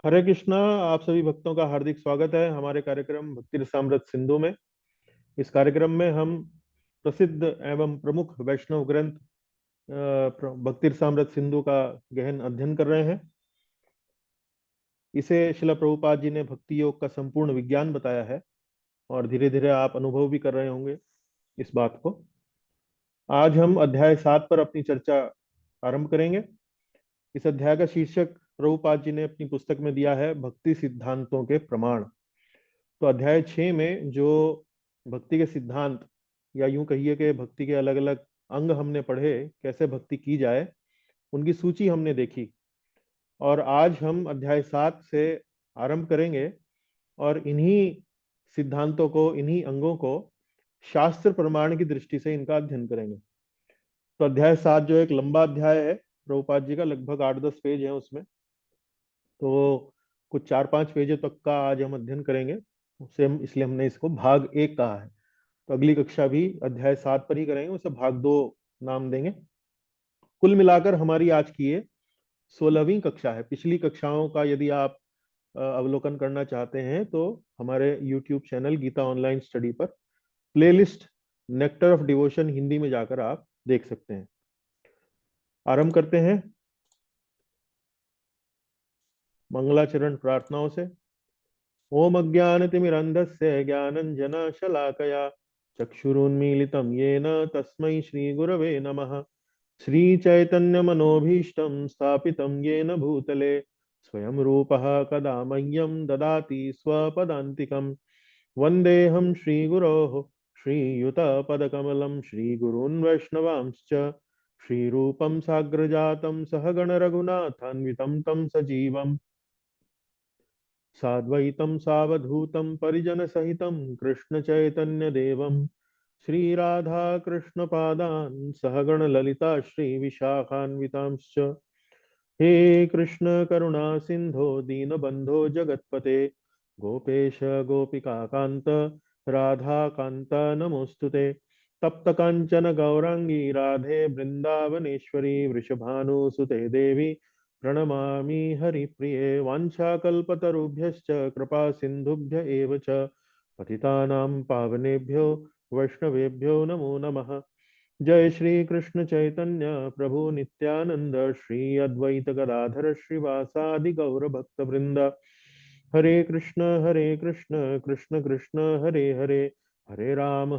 हरे कृष्णा। आप सभी भक्तों का हार्दिक स्वागत है हमारे कार्यक्रम भक्ति रसामृत सिंधु में। इस कार्यक्रम में हम प्रसिद्ध एवं प्रमुख वैष्णव ग्रंथ भक्ति रसामृत सिंधु का गहन अध्ययन कर रहे हैं। इसे शिला प्रभुपाद जी ने भक्ति योग का संपूर्ण विज्ञान बताया है और धीरे धीरे आप अनुभव भी कर रहे होंगे इस बात को। आज हम अध्याय 7 पर अपनी चर्चा आरंभ करेंगे। इस अध्याय का शीर्षक प्रभुपाद जी ने अपनी पुस्तक में दिया है भक्ति सिद्धांतों के प्रमाण। तो अध्याय 6 में जो भक्ति के सिद्धांत या यूं कहिए कि भक्ति के अलग अलग अंग हमने पढ़े, कैसे भक्ति की जाए, उनकी सूची हमने देखी। और आज हम अध्याय 7 से आरंभ करेंगे और इन्हीं सिद्धांतों को, इन्हीं अंगों को शास्त्र प्रमाण की दृष्टि से इनका अध्ययन करेंगे। तो अध्याय 7 जो एक लंबा अध्याय है प्रभुपाद जी का, लगभग 8-10 पेज है उसमें। तो कुछ 4-5 पेज तक का आज हम अध्ययन करेंगे। उससे हम इसलिए हमने इसको भाग 1 कहा है। तो अगली कक्षा भी अध्याय 7 पर ही करेंगे, उसे भाग 2 नाम देंगे। कुल मिलाकर हमारी आज की ये 16वीं कक्षा है। पिछली कक्षाओं का यदि आप अवलोकन करना चाहते हैं तो हमारे YouTube channel Gita online study पर playlist nectar of devotion Hindi में जाकर आप देख सकते हैं। आरंभ करते हैं मंगलाचरण प्रार्थनाओं से। ओम अज्ञानतिमिरन्धस्य ज्ञानञ्जनशलाकया चक्षुरुन्मीलितं येन तस्मै श्रीगुरवे नमः। श्रीचैतन्यमनोभीष्टं स्थापितं येन भूतले स्वयं रूपः कदा मह्यं ददाति स्वपदान्तिकम्। वन्देऽहं श्रीगुरोः श्रीयुतपदकमलं श्रीगुरून् वैष्णवांश्च श्रीरूपं साग्रजातं सहगण रघुनाथान्वितं तं सजीवम् साद्वैतं सावधूतं परिजनसहितं कृष्णचैतन्यदेवं श्रीराधा कृष्णपादान् सहगण ललिता श्रीविशाखान्वितांश्च। हे कृष्ण करुणा सिंधो दीनबंधो जगत्पते गोपेश गोपिकाकांत राधा कांत नमोस्तुते। तप्त कांचन गौरांगी राधे वृंदावनेश्वरी वृषभानुसुते देवी प्रणमामि हरिप्रिये। वाञ्छाकल्पतरुभ्यश्च कृपा सिन्धुभ्य एव च पतितानां पावनेभ्यो वैष्णवेभ्यो नमो नमः। जय श्री कृष्ण चैतन्य प्रभु नित्यानंद श्री अद्वैत गदाधर श्रीवासादि गौर भक्त वृंद। हरे कृष्ण कृष्ण कृष्ण हरे हरे, हरे राम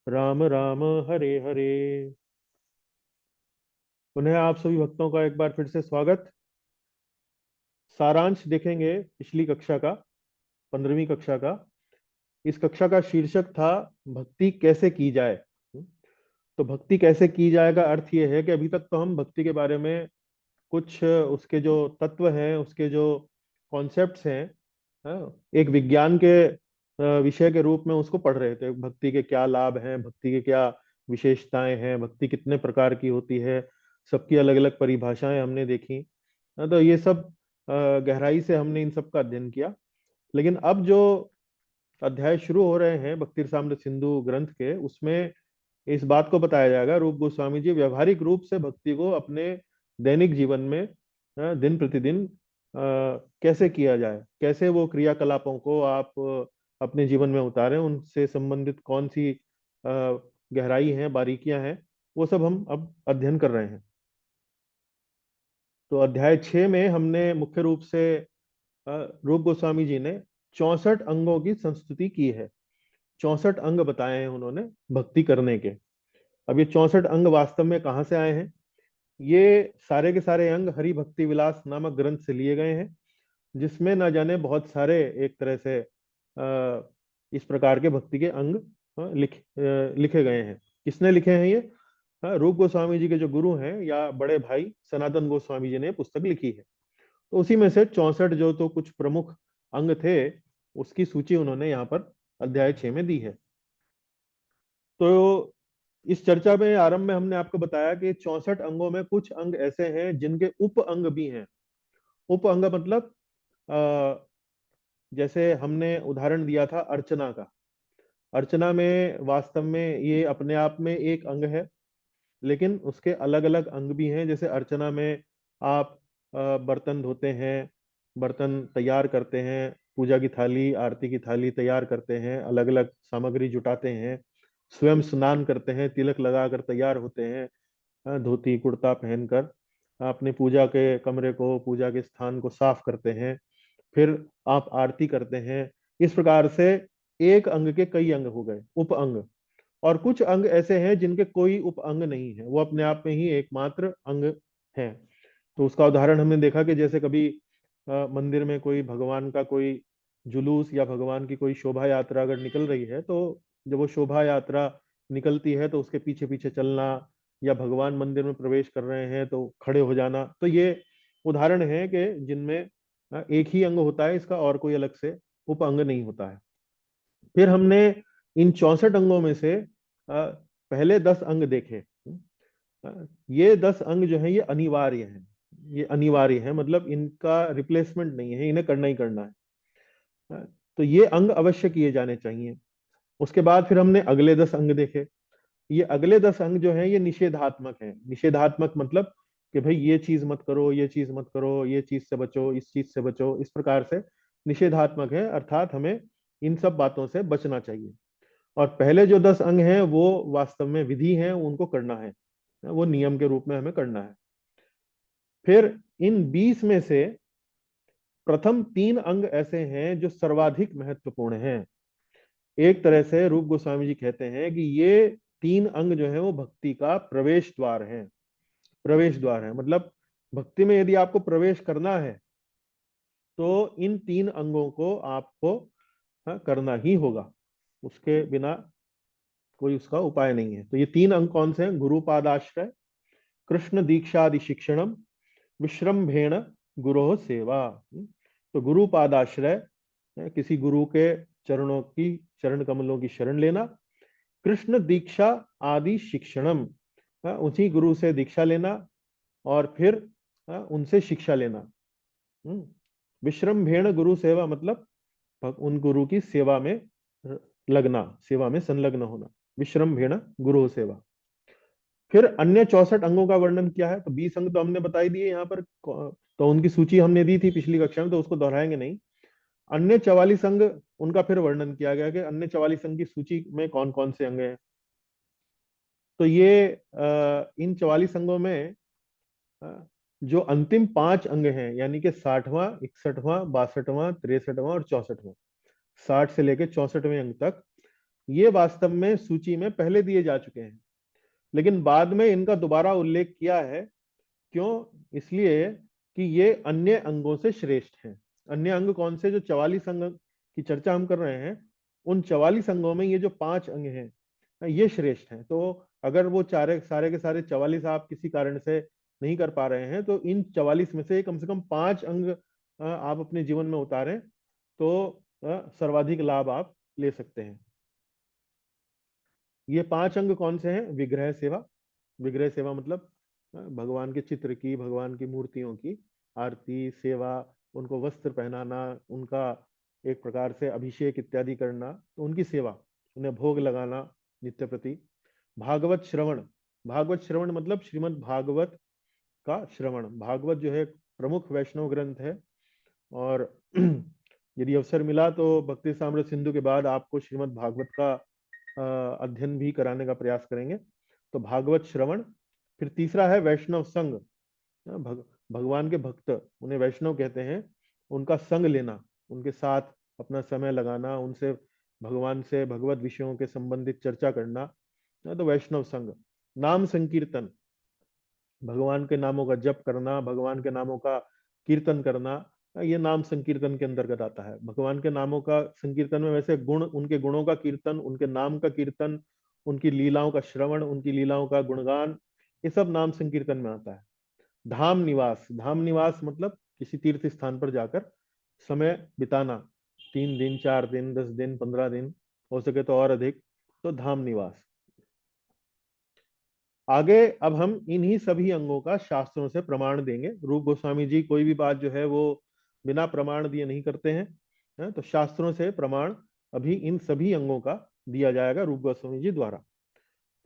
राम राम हरे हरे। पुनः आप सभी भक्तों का एक बार फिर से स्वागत। सारांश देखेंगे पिछली कक्षा का, 15वीं कक्षा का। इस कक्षा का शीर्षक था भक्ति कैसे की जाए। तो भक्ति कैसे की जाए का अर्थ ये है कि अभी तक तो हम भक्ति के बारे में कुछ उसके जो तत्व हैं, उसके जो कॉन्सेप्ट्स हैं, एक विज्ञान के विषय के रूप में उसको पढ़ रहे थे। भक्ति के क्या लाभ हैं, भक्ति के क्या विशेषताएं हैं, भक्ति कितने प्रकार की होती है, सबकी अलग अलग परिभाषाएं हमने देखी। तो ये सब गहराई से हमने इन सब का अध्ययन किया। लेकिन अब जो अध्याय शुरू हो रहे हैं भक्ति रसामृत सिंधु ग्रंथ के, उसमें इस बात को बताया जाएगा रूप गोस्वामी जी व्यवहारिक रूप से भक्ति को अपने दैनिक जीवन में दिन प्रतिदिन कैसे किया जाए, कैसे वो क्रियाकलापों को आप अपने जीवन में उतारें, उनसे संबंधित कौन सी गहराई है, बारीकियां हैं, वो सब हम अब अध्ययन कर रहे हैं। तो अध्याय 6 में हमने मुख्य रूप से रूप गोस्वामी जी ने 64 अंगों की संस्तुति की है। 64 अंग बताए हैं उन्होंने भक्ति करने के। अब ये 64 अंग वास्तव में कहाँ से आए हैं? ये सारे के सारे अंग हरि भक्ति विलास नामक ग्रंथ से लिए गए हैं, जिसमें न जाने बहुत सारे एक तरह से इस प्रकार के भक्ति के अंग लिखे गए हैं। किसने लिखे हैं ये? रूप गोस्वामी जी के जो गुरु हैं या बड़े भाई सनातन गोस्वामी जी ने पुस्तक लिखी है। तो उसी में से 64 जो तो कुछ प्रमुख अंग थे, उसकी सूची उन्होंने यहाँ पर अध्याय 6 में दी है। तो इस चर्चा में आरंभ में हमने आपको बताया कि 64 अंगों में कुछ अंग ऐसे हैं जिनके उप अंग भी हैं। उप अंग मतलब जैसे हमने उदाहरण दिया था अर्चना का। अर्चना में वास्तव में ये अपने आप में एक अंग है, लेकिन उसके अलग अलग अंग भी हैं। जैसे अर्चना में आप बर्तन धोते हैं, बर्तन तैयार करते हैं, पूजा की थाली, आरती की थाली तैयार करते हैं, अलग अलग सामग्री जुटाते हैं, स्वयं स्नान करते हैं, तिलक लगाकर तैयार होते हैं, धोती कुर्ता पहनकर अपने पूजा के कमरे को, पूजा के स्थान को साफ करते हैं, फिर आप आरती करते हैं। इस प्रकार से एक अंग के कई अंग हो गए, उप अंग। और कुछ अंग ऐसे हैं जिनके कोई उप अंग नहीं है, वो अपने आप में ही एकमात्र अंग है। तो उसका उदाहरण हमने देखा कि जैसे कभी मंदिर में कोई भगवान का कोई जुलूस या भगवान की कोई शोभा यात्रा अगर निकल रही है, तो जब वो शोभा यात्रा निकलती है तो उसके पीछे पीछे चलना, या भगवान मंदिर में प्रवेश कर रहे हैं तो खड़े हो जाना, तो ये उदाहरण है कि जिनमें एक ही अंग होता है, इसका और कोई अलग से उप अंग नहीं होता है। फिर हमने इन 64 अंगों में से पहले 10 अंग देखे। ये 10 अंग जो है ये अनिवार्य है, ये अनिवार्य है, मतलब इनका रिप्लेसमेंट नहीं है, इन्हें करना ही करना है। तो ये अंग अवश्य किए जाने चाहिए। उसके बाद फिर हमने अगले 10 अंग देखे। ये अगले 10 अंग जो है ये निषेधात्मक है। निषेधात्मक मतलब कि भाई ये चीज मत करो, ये चीज मत करो, ये चीज से बचो, इस चीज से बचो, इस प्रकार से निषेधात्मक है, अर्थात हमें इन सब बातों से बचना चाहिए। और पहले जो 10 अंग हैं वो वास्तव में विधि हैं, उनको करना है, वो नियम के रूप में हमें करना है। फिर इन 20 में से प्रथम 3 अंग ऐसे हैं जो सर्वाधिक महत्वपूर्ण हैं। एक तरह से रूप गोस्वामी जी कहते हैं कि ये 3 अंग जो है वो भक्ति का प्रवेश द्वार है। प्रवेश द्वार है मतलब भक्ति में यदि आपको प्रवेश करना है तो इन 3 अंगों को आपको करना ही होगा, उसके बिना कोई उसका उपाय नहीं है। तो ये 3 अंग कौन से हैं? गुरुपादाश्रय, कृष्ण दीक्षादि शिक्षणम, विश्रम्भेण गुरोह सेवा। तो गुरुपादाश्रय, किसी गुरु के चरणों की, चरण कमलों की शरण लेना। कृष्ण दीक्षा आदि शिक्षणम, उसी गुरु से दीक्षा लेना और फिर उनसे शिक्षा लेना। विश्रम्भेण गुरु सेवा मतलब उन गुरु की सेवा में लगना, सेवा में संलग्न होना, विश्रम्भेण गुरु सेवा। फिर अन्य 64 अंगों का वर्णन किया है। तो 20 अंग तो हमने बता ही दिए यहाँ पर, तो उनकी सूची हमने दी थी पिछली कक्षा में, तो उसको दोहराएंगे नहीं। अन्य 44 अंग, उनका फिर वर्णन किया गया कि अन्य 44 अंग की सूची में कौन कौन से अंग हैं। तो ये इन 44 अंगों में जो अंतिम 5 अंग हैं, यानी कि 60वां, 61वां, 62वां, 63वां और 64वां, 60 से लेकर 64वें अंग तक, ये वास्तव में सूची में पहले दिए जा चुके हैं, लेकिन बाद में इनका दोबारा उल्लेख किया है। क्यों? इसलिए कि ये अन्य अंगों से श्रेष्ठ हैं। अन्य अंग कौन से? जो 44 अंग की चर्चा हम कर रहे हैं, उन 44 अंगों में ये जो 5 अंग हैं ये श्रेष्ठ हैं। तो अगर वो चारे सारे के सारे 44 आप किसी कारण से नहीं कर पा रहे हैं, तो इन 44 में से कम 5 अंग आप अपने जीवन में उतारें, तो सर्वाधिक लाभ आप ले सकते हैं। ये 5 अंग कौन से हैं? विग्रह सेवा। विग्रह सेवा मतलब भगवान के चित्र की, भगवान की मूर्तियों की आरती सेवा, उनको वस्त्र पहनाना, उनका एक प्रकार से अभिषेक इत्यादि करना, तो उनकी सेवा, उन्हें भोग लगाना नित्य प्रति। भागवत श्रवण। भागवत श्रवण मतलब श्रीमद् भागवत का श्रवण। भागवत जो है प्रमुख वैष्णव ग्रंथ है, और यदि अवसर मिला तो भक्ति साम्राज्य सिंधु के बाद आपको श्रीमद् भागवत का अध्ययन भी कराने का प्रयास करेंगे। तो भागवत श्रवण। फिर तीसरा है वैष्णव संग। भगवान के भक्त, उन्हें वैष्णव कहते हैं, उनका संग लेना, उनके साथ अपना समय लगाना, उनसे भगवान से भगवत विषयों के संबंधित चर्चा करना, तो वैष्णव संग। नाम संकीर्तन, भगवान के नामों का जप करना, भगवान के नामों का कीर्तन करना, ये नाम संकीर्तन के अंतर्गत आता है। भगवान के नामों का संकीर्तन में वैसे गुण, उनके गुणों का कीर्तन, उनके नाम का कीर्तन, उनकी लीलाओं का श्रवण, उनकी लीलाओं का गुणगान, ये सब नाम संकीर्तन में आता है। धाम निवास। धाम निवास मतलब किसी तीर्थ स्थान पर जाकर समय बिताना, 3 दिन, 4 दिन, 10 दिन, 15 दिन, हो सके तो और अधिक, तो धाम निवास। आगे अब हम इन्हीं सभी अंगों का शास्त्रों से प्रमाण देंगे। रूप गोस्वामी जी कोई भी बात जो है वो बिना प्रमाण दिए नहीं करते हैं, तो शास्त्रों से प्रमाण अभी इन सभी अंगों का दिया जाएगा रूप गोस्वामी जी द्वारा।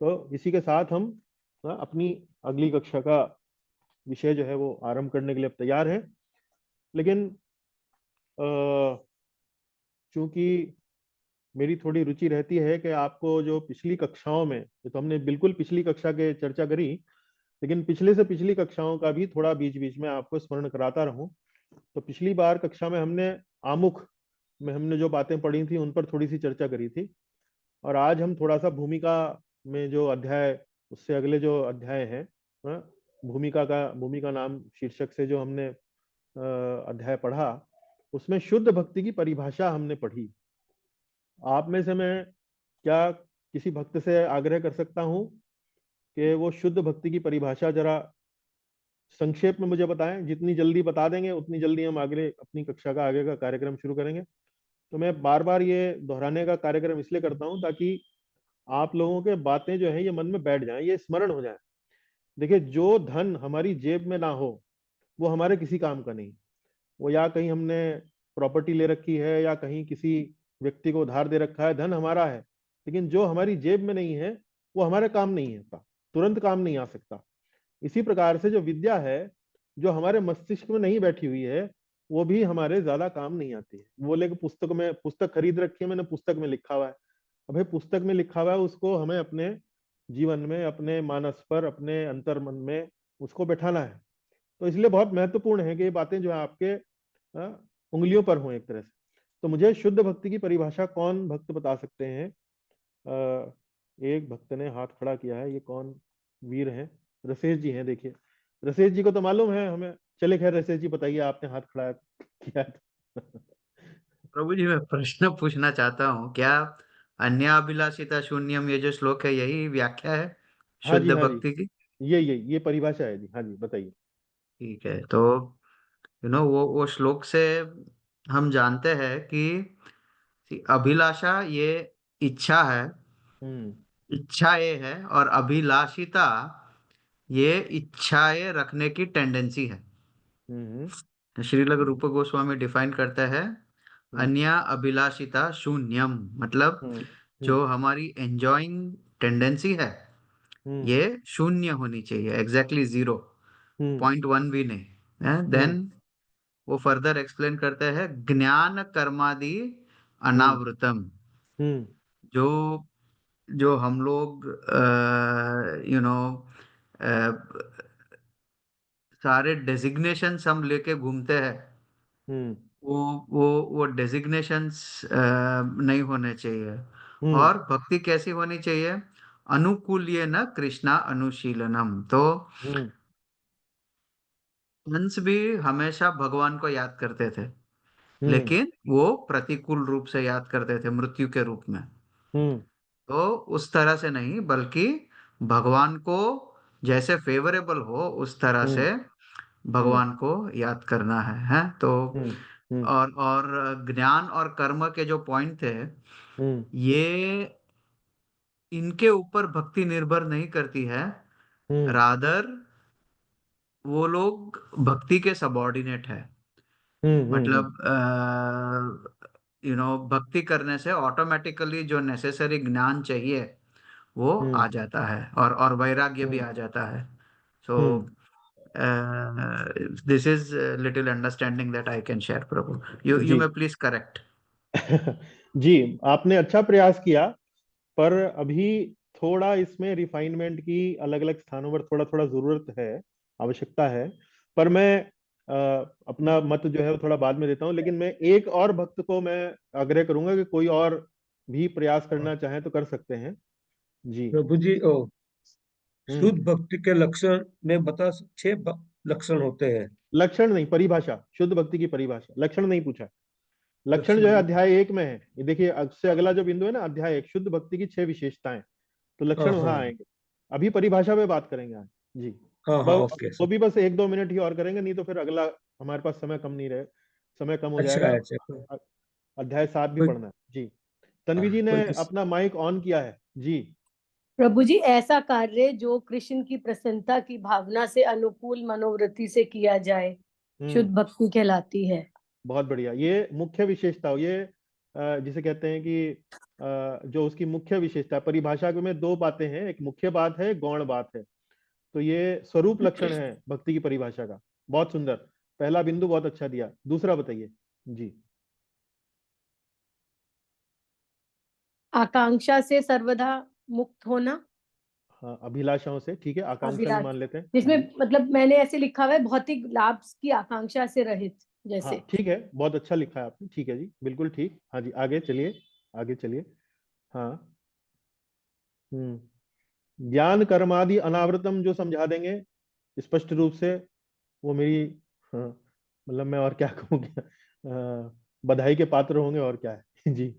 तो इसी के साथ हम अपनी अगली कक्षा का विषय जो है वो आरंभ करने के लिए अब तैयार हैं। लेकिन चूंकि मेरी थोड़ी रुचि रहती है कि आपको जो पिछली कक्षाओं में, ये तो हमने बिल्कुल पिछली कक्षा के चर्चा करी, लेकिन पिछले से पिछली कक्षाओं का भी थोड़ा बीच बीच में आपको स्मरण कराता रहूं। तो पिछली बार कक्षा में हमने आमुख में हमने जो बातें पढ़ी थी उन पर थोड़ी सी चर्चा करी थी, और आज हम थोड़ा सा भूमिका में जो अध्याय, उससे अगले जो अध्याय है, हाँ, भूमिका नाम शीर्षक से जो हमने अध्याय पढ़ा, उसमें शुद्ध भक्ति की परिभाषा हमने पढ़ी। आप में से मैं क्या किसी भक्त से आग्रह कर सकता हूं कि वो शुद्ध भक्ति की परिभाषा जरा संक्षेप में मुझे बताएं? जितनी जल्दी बता देंगे उतनी जल्दी हम आगे अपनी कक्षा का आगे का कार्यक्रम शुरू करेंगे। तो मैं बार बार ये दोहराने का कार्यक्रम इसलिए करता हूं ताकि आप लोगों के बातें जो है ये मन में बैठ जाएं, ये स्मरण हो जाए। देखिए, जो धन हमारी जेब में ना हो वो हमारे किसी काम का नहीं। वो या कहीं हमने प्रॉपर्टी ले रखी है या कहीं किसी व्यक्ति को उधार दे रखा है, धन हमारा है, लेकिन जो हमारी जेब में नहीं है वो हमारे काम नहीं आता, तुरंत काम नहीं आ सकता। इसी प्रकार से जो विद्या है, जो हमारे मस्तिष्क में नहीं बैठी हुई है, वो भी हमारे ज्यादा काम नहीं आती है। वो बोले कि पुस्तक खरीद रखी है मैंने, पुस्तक में लिखा हुआ है। अब भाई पुस्तक में लिखा हुआ है, उसको हमें अपने जीवन में, अपने मानस पर, अपने अंतर मन में उसको बैठाना है। तो इसलिए बहुत महत्वपूर्ण है कि ये बातें जो है आपके उंगलियों पर हों एक तरह से। तो मुझे शुद्ध भक्ति की परिभाषा कौन भक्त बता सकते हैं? एक भक्त ने हाथ खड़ा किया है, ये कौन वीर हैं? रसेश जी हैं, देखिए रसेश जी को तो मालूम है हमें। चले खैर रसेश जी बताइए, आपने हाथ खड़ा किया है तो। प्रभु जी, मैं प्रश्न पूछना चाहता हूँ, क्या अन्याभिलाषिता शून्यम ये जो श्लोक है यही व्याख्या है हाँ शुद्ध जी, हाँ जी, भक्ति की? ये परिभाषा है जी। हाँ जी, बताइए। ठीक है, तो वो श्लोक से हम जानते हैं कि अभिलाषा ये इच्छा है, हम्म। इच्छा ये है, और अभिलाषिता ये इच्छाएं रखने की टेंडेंसी है। हम्म। श्रील रूप गोस्वामी डिफाइन करता है हम्म। अन्या अभिलाषिता शून्यम, मतलब हम्म। हम्म। जो हमारी एंजॉइंग टेंडेंसी है हम्म। ये शून्य होनी चाहिए, एग्जैक्टली जीरो, हम्म। 0.1 भी नहीं। हम्म। देन वो फर्दर एक्सप्लेन करते हैं ज्ञान कर्मादि हम्म। अनावृतम। हम्म। जो जो हम लोग यू नो सारे डेजिग्नेशंस हम लेके घूमते हैं, हम्म। वो वो डेजिग्नेशंस नहीं होने चाहिए। हम्म। और भक्ति कैसी होनी चाहिए? अनुकूल्य न कृष्णा अनुशीलनम। तो हम्म। हंस भी हमेशा भगवान को याद करते थे, हम्म। लेकिन वो प्रतिकूल रूप से याद करते थे, मृत्यु के रूप में। हम्म। तो उस तरह से नहीं, बल्कि भगवान को जैसे फेवरेबल हो उस तरह हम्म। से हम्म। भगवान को याद करना है तो। हम्म। हम्म। और ज्ञान और कर्म के जो पॉइंट थे, हम्म। ये इनके ऊपर भक्ति निर्भर नहीं करती है, हम्म। रादर वो लोग भक्ति के सबऑर्डिनेट है। हम्म। हम्म। मतलब भक्ति करने से ऑटोमेटिकली जो नेसेसरी ज्ञान चाहिए वो आ हम्म। जाता है, और वैराग्य भी हम्म। आ जाता है। So hmm. This is little understanding that I can share. प्रभु, यू जी। May please correct. जी, आपने अच्छा प्रयास किया, पर अभी थोड़ा इसमें रिफाइनमेंट की अलग अलग स्थानों पर थोड़ा थोड़ा जरूरत है, आवश्यकता है। पर मैं अपना मत जो है वो थोड़ा बाद में देता हूं, लेकिन मैं एक और भक्त को मैं आग्रह करूंगा कि कोई और भी प्रयास करना चाहे तो कर सकते हैं। जी। प्रभु जी, ओ हम्म। शुद्ध भक्ति के लक्षण में बता, लक्षण होते हैं। लक्षण नहीं, परिभाषा, शुद्ध भक्ति की परिभाषा, लक्षण नहीं पूछा। लक्षण जो है लक्षण। अध्याय 1 में है। ये देखिए, उससे अगला जो बिंदु है ना, अध्याय 1, शुद्ध भक्ति की 6 विशेषताएं, तो हाँ लक्षण वहां हाँ आएंगे। अभी परिभाषा पे बात करेंगे आज। जी। हाँ हाँ, बस ओके वो सर। भी बस 1-2 मिनट ही और करेंगे, नहीं तो फिर अगला हमारे पास समय कम नहीं रहे, समय कम हो अच्छा जाएगा। है, अच्छा अ- अध्याय 7 भी कोई पढ़ना है जी। तन्वी जी ने कोई अपना माइक ऑन किया है जी। प्रभु जी, ऐसा कार्य जो कृष्ण की प्रसन्नता की भावना से अनुकूल मनोवृत्ति से किया जाए शुद्ध हम्म। भक्ति कहलाती है। बहुत बढ़िया, ये मुख्य विशेषता हो, ये जिसे कहते हैं कि जो उसकी मुख्य विशेषता, परिभाषा में दो बातें हैं, एक मुख्य बात है, एक गौण बात है। तो ये स्वरूप लक्षण है भक्ति की परिभाषा का। बहुत सुंदर, पहला बिंदु बहुत अच्छा दिया। दूसरा बताइए जी। आकांक्षा से सर्वदा मुक्त होना। हाँ, अभिलाषाओं से, ठीक है, आकांक्षा भी मान लेते हैं। जिसमें मतलब मैंने ऐसे लिखा हुआ है भौतिक लाभ की आकांक्षा से रहित, जैसे। हाँ ठीक है, बहुत अच्छा लिखा है आपने, ठीक है जी, बिल्कुल ठीक। हाँ जी, आगे चलिए, आगे चलिए। हाँ। ज्ञान कर्मादि अनावृतम जो समझा देंगे स्पष्ट रूप से, वो मेरी, हाँ, मतलब मैं और क्या कहूँगी, बधाई के पात्र होंगे, और क्या है। जी।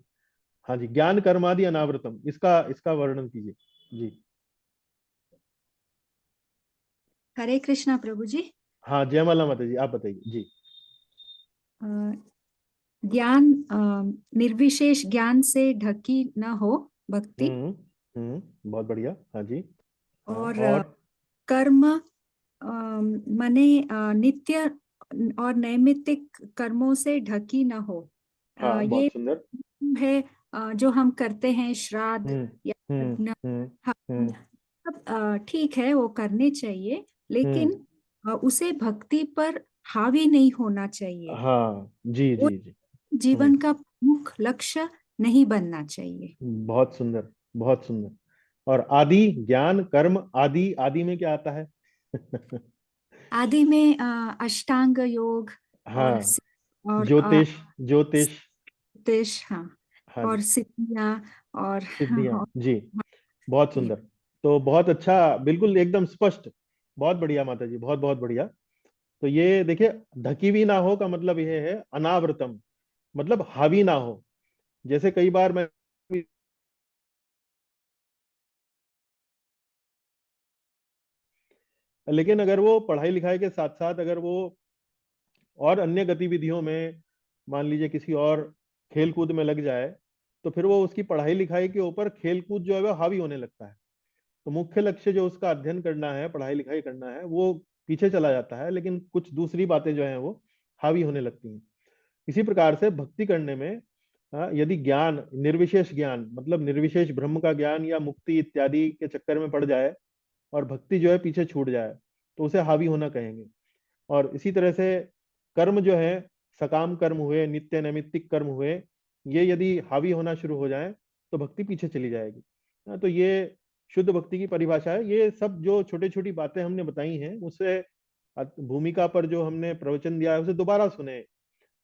हाँ जी, ज्ञान कर्मादि अनावृतम, इसका इसका वर्णन कीजिए जी। हरे कृष्णा प्रभु जी। हाँ, जयमाला माता जी, आप बताइए जी। ज्ञान निर्विशेष ज्ञान से ढकी न हो भक्ति, बहुत बढ़िया। हाँ जी। हाँ, और कर्म माने नित्य और नैमित्तिक कर्मों से ढकी न हो। हाँ, ये बहुत सुंदर। है जो हम करते हैं, श्राद्ध या यज्ञ, सब ठीक है, वो करने चाहिए, लेकिन उसे भक्ति पर हावी नहीं होना चाहिए। हाँ जी वो जी जी। जीवन का प्रमुख लक्ष्य नहीं बनना चाहिए। बहुत सुंदर, बहुत सुंदर। और आदि, ज्ञान कर्म आदि, आदि में क्या आता है? आदि में अष्टांग योग और हाँ, और ज्योतिष, ज्योतिष। ज्योतिष, हाँ, हाँ और जी, सिद्धियां और सिद्धियां और जी, बहुत ये सुंदर। तो बहुत अच्छा, बिल्कुल एकदम स्पष्ट, बहुत बढ़िया माता जी, बहुत बहुत बढ़िया। तो ये देखिए, ढकी हुई ना हो का मतलब ये है अनावृतम, मतलब हावी ना हो। जैसे कई बार मैं, लेकिन अगर वो पढ़ाई लिखाई के साथ साथ अगर वो और अन्य गतिविधियों में, मान लीजिए किसी और खेल कूद में लग जाए, तो फिर वो उसकी पढ़ाई लिखाई के ऊपर खेल कूद जो है वो हावी होने लगता है। तो मुख्य लक्ष्य जो उसका अध्ययन करना है, पढ़ाई लिखाई करना है, वो पीछे चला जाता है, लेकिन कुछ दूसरी बातें जो हैं वो हावी होने लगती हैं। इसी प्रकार से भक्ति करने में यदि ज्ञान, निर्विशेष ज्ञान मतलब निर्विशेष ब्रह्म का ज्ञान या मुक्ति इत्यादि के चक्कर में पड़ जाए और भक्ति जो है पीछे छूट जाए, तो उसे हावी होना कहेंगे। और इसी तरह से कर्म जो है, सकाम कर्म हुए, नित्य नैमित्तिक कर्म हुए, ये यदि हावी होना शुरू हो जाए तो भक्ति पीछे चली जाएगी। तो ये शुद्ध भक्ति की परिभाषा है। ये सब जो छोटी छोटी बातें हमने बताई हैं, उससे भूमिका पर जो हमने प्रवचन दिया है उसे दोबारा सुने,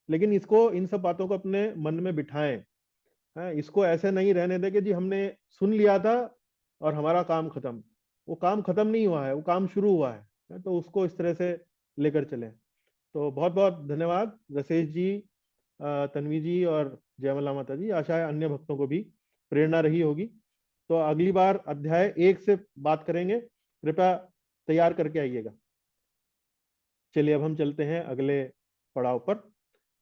लेकिन इसको, इन सब बातों को अपने मन में बिठाएं। इसको ऐसे नहीं रहने दें कि जी हमने सुन लिया था और हमारा काम खत्म। वो काम खत्म नहीं हुआ है, वो काम शुरू हुआ है। तो उसको इस तरह से लेकर चलें। तो बहुत बहुत धन्यवाद रसेश जी, तन्वी जी और जयमला माता जी। आशा है अन्य भक्तों को भी प्रेरणा रही होगी। तो अगली बार अध्याय 1 से बात करेंगे, कृपया तैयार करके आइएगा। चलिए, अब हम चलते हैं अगले पड़ाव पर।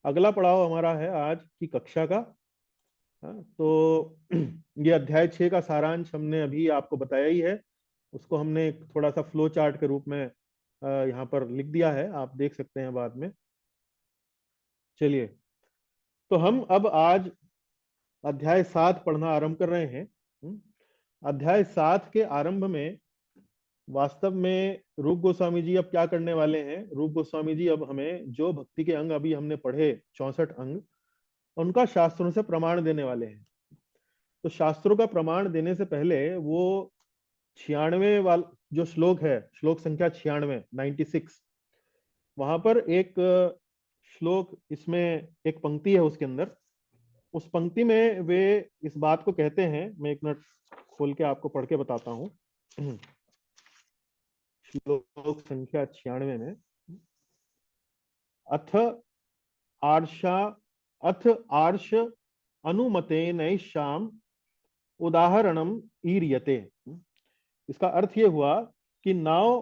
अगला पड़ाव हमारा है आज की कक्षा का। तो ये अध्याय 6 का सारांश हमने अभी आपको बताया ही है। उसको हमने एक थोड़ा सा फ्लो चार्ट के रूप में यहाँ पर लिख दिया है, आप देख सकते हैं बाद में। चलिए, तो हम अब आज अध्याय 7 पढ़ना आरंभ कर रहे हैं। अध्याय 7 के आरंभ में वास्तव में रूप गोस्वामी जी अब क्या करने वाले हैं? रूप गोस्वामी जी अब हमें जो भक्ति के अंग अभी हमने पढ़े, 64 अंग, उनका शास्त्रों से प्रमाण देने वाले हैं। तो शास्त्रों का प्रमाण देने से पहले वो 96 वाला जो श्लोक है, श्लोक संख्या 96, 96, वहां पर एक श्लोक, इसमें एक पंक्ति है उसके अंदर। उस पंक्ति में वे इस बात को कहते हैं, मैं एक मिनट खोल के आपको पढ़ के बताता हूं। श्लोक संख्या 96 में, अथ आर्षा, अथ आर्ष अनुमते नैश्याम उदाहरणम ईर्यते। इसका अर्थ ये हुआ कि now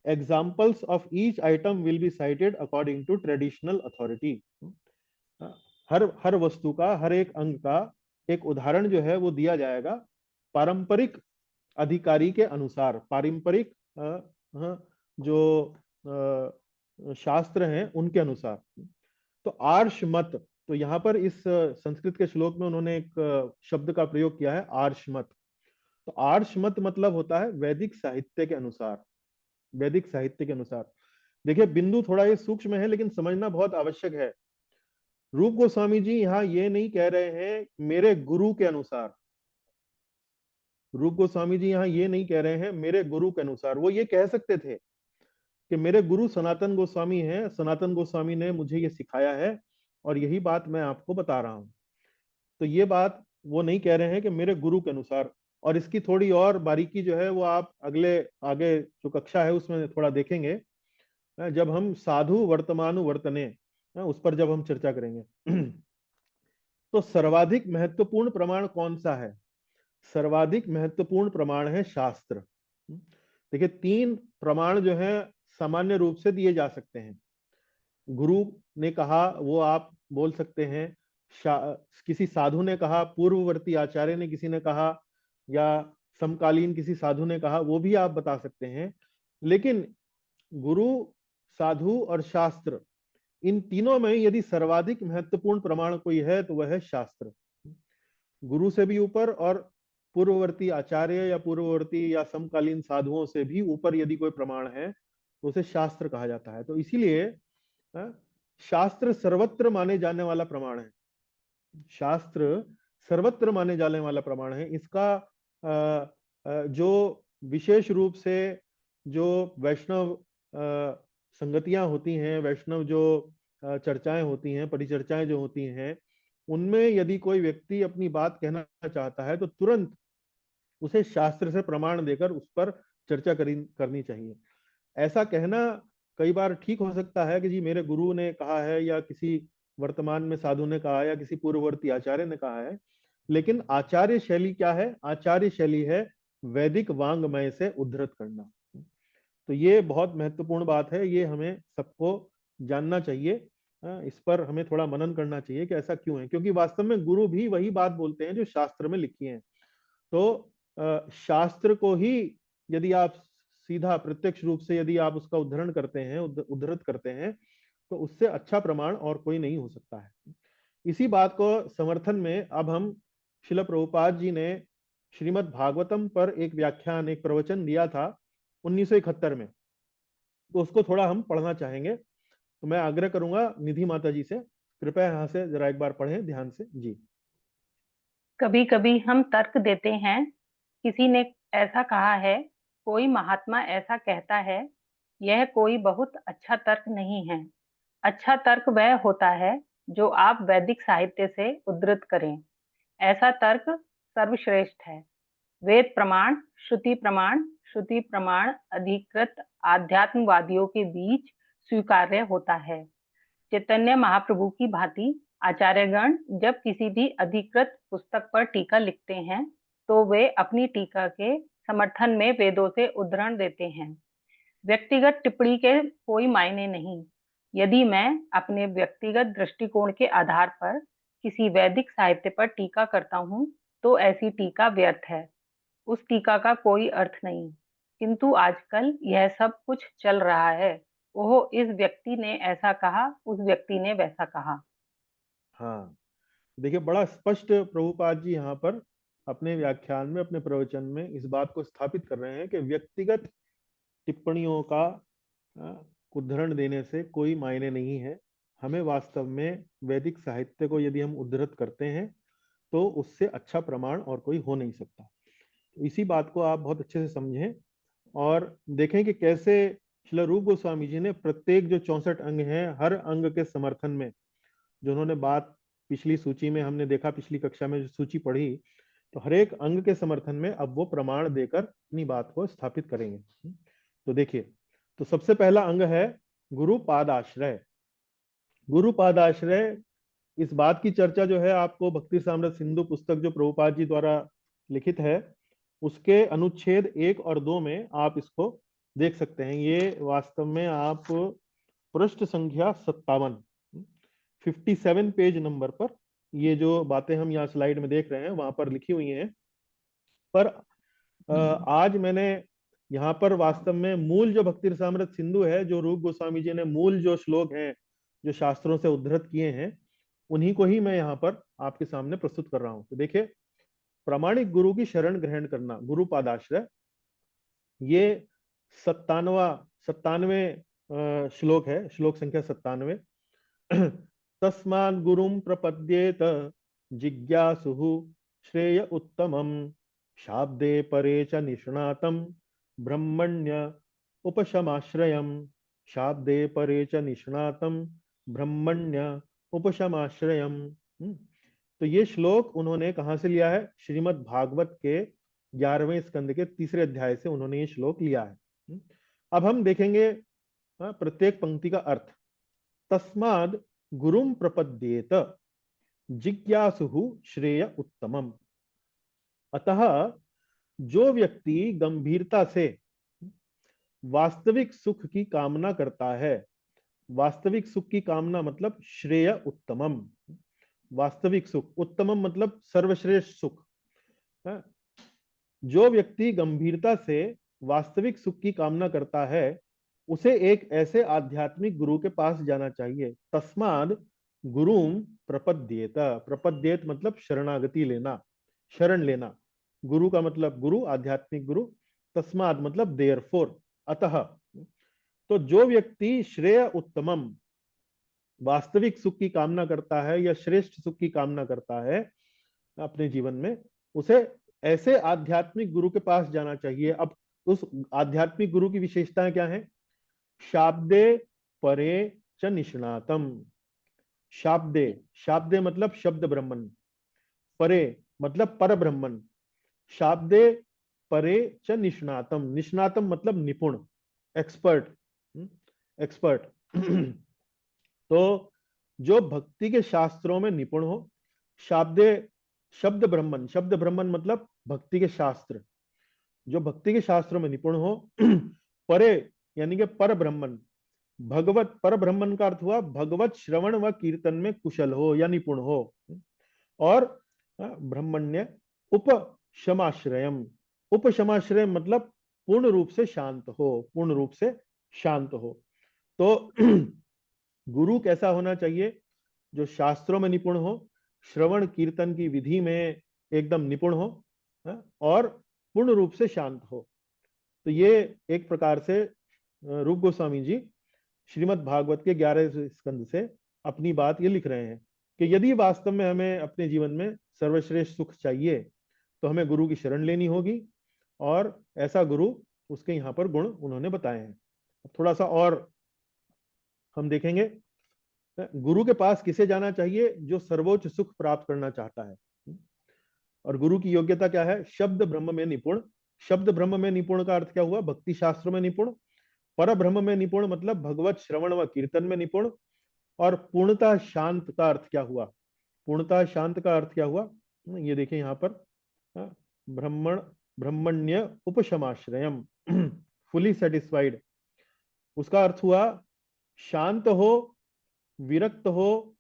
examples of each item will be cited according to traditional authority. हर हर वस्तु का, हर एक अंग का एक उदाहरण जो है वो दिया जाएगा पारंपरिक अधिकारी के अनुसार। पारंपरिक जो शास्त्र हैं उनके अनुसार। तो आर्ष मत, तो यहाँ पर इस संस्कृत के श्लोक में उन्होंने एक शब्द का प्रयोग किया है, आर्ष मत। तो आर्ष मत मतलब होता है वैदिक साहित्य के अनुसार। वैदिक साहित्य के अनुसार। देखिए, बिंदु थोड़ा ये सूक्ष्म है, लेकिन समझना बहुत आवश्यक है। रूप गोस्वामी जी यहाँ ये नहीं कह रहे हैं मेरे गुरु के अनुसार। रूप गोस्वामी जी यहाँ ये नहीं कह रहे हैं मेरे गुरु के अनुसार। वो ये कह सकते थे कि मेरे गुरु सनातन गोस्वामी हैं, सनातन गोस्वामी ने मुझे ये सिखाया है और यही बात मैं आपको बता रहा हूं। तो ये बात वो नहीं कह रहे हैं कि मेरे गुरु के अनुसार। और इसकी थोड़ी और बारीकी जो है वो आप अगले आगे जो कक्षा है उसमें थोड़ा देखेंगे, जब हम साधु वर्तमानु वर्तने उस पर जब हम चर्चा करेंगे। तो सर्वाधिक महत्वपूर्ण प्रमाण कौन सा है? सर्वाधिक महत्वपूर्ण प्रमाण है शास्त्र। देखिए 3 प्रमाण जो है सामान्य रूप से दिए जा सकते हैं। गुरु ने कहा वो आप बोल सकते हैं, किसी साधु ने कहा, पूर्ववर्ती आचार्य ने किसी ने कहा, या समकालीन किसी साधु ने कहा, वो भी आप बता सकते हैं। लेकिन गुरु, साधु और शास्त्र, इन तीनों में यदि सर्वाधिक महत्वपूर्ण प्रमाण कोई है तो वह है शास्त्र। गुरु से भी ऊपर और पूर्ववर्ती आचार्य या पूर्ववर्ती या समकालीन साधुओं से भी ऊपर यदि कोई प्रमाण है तो उसे शास्त्र कहा जाता है। तो इसीलिए शास्त्र सर्वत्र माने जाने वाला प्रमाण है। शास्त्र सर्वत्र माने जाने वाला प्रमाण है। इसका जो विशेष रूप से जो वैष्णव संगतियां होती हैं, वैष्णव जो चर्चाएं होती हैं, परिचर्चाएं जो होती हैं, उनमें यदि कोई व्यक्ति अपनी बात कहना चाहता है तो तुरंत उसे शास्त्र से प्रमाण देकर उस पर चर्चा करनी चाहिए। ऐसा कहना कई बार ठीक हो सकता है कि जी मेरे गुरु ने कहा है, या किसी वर्तमान में साधु ने कहा है, या किसी पूर्ववर्ती आचार्य ने कहा है। लेकिन आचार्य शैली क्या है? आचार्य शैली है वैदिक वांग्मय से उद्धृत करना। तो ये बहुत महत्वपूर्ण बात है, ये हमें सबको जानना चाहिए। इस पर हमें थोड़ा मनन करना चाहिए कि ऐसा क्यों है, क्योंकि वास्तव में गुरु भी वही बात बोलते हैं जो शास्त्र में लिखी है। तो शास्त्र को ही यदि आप सीधा प्रत्यक्ष रूप से यदि आप उसका उद्धरण करते हैं, उद्धृत करते हैं, तो उससे अच्छा प्रमाण और कोई नहीं हो सकता है। इसी बात को समर्थन में अब हम श्रील प्रभुपाद जी ने श्रीमद् भागवतम पर एक व्याख्यान, एक प्रवचन दिया था 1971 में, तो उसको थोड़ा हम पढ़ना चाहेंगे। तो मैं आग्रह करूंगा निधि माता जी से, कृपया यहाँ से जरा एक बार पढ़ें ध्यान से जी। कभी कभी हम तर्क देते हैं, किसी ने ऐसा कहा है, कोई महात्मा ऐसा कहता है, यह कोई बहुत अच्छा तर्क नहीं है। अच्छा तर्क वह होता है जो आप वैदिक साहित्य से उद्धृत करें। ऐसा तर्क सर्वश्रेष्ठ है। वेद प्रमाण, श्रुति प्रमाण अधिकृत आध्यात्मवादियों के बीच स्वीकार्य होता है। चैतन्य महाप्रभु की भांति आचार्यगण जब किसी भी अधिकृत पुस्तक पर टीका लिखते हैं तो वे अपनी टीका के समर्थन में वेदों से उद्धरण देते हैं। व्यक्तिगत टिप्पणी के कोई मायने नहीं। यदि मैं अपने व्यक्तिगत दृष्टिकोण के आधार पर किसी वैदिक साहित्य पर टीका करता हूँ तो ऐसी टीका व्यर्थ है, उस टीका का कोई अर्थ नहीं। किंतु आजकल यह सब कुछ चल रहा है, ओह इस व्यक्ति ने ऐसा कहा, उस व्यक्ति ने वैसा कहा। हाँ, देखिए बड़ा स्पष्ट प्रभुपाद जी यहाँ पर अपने व्याख्यान में, अपने प्रवचन में इस बात को स्थापित कर रहे हैं कि व्यक्तिगत टिप्पणियों का उद्धरण देने से कोई मायने नहीं है। हमें वास्तव में वैदिक साहित्य को यदि हम उद्धृत करते हैं तो उससे अच्छा प्रमाण और कोई हो नहीं सकता। इसी बात को आप बहुत अच्छे से समझें और देखें कि कैसे श्रील रूप गोस्वामी जी ने प्रत्येक जो 64 अंग हैं, हर अंग के समर्थन में, जो उन्होंने बात पिछली सूची में हमने देखा, पिछली कक्षा में जो सूची पढ़ी, तो हर एक अंग के समर्थन में अब वो प्रमाण देकर अपनी बात को स्थापित करेंगे। तो देखिए, तो सबसे पहला अंग है गुरु पादाश्रय। गुरु पादाश्रय, इस बात की चर्चा जो है आपको भक्ति साम्राट सिंधु पुस्तक जो प्रभुपाद जी द्वारा लिखित है उसके अनुच्छेद 1 और 2 में आप इसको देख सकते हैं। ये वास्तव में आप पृष्ठ संख्या 57 पेज नंबर पर ये जो बातें हम यहाँ स्लाइड में देख रहे हैं वहां पर लिखी हुई हैं। पर आज मैंने यहाँ पर वास्तव में मूल जो भक्ति रसामृत सिंधु है, जो रूप गोस्वामी जी ने मूल जो श्लोक हैं जो शास्त्रों से उद्धृत किए हैं, उन्हीं को ही मैं यहाँ पर आपके सामने प्रस्तुत कर रहा हूं। तो देखिए, प्रामाणिक गुरु की शरण ग्रहण करना, गुरु पादाश्रय, ये 97 श्लोक है, श्लोक संख्या 97। तस्मात् गुरुं प्रपद्येत जिज्ञासुः श्रेय उत्तमम् शाब्दे परे च निष्णातं ब्रह्मण्य उपशमाश्रयम् शाब्दे परे च निष्णातं ब्रह्मण्य उपशमाश्रयम्। तो ये श्लोक उन्होंने कहाँ से लिया है? श्रीमद् भागवत के 11वें स्कंद के 3रे अध्याय से उन्होंने ये श्लोक लिया है। अब हम देखेंगे प्रत्येक पंक्ति का अर्थ। तस्माद् गुरुं प्रपद्येत जिज्ञासुः श्रेय उत्तमम्। अतः जो व्यक्ति गंभीरता से वास्तविक सुख की कामना करता है, वास्तविक सुख की कामना मतलब श्रेय उत्तमम, वास्तविक सुख, उत्तमम मतलब सर्वश्रेष्ठ सुख। जो व्यक्ति गंभीरता से वास्तविक सुख की कामना करता है उसे एक ऐसे आध्यात्मिक गुरु के पास जाना चाहिए। तस्माद् गुरुं प्रपद्येत, प्रपद्येत मतलब शरणागति लेना, शरण लेना। गुरु का मतलब गुरु, आध्यात्मिक गुरु। तस्माद् मतलब देयरफॉर, अतः। तो जो व्यक्ति श्रेय उत्तमम, वास्तविक सुख की कामना करता है या श्रेष्ठ सुख की कामना करता है अपने जीवन में, उसे ऐसे आध्यात्मिक गुरु के पास जाना चाहिए। अब उस आध्यात्मिक गुरु की विशेषताएं क्या है? शाब्दे परे च निष्णातम। शाब्दे, शाब्दे मतलब शब्द ब्रह्मन, परे मतलब पर ब्रह्मन। शाब्दे परे च निष्णातम, निष्णातम मतलब निपुण, एक्सपर्ट, एक्सपर्ट। तो जो भक्ति के शास्त्रों में निपुण हो, शाब्दे शब्द ब्रह्मन, शब्द ब्रह्मन मतलब भक्ति के शास्त्र, जो भक्ति के शास्त्रों में निपुण हो। परे यानी कि पर ब्रह्मन, भगवत, पर ब्रह्मन का अर्थ हुआ भगवत श्रवण व कीर्तन में कुशल हो या निपुण हो। और ब्रह्मण्य उपशमाश्रयम, उपशमाश्रय मतलब पूर्ण रूप से शांत हो, पूर्ण रूप से शांत हो। तो गुरु कैसा होना चाहिए? जो शास्त्रों में निपुण हो, श्रवण कीर्तन की विधि में एकदम निपुण हो और पूर्ण रूप से शांत हो। तो ये एक प्रकार से रूप गोस्वामी जी श्रीमद् भागवत के 11वें स्कंद से अपनी बात ये लिख रहे हैं कि यदि वास्तव में हमें अपने जीवन में सर्वश्रेष्ठ सुख चाहिए तो हमें गुरु की शरण लेनी होगी, और ऐसा गुरु, उसके यहाँ पर गुण उन्होंने बताए हैं। थोड़ा सा और हम देखेंगे, गुरु के पास किसे जाना चाहिए? जो सर्वोच्च सुख प्राप्त करना चाहता है। और गुरु की योग्यता क्या है? शब्द ब्रह्म में निपुण। शब्द ब्रह्म में निपुण का अर्थ क्या हुआ? भक्ति शास्त्रों में निपुण। पर ब्रह्म में निपुण मतलब भगवत श्रवण व कीर्तन में निपुण। और पूर्णतः शांत का अर्थ क्या हुआ? पूर्णतः शांत का अर्थ क्या हुआ? ये देखें यहाँ पर, ब्रह्मण्य उपशमाश्रयम, फुली सेटिस्फाइड। उसका अर्थ हुआ शांत हो, विरक्त हो,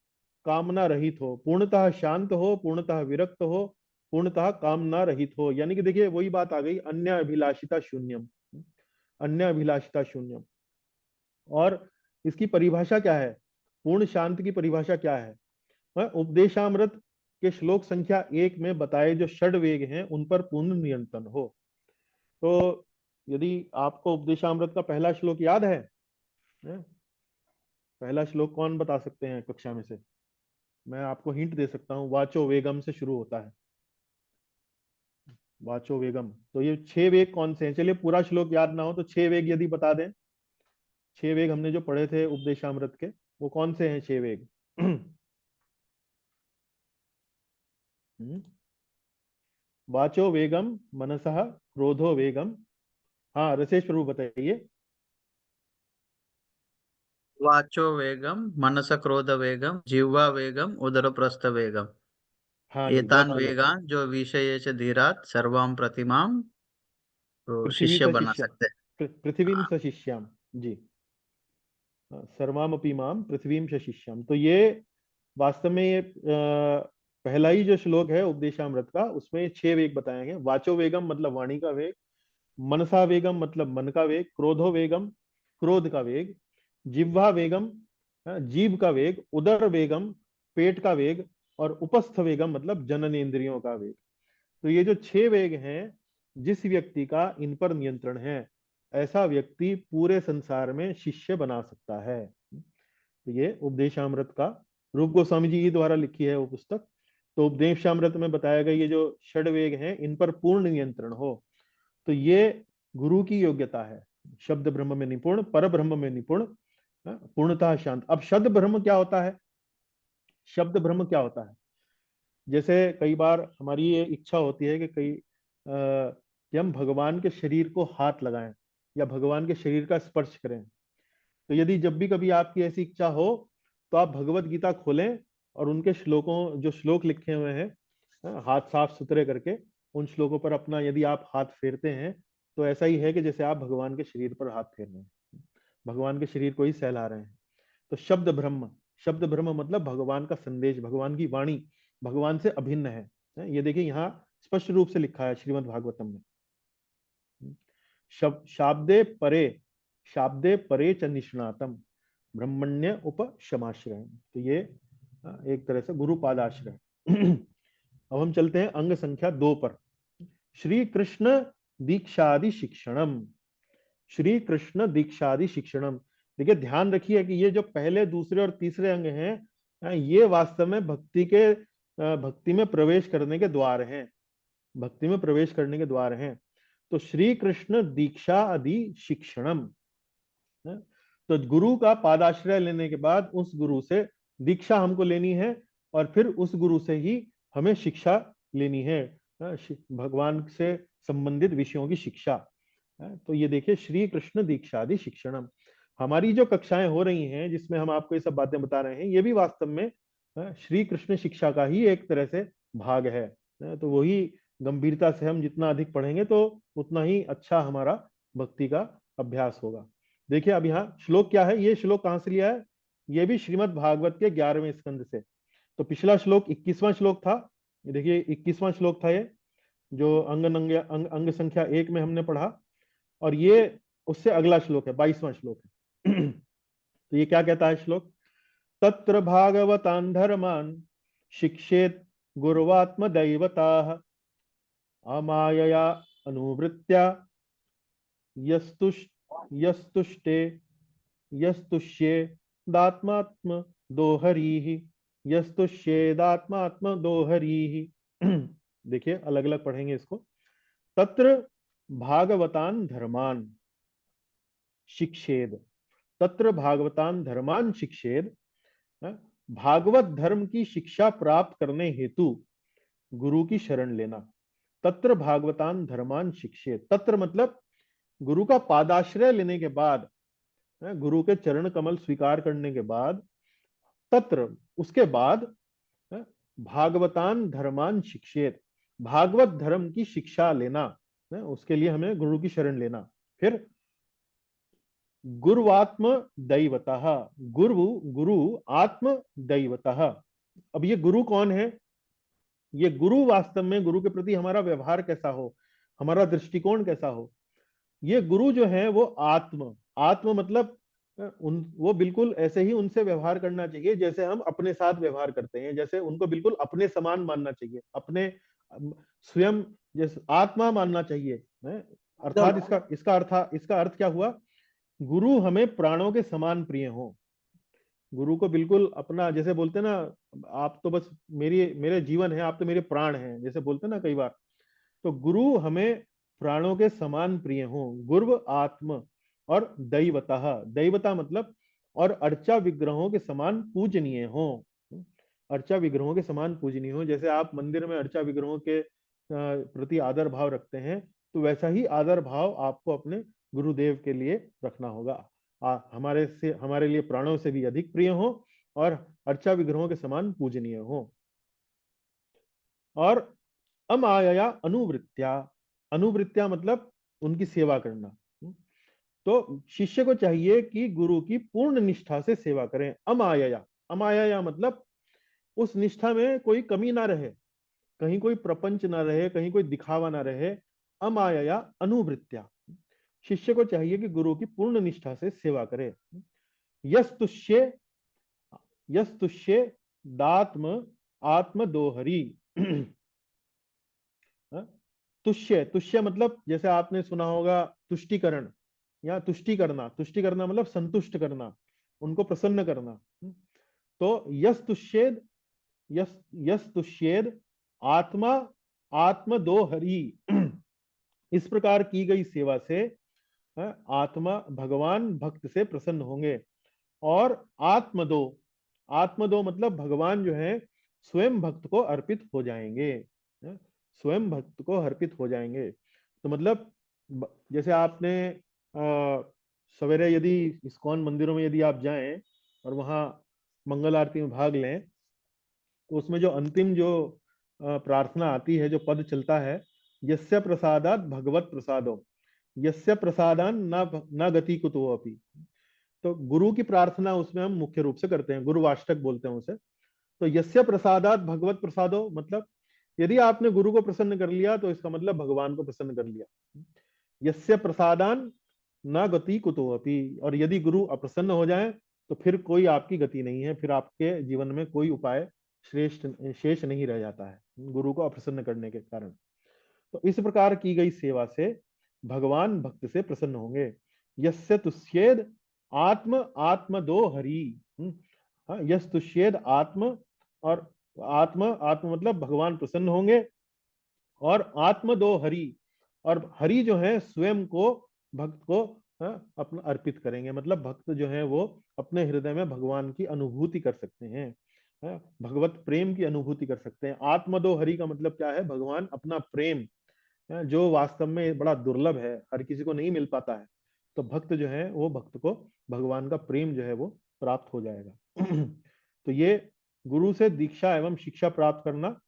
कामना रहित हो। पूर्णतः शांत हो, पूर्णतः विरक्त हो, पूर्णतः कामना रहित हो। यानी कि देखिए वही बात आ गई, अन्य अभिलाषिता शून्यम, अन्य अभिलाषिता शून्यम। और इसकी परिभाषा क्या है? पूर्ण शांत की परिभाषा क्या है? उपदेशामृत के श्लोक संख्या 1 में बताए जो षड वेग हैं उन पर पूर्ण नियंत्रण हो। तो यदि आपको उपदेशामृत का पहला श्लोक याद है? पहला श्लोक कौन बता सकते हैं कक्षा में से? मैं आपको हिंट दे सकता हूं, वाचो वेगम से शुरू होता है, वाचो वेगम। तो ये 6 वेग कौन से हैं? चलिए पूरा श्लोक याद ना हो तो 6 वेग यदि बता दें। 6 वेग हमने जो पढ़े थे उपदेशामृत के, वो कौन से हैं 6 वेग? वाचो वेगम, मनसः क्रोधो वेगम। हाँ रसेश प्रभु बताइए। वाचो वेगम, मनस क्रोध वेगम, जिह्वा वेगम, उदर प्रस्थ वेगम। हाँ जी, बहुत एतान बढ़िया। वेगान जो विषये च धीरात् सर्वां प्रतिमां तो पृथ्वी शिष्य बना सशिष्याम, सकते हैं। पृथ्वीम सशिष्याम जी, सर्वामपि माम पृथ्वीम सशिष्याम। तो ये वास्तव में ये पहला ही जो श्लोक है उपदेशामृत का, उसमें 6 वेग बताए गए। वाचो वेगम मतलब वाणी का वेग, मनसा वेगम मतलब मन का वेग, क्रोधो वेगम क्रोध का वेग, जिह्वा वेगम जीभ का वेग, उदर वेगम पेट का वेग, और उपस्थ वेगम मतलब जननेंद्रियों का वेग। तो ये जो 6 वेग हैं, जिस व्यक्ति का इन पर नियंत्रण है, ऐसा व्यक्ति पूरे संसार में शिष्य बना सकता है। तो ये उपदेशामृत का रूप गोस्वामी जी द्वारा लिखी है वो पुस्तक। तो उपदेशामृत में बताया गया ये जो षडवेग हैं इन पर पूर्ण नियंत्रण हो, तो ये गुरु की योग्यता है। शब्द ब्रह्म में निपुण, पर ब्रह्म में निपुण, पूर्णतः शांत। अब शब्द ब्रह्म क्या होता है? शब्द ब्रह्म क्या होता है? जैसे कई बार हमारी ये इच्छा होती है कि कि हम भगवान के शरीर को हाथ लगाएं या भगवान के शरीर का स्पर्श करें। तो यदि जब भी कभी आपकी ऐसी इच्छा हो तो आप भगवत गीता खोलें और उनके श्लोकों, जो श्लोक लिखे हुए हैं हाथ साफ सुथरे करके, उन श्लोकों पर अपना यदि आप हाथ फेरते हैं तो ऐसा ही है कि जैसे आप भगवान के शरीर पर हाथ फेर रहे हैं, भगवान के शरीर को ही सहला रहे हैं। तो शब्द ब्रह्म, शब्द ब्रह्म मतलब भगवान का संदेश, भगवान की वाणी भगवान से अभिन्न है। ये देखिए यहाँ स्पष्ट रूप से लिखा है श्रीमद् भागवतम में, शाब्दे परे च निष्णातम ब्रह्मण्य उपशमाश्रय। तो ये एक तरह से गुरु पादाश्रय। अब हम चलते हैं अंग संख्या 2 पर। श्री कृष्ण दीक्षादि शिक्षणम। श्री कृष्ण दीक्षादि शिक्षणम। देखिए ध्यान रखिए कि ये जो पहले, दूसरे और तीसरे अंग हैं, ये वास्तव में भक्ति में प्रवेश करने के द्वार हैं, भक्ति में प्रवेश करने के द्वार हैं। तो श्री कृष्ण दीक्षा आदि शिक्षणम, तो गुरु का पादाश्रय लेने के बाद उस गुरु से दीक्षा हमको लेनी है और फिर उस गुरु से ही हमें शिक्षा लेनी है, भगवान से संबंधित विषयों की शिक्षा। तो ये देखिए श्री कृष्ण दीक्षादि शिक्षणम। हमारी जो कक्षाएं हो रही हैं जिसमें हम आपको ये सब बातें बता रहे हैं, ये भी वास्तव में श्री कृष्ण शिक्षा का ही एक तरह से भाग है। तो वही गंभीरता से हम जितना अधिक पढ़ेंगे तो उतना ही अच्छा हमारा भक्ति का अभ्यास होगा। देखिए अब यहाँ श्लोक क्या है, ये श्लोक कहां से लिया है? ये भी श्रीमद् भागवत के 11वें स्कंद से। तो पिछला श्लोक 21वां श्लोक था, देखिए 21वां श्लोक था ये, जो अंग संख्या 1 में हमने पढ़ा, और ये उससे अगला श्लोक है, 22वां श्लोक है। तो ये क्या कहता है श्लोक? तत्र भागवतान् धर्मान् शिक्षेत गुरुवात्म दैवताः अमायया अनुवृत्त्या यस्तुष्येदात्मात्म दोहरीः यस्तुष्येदात्मात्म दोहरीः। देखिए अलग अलग पढ़ेंगे इसको। तत्र भागवतान् धर्मान् शिक्षेद, तत्र भागवतान् धर्मान् शिक्षेद, भागवत धर्म की शिक्षा प्राप्त करने हेतु गुरु की शरण लेना। तत्र भागवतान् धर्मान् शिक्षेद, तत्र मतलब गुरु का पादाश्रय लेने के बाद, गुरु के चरण कमल स्वीकार करने के बाद, तत्र उसके बाद भागवतान् धर्मान् शिक्षेद, भागवत धर्म की शिक्षा लेना, उसके लिए हमें गुरु की शरण लेना। फिर गुरुवात्म दैवतः, गुरु आत्म दैवतः। अब ये गुरु कौन है? ये गुरु वास्तव में गुरु के प्रति हमारा व्यवहार कैसा हो, हमारा दृष्टिकोण कैसा हो। ये गुरु जो है वो आत्म मतलब वो बिल्कुल ऐसे ही उनसे व्यवहार करना चाहिए जैसे हम अपने साथ व्यवहार करते हैं, जैसे उनको बिल्कुल अपने समान मानना चाहिए, अपने स्वयं जैसे आत्मा मानना चाहिए। अर्थात इसका अर्थ क्या हुआ? गुरु हमें प्राणों के समान प्रिय हो, गुरु को बिल्कुल अपना, जैसे बोलते ना, आप तो बस मेरे जीवन है, आप तो मेरे प्राण हैं, जैसे बोलते ना कई बार। तो गुरु हमें प्राणों के समान प्रिय हो, गुरु आत्म, और दैवतः, दैवता मतलब और अर्चा विग्रहों के समान पूजनीय हो, अर्चा विग्रहों के समान पूजनीय हो। जैसे आप मंदिर में अर्चा विग्रहों के प्रति आदर भाव रखते हैं, तो वैसा ही आदर भाव आपको अपने गुरुदेव के लिए रखना होगा। हमारे लिए प्राणों से भी अधिक प्रिय हो और अर्चा विग्रहों के समान पूजनीय हो। और अमायया अनुवृत्त्या, अनुवृत्त्या मतलब उनकी सेवा करना। तो शिष्य को चाहिए कि गुरु की पूर्ण निष्ठा से सेवा करें। अमायया, अमायया मतलब उस निष्ठा में कोई कमी ना रहे, कहीं कोई प्रपंच ना रहे, कहीं कोई दिखावा ना रहे। अमायया अनुवृत्त्या, शिष्य को चाहिए कि गुरु की पूर्ण निष्ठा से सेवा करे। यस्तुष्ये दात्म आत्म दोहरी। तुष्य मतलब जैसे आपने सुना होगा तुष्टिकरण या तुष्टि करना, तुष्टि करना मतलब संतुष्ट करना, उनको प्रसन्न करना। तो यस्तुष्येद यस्तुष्येद आत्मा आत्म दो हरि, इस प्रकार की गई सेवा से आत्मा भगवान भक्त से प्रसन्न होंगे। और आत्मदो मतलब भगवान जो है स्वयं भक्त को अर्पित हो जाएंगे, स्वयं भक्त को अर्पित हो जाएंगे। तो मतलब जैसे आपने सवेरे यदि इस्कॉन मंदिरों में यदि आप जाएं और वहां मंगल आरती में भाग लें, तो उसमें जो अंतिम जो प्रार्थना आती है, जो पद चलता है, यस्य प्रसादात भगवत प्रसादो, यस्य प्रसादान ना गति कुतो अपि। तो गुरु की प्रार्थना उसमें हम मुख्य रूप से करते हैं, गुरुवाष्टक बोलते हैं उसे। तो यस्य प्रसादात भगवत प्रसादो मतलब यदि आपने गुरु को प्रसन्न कर लिया तो इसका मतलब भगवान को प्रसन्न कर लिया। यस्य प्रसादान न गति कुतो अपि, और यदि गुरु अप्रसन्न हो जाए तो फिर कोई आपकी गति नहीं है, फिर आपके जीवन में कोई उपाय श्रेष्ठ शेष नहीं रह जाता है गुरु को अप्रसन्न करने के कारण। तो इस प्रकार की गई सेवा से भगवान भक्त से प्रसन्न होंगे। यस्य तुष्येद आत्म दो हरि, यस तुष्येद आत्म, और आत्म मतलब भगवान प्रसन्न होंगे, और आत्म दो हरि, और हरि जो है स्वयं को भक्त को अपना अर्पित करेंगे। मतलब भक्त जो है वो अपने हृदय में भगवान की अनुभूति कर सकते हैं, भगवत प्रेम की अनुभूति कर सकते हैं। आत्म दो हरि का मतलब क्या है? भगवान अपना प्रेम, जो वास्तव में बड़ा दुर्लभ है, हर किसी को नहीं मिल पाता है। तो भक्त जो है वो भक्त को भगवान का प्रेम जो है वो प्राप्त हो जाएगा। तो ये गुरु से दीक्षा एवं शिक्षा प्राप्त करना,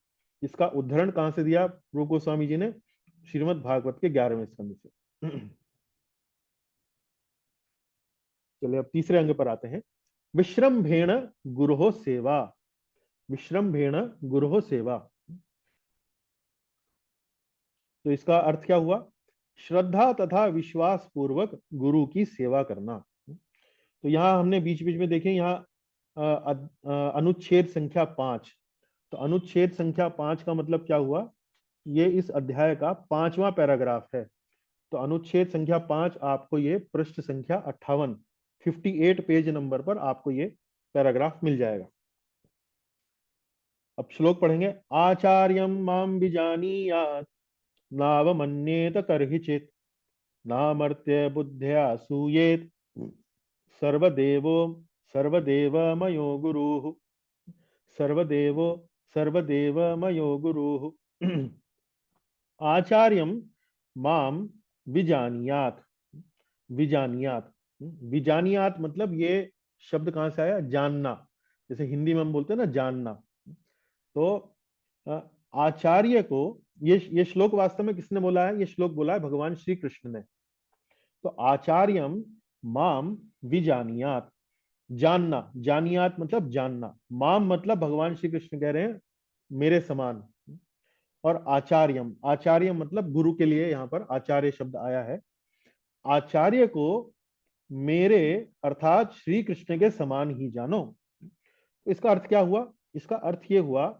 इसका उदाहरण कहां से दिया रूप गोस्वामी जी ने? श्रीमद् भागवत के 11वें स्कंद से। चलिए अब तीसरे अंग पर आते हैं। विश्रम्भेण गुरुः सेवा, विश्रम्भेण गुरुः सेवा। तो इसका अर्थ क्या हुआ? श्रद्धा तथा विश्वास पूर्वक गुरु की सेवा करना। तो यहाँ हमने बीच बीच में देखें, यहाँ अनुच्छेद संख्या 5। तो अनुच्छेद संख्या 5 का मतलब क्या हुआ? ये इस अध्याय का 5वां पैराग्राफ है। तो अनुच्छेद संख्या 5 आपको ये पृष्ठ संख्या 58 पेज नंबर पर आपको ये पैराग्राफ मिल जाएगा। अब श्लोक पढ़ेंगे। आचार्यम माम विजानीयात् नावमन्येत कर्हिचित् नामर्त्य बुद्ध्या सूयेत् सर्वदेवमयो गुरुः सर्वदेवमयो गुरुः। आचार्यम माम विजानीयात्, विजानीयात् मतलब ये शब्द कहां से आया? जानना। जैसे हिंदी में हम बोलते हैं ना जानना। तो आचार्य को, ये श्लोक वास्तव में किसने बोला है? ये श्लोक बोला है भगवान श्री कृष्ण ने। तो आचार्यम माम विजानीयात्, जानना, जानियात मतलब जानना, माम मतलब भगवान श्री कृष्ण कह रहे हैं मेरे समान, और आचार्यम, आचार्य मतलब गुरु के लिए यहाँ पर आचार्य शब्द आया है। आचार्य को मेरे अर्थात श्री कृष्ण के समान ही जानो। तो इसका अर्थ क्या हुआ? इसका अर्थ ये हुआ,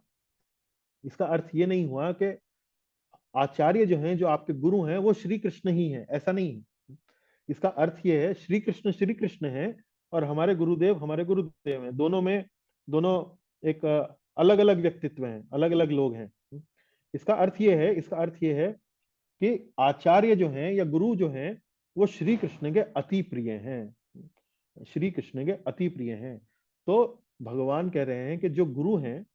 इसका अर्थ ये नहीं हुआ कि आचार्य जो हैं, जो आपके गुरु हैं, वो श्री कृष्ण ही हैं, ऐसा नहीं है। इसका अर्थ ये है श्री कृष्ण है और हमारे गुरुदेव हैं। दोनों में एक अलग अलग व्यक्तित्व हैं, अलग अलग लोग हैं। इसका अर्थ ये है कि आचार्य जो हैं या गुरु जो हैं वो श्री कृष्ण के अति प्रिय हैं, श्री कृष्ण के अति प्रिय हैं। तो भगवान कह रहे हैं कि जो गुरु हैं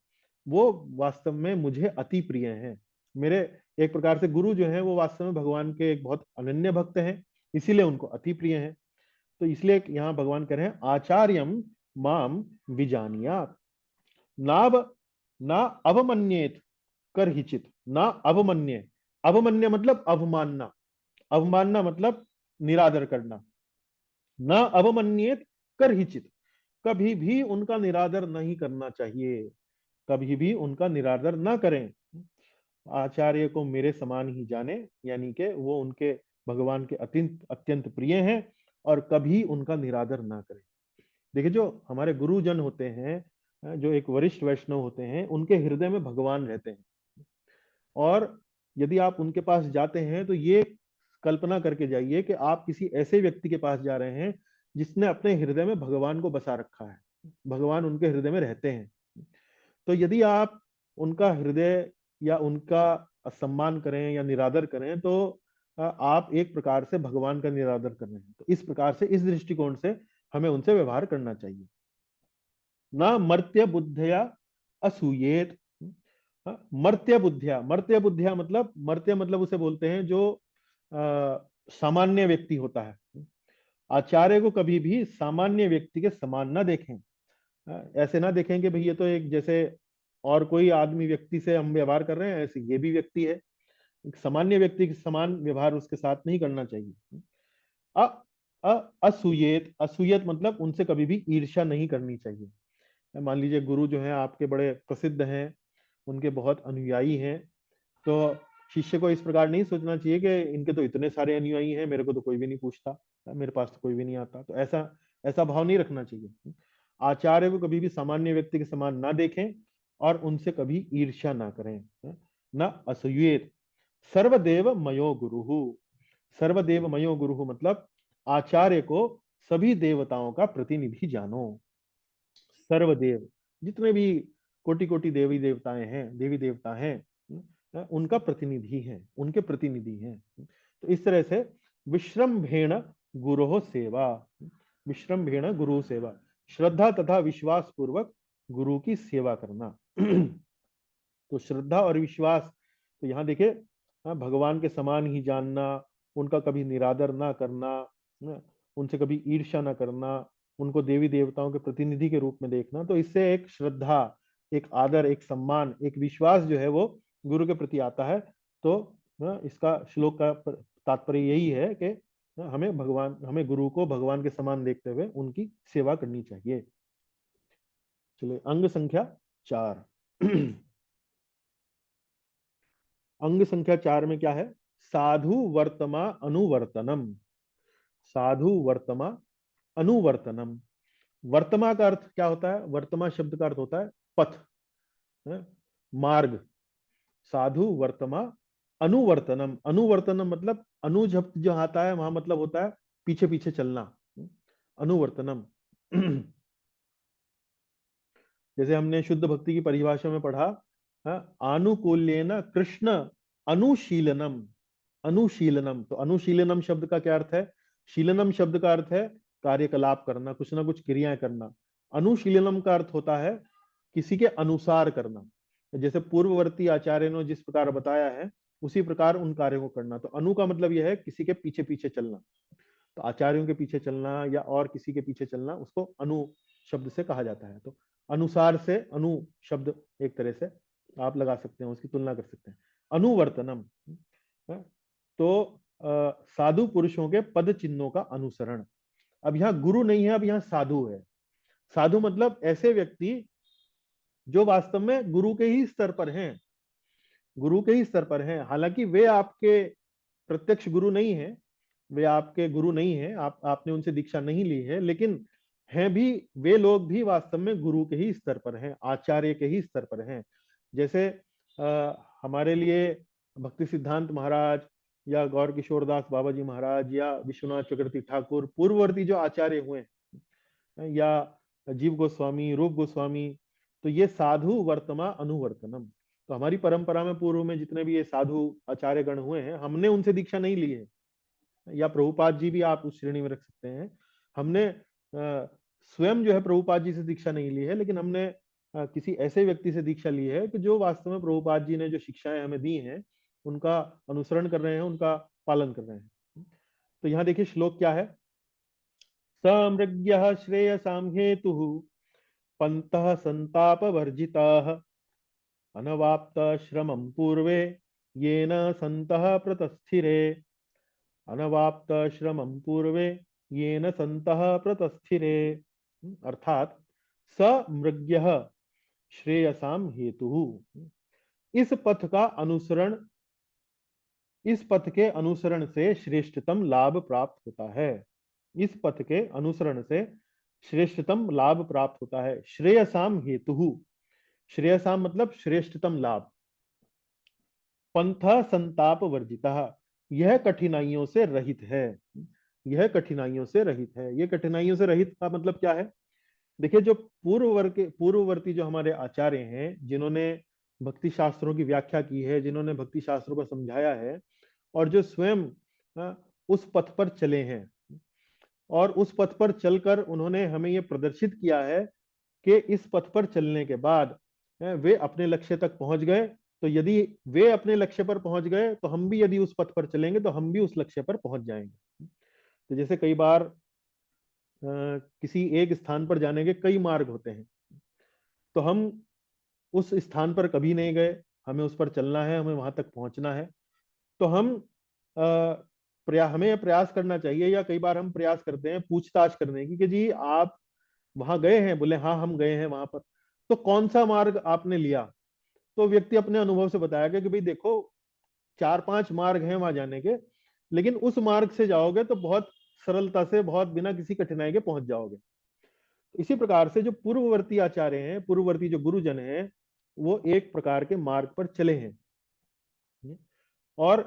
वो वास्तव में मुझे अति प्रिय हैं। मेरे एक प्रकार से गुरु जो हैं वो वास्तव में भगवान के एक बहुत अनन्य भक्त हैं, इसीलिए उनको अति प्रिय हैं। तो इसलिए यहाँ भगवान कह रहे हैं आचार्यम माम विजानीयात् ना अवमन्येत कर्हिचित्, ना अवमन्ये, अवमन्य मतलब अवमानना, अवमानना मतलब निरादर करना। न अवमन्येत कर्हिचित्, कभी भी उनका निरादर नहीं करना चाहिए, कभी भी उनका निरादर ना करें। आचार्य को मेरे समान ही जाने, यानी कि वो उनके भगवान के अत्यंत प्रिय हैं और कभी उनका निरादर ना करें। देखिए जो हमारे गुरुजन होते हैं, जो एक वरिष्ठ वैष्णव होते हैं, उनके हृदय में भगवान रहते हैं। और यदि आप उनके पास जाते हैं तो ये कल्पना करके जाइए कि आप किसी ऐसे व्यक्ति के पास जा रहे हैं जिसने अपने हृदय में भगवान को बसा रखा है। भगवान उनके हृदय में रहते हैं। तो यदि आप उनका हृदय या उनका सम्मान करें या निरादर करें तो आप एक प्रकार से भगवान का निरादर कर रहे हैं। तो इस प्रकार से, इस दृष्टिकोण से हमें उनसे व्यवहार करना चाहिए। ना मर्त्य बुद्धिया असूयेत। मर्त्य बुद्धिया मतलब, मर्त्य मतलब उसे बोलते हैं जो सामान्य व्यक्ति होता है। आचार्य को कभी भी सामान्य व्यक्ति के समान ना देखें। ऐसे ना देखें कि भाई ये तो एक जैसे और कोई आदमी व्यक्ति से हम व्यवहार कर रहे हैं, ऐसे ये भी व्यक्ति है। एक सामान्य व्यक्ति के समान व्यवहार उसके साथ नहीं करना चाहिए। असूयेत, असूयत मतलब उनसे कभी भी ईर्ष्या नहीं करनी चाहिए। मान लीजिए गुरु जो हैं आपके बड़े प्रसिद्ध हैं, उनके बहुत अनुयायी हैं, तो शिष्य को इस प्रकार नहीं सोचना चाहिए कि इनके तो इतने सारे अनुयायी हैं, मेरे को तो कोई भी नहीं पूछता, मेरे पास तो कोई भी नहीं आता। तो ऐसा भाव नहीं रखना चाहिए। आचार्य को कभी भी सामान्य व्यक्ति के समान ना देखें और उनसे कभी ईर्ष्या ना करें। न असूयेत। सर्वदेव मयो गुरुहु। सर्वदेव मयो गुरुहु मतलब आचार्य को सभी देवताओं का प्रतिनिधि जानो। सर्वदेव, जितने भी कोटि कोटि देवी देवताएं हैं, देवी देवता हैं, उनका प्रतिनिधि है, उनके प्रतिनिधि हैं। तो इस तरह से विश्रम्भेण गुरोः सेवा, विश्रम्भेण गुरु सेवा, श्रद्धा तथा विश्वास पूर्वक गुरु की सेवा करना। तो श्रद्धा और विश्वास, तो यहाँ देखिए भगवान के समान ही जानना, उनका कभी निरादर ना करना, उनसे कभी ईर्ष्या ना करना, उनको देवी देवताओं के प्रतिनिधि के रूप में देखना। तो इससे एक श्रद्धा, एक आदर, एक सम्मान, एक विश्वास जो है वो गुरु के प्रति आता है। तो इसका श्लोक का तात्पर्य यही है कि हमें गुरु को भगवान के समान देखते हुए उनकी सेवा करनी चाहिए। चलिए अंग संख्या 4। अंग संख्या 4 में क्या है? साधु वर्तमा अनुवर्तनम। साधु वर्तमा अनुवर्तनम। वर्तमा का अर्थ क्या होता है? वर्तमा शब्द का अर्थ होता है पथ, मार्ग। साधु वर्तमा अनुवर्तनम। अनुवर्तनम मतलब अनु जब जो आता है वहां मतलब होता है पीछे पीछे चलना। अनुवर्तनम जैसे हमने शुद्ध भक्ति की परिभाषा में पढ़ा, आनुकूल्येन कृष्ण अनुशीलनम। अनुशीलनम, तो अनुशीलनम शब्द का क्या अर्थ है? शीलनम शब्द का अर्थ है कार्यकलाप करना, कुछ ना कुछ क्रियाएं करना। अनुशीलनम का अर्थ होता है किसी के अनुसार करना। जैसे पूर्ववर्ती आचार्य ने जिस प्रकार बताया है उसी प्रकार उन कार्यों को करना। तो अनु का मतलब यह है किसी के पीछे पीछे चलना। तो आचार्यों के पीछे चलना या और किसी के पीछे चलना, उसको अनु शब्द से कहा जाता है। तो अनुसार से अनु शब्द एक तरह से आप लगा सकते हैं, उसकी तुलना कर सकते हैं। अनुवर्तनम, तो साधु पुरुषों के पद चिन्हों का अनुसरण। अब यहाँ गुरु नहीं है, अब यहाँ साधु है। साधु मतलब ऐसे व्यक्ति जो वास्तव में गुरु के ही स्तर पर हैं, गुरु के ही स्तर पर हैं। हालांकि वे आपके प्रत्यक्ष गुरु नहीं है, वे आपके गुरु नहीं है, आपने उनसे दीक्षा नहीं ली है, लेकिन हैं भी वे लोग भी वास्तव में गुरु के ही स्तर पर हैं, आचार्य के ही स्तर पर हैं। जैसे हमारे लिए भक्ति सिद्धांत महाराज या गौर किशोर दास बाबा जी महाराज या विश्वनाथ चक्रवर्ती ठाकुर पूर्ववर्ती जो आचार्य हुए, या जीव गोस्वामी, रूप गोस्वामी, तो ये साधु वर्तमा अनुवर्तनम। तो हमारी परंपरा में पूर्व में जितने भी ये साधु आचार्य गण हुए हैं, हमने उनसे दीक्षा नहीं ली है, या प्रभुपाद जी भी आप उस श्रेणी में रख सकते हैं। हमने स्वयं जो है प्रभुपाद जी से दीक्षा नहीं ली है, लेकिन हमने किसी ऐसे व्यक्ति से दीक्षा ली है कि जो वास्तव में प्रभुपाद जी ने जो शिक्षाएं हमें दी हैं उनका अनुसरण कर रहे हैं, उनका पालन कर रहे हैं। तो यहाँ देखिए श्लोक क्या है? समृग्यः श्रेयसां हेतुः पंतः संताप वर्जिताः अनवाप्त श्रमं पूर्वे येन सन्तः प्रतस्थिरे। अनवाप्त श्रमं पूर्वे येन सन्तः प्रतस्थिरे। अर्थात समृग्यः श्रेयसां हेतुः, इस पथ का अनुसरण, इस पथ के अनुसरण से श्रेष्ठतम लाभ प्राप्त होता है। इस पथ के अनुसरण से श्रेष्ठतम लाभ प्राप्त होता है। श्रेयसाम हेतुः, श्रेयसाम मतलब श्रेष्ठतम लाभ। पंथ संताप वर्जितः, यह कठिनाइयों से रहित है। यह कठिनाइयों से रहित है। यह कठिनाइयों से रहित का मतलब क्या है? देखिए, जो पूर्ववर्ती जो हमारे आचार्य हैं, जिन्होंने भक्ति शास्त्रों की व्याख्या की है, जिन्होंने भक्ति शास्त्रों को समझाया है, और जो स्वयं उस पथ पर चले हैं, और उस पथ पर चलकर उन्होंने हमें ये प्रदर्शित किया है कि इस पथ पर चलने के बाद वे अपने लक्ष्य तक पहुंच गए। तो यदि वे अपने लक्ष्य पर पहुंच गए, तो हम भी यदि उस पथ पर चलेंगे तो हम भी उस लक्ष्य पर पहुंच जाएंगे। तो जैसे कई बार किसी एक स्थान पर जाने के कई मार्ग होते हैं, तो हम उस स्थान पर कभी नहीं गए, हमें उस पर चलना है, हमें वहां तक पहुंचना है, तो हम हमें प्रयास करना चाहिए, या कई बार हम प्रयास करते हैं पूछताछ करने की कि जी आप वहां गए हैं? बोले हाँ हम गए हैं वहां पर। तो कौन सा मार्ग आपने लिया? तो व्यक्ति अपने अनुभव से बताया कि भाई देखो, 4-5 मार्ग हैं वहां जाने के, लेकिन उस मार्ग से जाओगे तो बहुत सरलता से, बहुत बिना किसी कठिनाई के पहुंच जाओगे। इसी प्रकार से जो पूर्ववर्ती आचार्य हैं, पूर्ववर्ती जो गुरुजन हैं, वो एक प्रकार के मार्ग पर चले हैं, और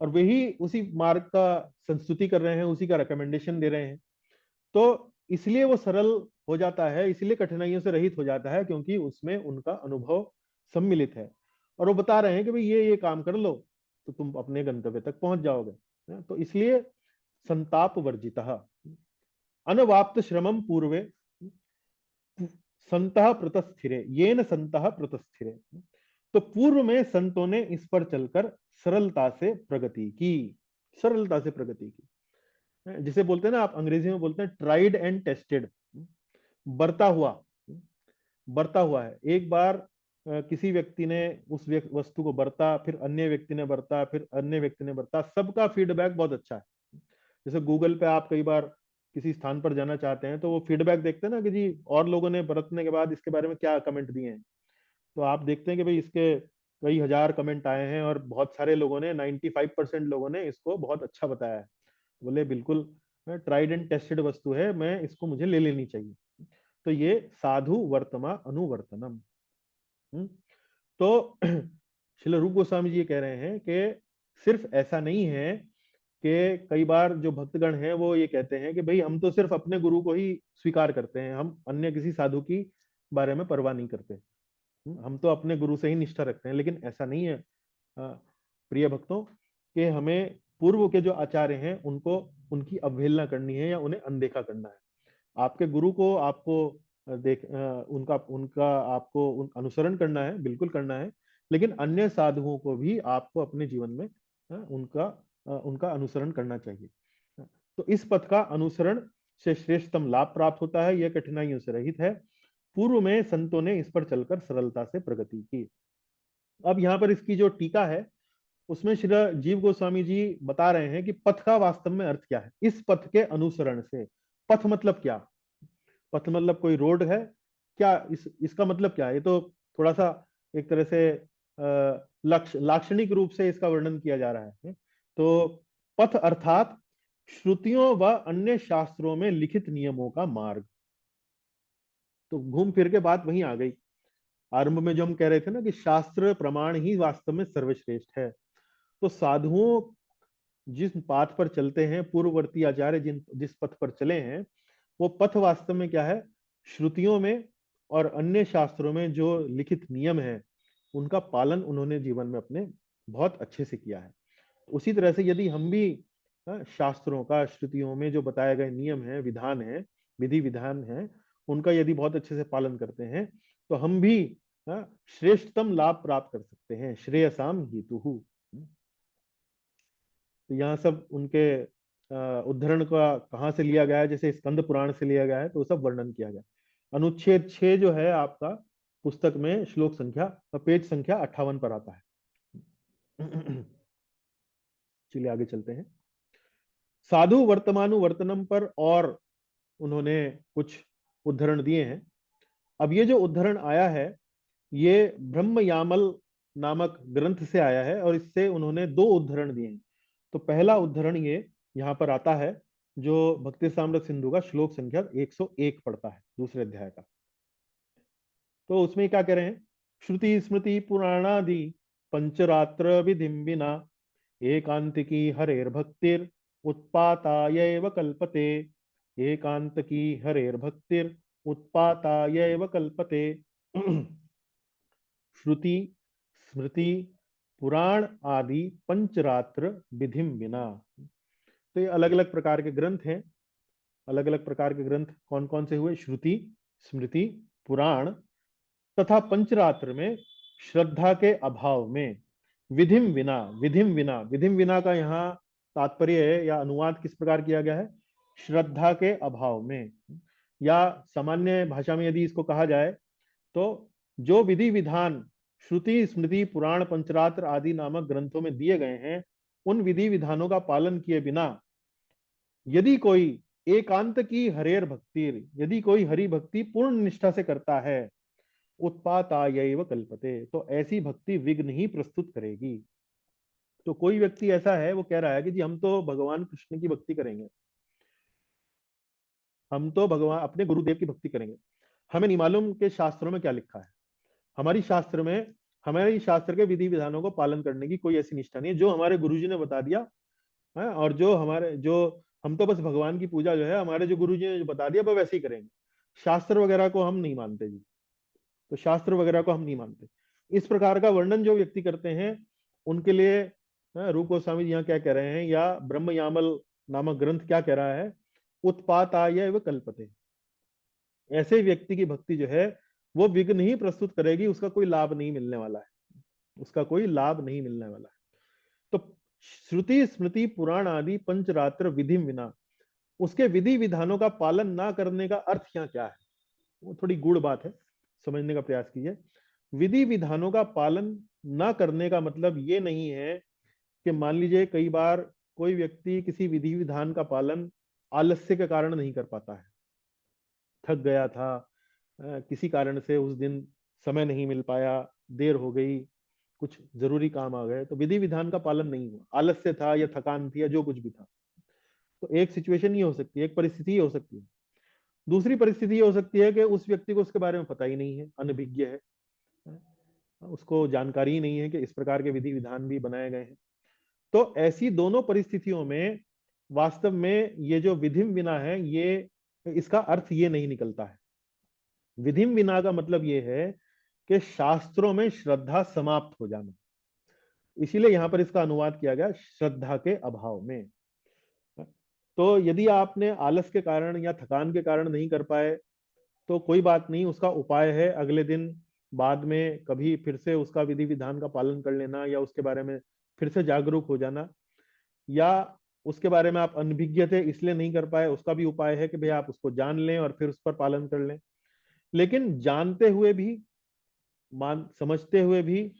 और वही उसी मार्ग का संस्तुति कर रहे हैं, उसी का रिकमेंडेशन दे रहे हैं। तो इसलिए वो सरल हो जाता है, इसलिए कठिनाइयों से रहित हो जाता है, क्योंकि उसमें उनका अनुभव सम्मिलित है, और वो बता रहे हैं कि भाई ये काम कर लो तो तुम अपने गंतव्य तक पहुंच जाओगे। तो इसलिए संताप वर्जितः अनवाप्त श्रमम पूर्वे संतः प्रतस्थिरे, येन संतः प्रतस्थिरे। तो पूर्व में संतों ने इस पर चलकर सरलता से प्रगति की, सरलता से प्रगति की। जिसे बोलते हैं ना, आप अंग्रेजी में बोलते हैं ट्राइड एंड टेस्टेड, बरता हुआ है। एक बार किसी व्यक्ति ने उस वस्तु को बरता, फिर अन्य व्यक्ति ने बरता, फिर अन्य व्यक्ति ने बरता, सबका फीडबैक बहुत अच्छा है। जैसे गूगल पे आप कई बार किसी स्थान पर जाना चाहते हैं, तो वो फीडबैक देखते हैं ना कि जी और लोगों ने बरतने के बाद इसके बारे में क्या कमेंट दिए हैं। तो आप देखते हैं कि भाई इसके कई हजार कमेंट आए हैं, और बहुत सारे लोगों ने, 95% लोगों ने इसको बहुत अच्छा बताया है। बोले बिल्कुल ट्राइड एंड टेस्टेड वस्तु है, मैं इसको, मुझे ले लेनी चाहिए। तो ये साधु वर्तमा अनुवर्तनम। तो श्रील रूप गोस्वामी जी कह रहे हैं कि सिर्फ ऐसा नहीं है कि कई बार जो भक्तगण हैं वो ये कहते हैं कि भाई हम तो सिर्फ अपने गुरु को ही स्वीकार करते हैं, हम अन्य किसी साधु की बारे में परवाह नहीं करते, हम तो अपने गुरु से ही निष्ठा रखते हैं। लेकिन ऐसा नहीं है प्रिय भक्तों, कि हमें पूर्व के जो आचार्य हैं उनको, उनकी अवहेलना करनी है या उन्हें अनदेखा करना है। आपके गुरु को आपको उनका उनका आपको अनुसरण करना है, बिल्कुल करना है, लेकिन अन्य साधुओं को भी आपको अपने जीवन में उनका अनुसरण करना चाहिए। तो इस पथ का अनुसरण से श्रेष्ठतम लाभ प्राप्त होता है, यह कठिनाइयों से रहित है। पूर्व में संतों ने इस पर चलकर सरलता से प्रगति की। अब यहाँ पर इसकी जो टीका है, उसमें श्री जीव गोस्वामी जी बता रहे हैं कि पथ का वास्तव में अर्थ क्या है। इस पथ के अनुसरण से, पथ मतलब क्या? पथ मतलब कोई रोड है क्या? इसका मतलब क्या है? ये तो थोड़ा सा एक तरह से लाक्षणिक रूप से इसका वर्णन किया जा रहा है। तो पथ अर्थात श्रुतियों व अन्य शास्त्रों में लिखित नियमों का मार्ग। तो घूम फिर के बात वहीं आ गई, आरंभ में जो हम कह रहे थे ना कि शास्त्र प्रमाण ही वास्तव में सर्वश्रेष्ठ है। तो साधुओं जिस पाथ पर चलते हैं, पूर्ववर्ती आचार्य जिस पथ पर चले हैं, वो पथ वास्तव में क्या है? श्रुतियों में और अन्य शास्त्रों में जो लिखित नियम है, उनका पालन उन्होंने जीवन में अपने बहुत अच्छे से किया है। उसी तरह से यदि हम भी शास्त्रों का, श्रुतियों में जो बताए गए नियम है, विधान है, विधि विधान है, उनका यदि बहुत अच्छे से पालन करते हैं, तो हम भी श्रेष्ठतम लाभ प्राप्त कर सकते हैं, श्रेयसाम हेतुहु। तो यहाँ सब उनके उद्धरण का कहाँ से लिया गया है, जैसे स्कंद पुराण से लिया गया है, तो सब वर्णन किया गया। अनुच्छेद 6 जो है आपका पुस्तक में, श्लोक संख्या, पेज संख्या 58 पर आता है। चलिए आगे चलते हैं। साधु वर्तमानुवर्तनम पर और उन्होंने कुछ उद्धरण दिए हैं। अब ये जो उद्धरण आया है, ये ब्रह्म यामल नामक ग्रंथ से आया है, और इससे उन्होंने 2 उद्धरण दिए हैं। तो पहला उद्धरण ये यहाँ पर आता है, जो भक्ति साम्राट सिंधु का श्लोक संख्या 101 पड़ता है, दूसरे अध्याय का। तो उसमें क्या कह रहे हैं? श्रुति स्मृति पुराणादि पंचरात्र विधिम बिना एकांतिकी हरेर भक्तिर उत्पातायैव कल्पते। एकांत की हरेर भक्तिर उत्पाताय एव कल्पते। श्रुति स्मृति पुराण आदि पंचरात्र विधिम विना। तो ये अलग अलग प्रकार के ग्रंथ हैं। अलग अलग प्रकार के ग्रंथ कौन कौन से हुए? श्रुति, स्मृति, पुराण तथा पंचरात्र में श्रद्धा के अभाव में, विधिम विना। विधिम विना, विधिम विना का यहाँ तात्पर्य है या अनुवाद किस प्रकार किया गया है? श्रद्धा के अभाव में, या सामान्य भाषा में यदि इसको कहा जाए तो जो विधि विधान श्रुति स्मृति पुराण पंचरात्र आदि नामक ग्रंथों में दिए गए हैं, उन विधि विधानों का पालन किए बिना यदि कोई एकांत की हरेर भक्ति, यदि कोई हरि भक्ति पूर्ण निष्ठा से करता है, उत्पातायैव कल्पते, तो ऐसी भक्ति विघ्न ही प्रस्तुत करेगी। तो कोई व्यक्ति ऐसा है, वो कह रहा है कि जी हम तो भगवान कृष्ण की भक्ति करेंगे, हम तो भगवान अपने गुरुदेव की भक्ति करेंगे, हमें नहीं मालूम कि शास्त्रों में क्या लिखा है। हमारी शास्त्र के विधि विधानों को पालन करने की कोई ऐसी निष्ठा नहीं है, जो हमारे गुरुजी ने बता दिया है, और जो हम तो बस भगवान की पूजा जो है हमारे जो गुरुजी ने जो बता दिया वो वैसे ही करेंगे। शास्त्र वगैरह को हम नहीं मानते जी, तो शास्त्र वगैरह को हम नहीं मानते। इस प्रकार का वर्णन जो व्यक्ति करते हैं, उनके लिए रूप गोस्वामी जी यहाँ क्या कह रहे हैं, या ब्रह्म यामल नामक ग्रंथ क्या कह रहा है? उत्पाताय एव कल्पते। ऐसे व्यक्ति की भक्ति जो है वो विघ्न ही प्रस्तुत करेगी, उसका कोई लाभ नहीं मिलने वाला है, उसका कोई लाभ नहीं मिलने वाला है। तो श्रुति स्मृति पुराण आदि पंचरात्र विधि विना, उसके विधि विधानों का पालन ना करने का अर्थ यहाँ क्या है? वो थोड़ी गूढ़ बात है, समझने का प्रयास कीजिए। विधि विधानों का पालन ना करने का मतलब ये नहीं है कि मान लीजिए कई बार कोई व्यक्ति किसी विधि विधान का पालन आलस्य के कारण नहीं कर पाता है, थक गया था, किसी कारण से उस दिन समय नहीं मिल पाया, देर हो गई, कुछ जरूरी काम आ गए, तो विधि विधान का पालन नहीं हुआ, आलस्य था या थकान थी या जो कुछ भी था। तो एक सिचुएशन ये हो सकती है, एक परिस्थिति ये हो सकती है। दूसरी परिस्थिति ये हो सकती है कि उस व्यक्ति को उसके बारे में पता ही नहीं है, अनभिज्ञ है, उसको जानकारी ही नहीं है कि इस प्रकार के विधि विधान भी बनाए गए हैं। तो ऐसी दोनों परिस्थितियों में वास्तव में ये जो विधिम विना है, ये इसका अर्थ ये नहीं निकलता है। विधिम विना का मतलब ये है कि शास्त्रों में श्रद्धा समाप्त हो जाना, इसीलिए यहां पर इसका अनुवाद किया गया श्रद्धा के अभाव में। तो यदि आपने आलस के कारण या थकान के कारण नहीं कर पाए तो कोई बात नहीं, उसका उपाय है अगले दिन बाद में कभी फिर से उसका विधि विधान का पालन कर लेना, या उसके बारे में फिर से जागरूक हो जाना, या उसके बारे में आप अनभिज्ञ थे इसलिए नहीं कर पाए, उसका भी उपाय है कि भाई आप उसको जान लें और फिर उस पर पालन कर लें। लेकिन जानते हुए भी, समझते हुए भी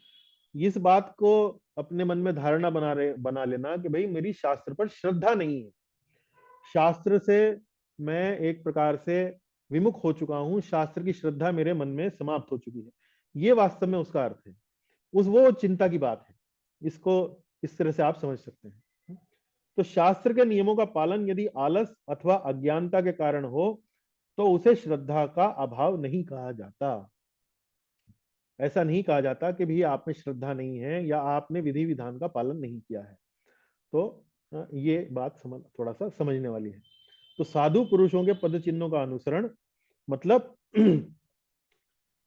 इस बात को अपने मन में धारणा बना लेना कि भाई मेरी शास्त्र पर श्रद्धा नहीं है, शास्त्र से मैं एक प्रकार से विमुख हो चुका हूं, शास्त्र की श्रद्धा मेरे मन में समाप्त हो चुकी है, ये वास्तव में उसका अर्थ है, वो चिंता की बात है। इसको इस तरह से आप समझ सकते हैं। तो शास्त्र के नियमों का पालन यदि आलस अथवा अज्ञानता के कारण हो तो उसे श्रद्धा का अभाव नहीं कहा जाता। ऐसा नहीं कहा जाता कि भी आप में श्रद्धा नहीं है या आपने विधि विधान का पालन नहीं किया है। तो ये बात थोड़ा सा समझने वाली है। तो साधु पुरुषों के पद चिन्हों का अनुसरण मतलब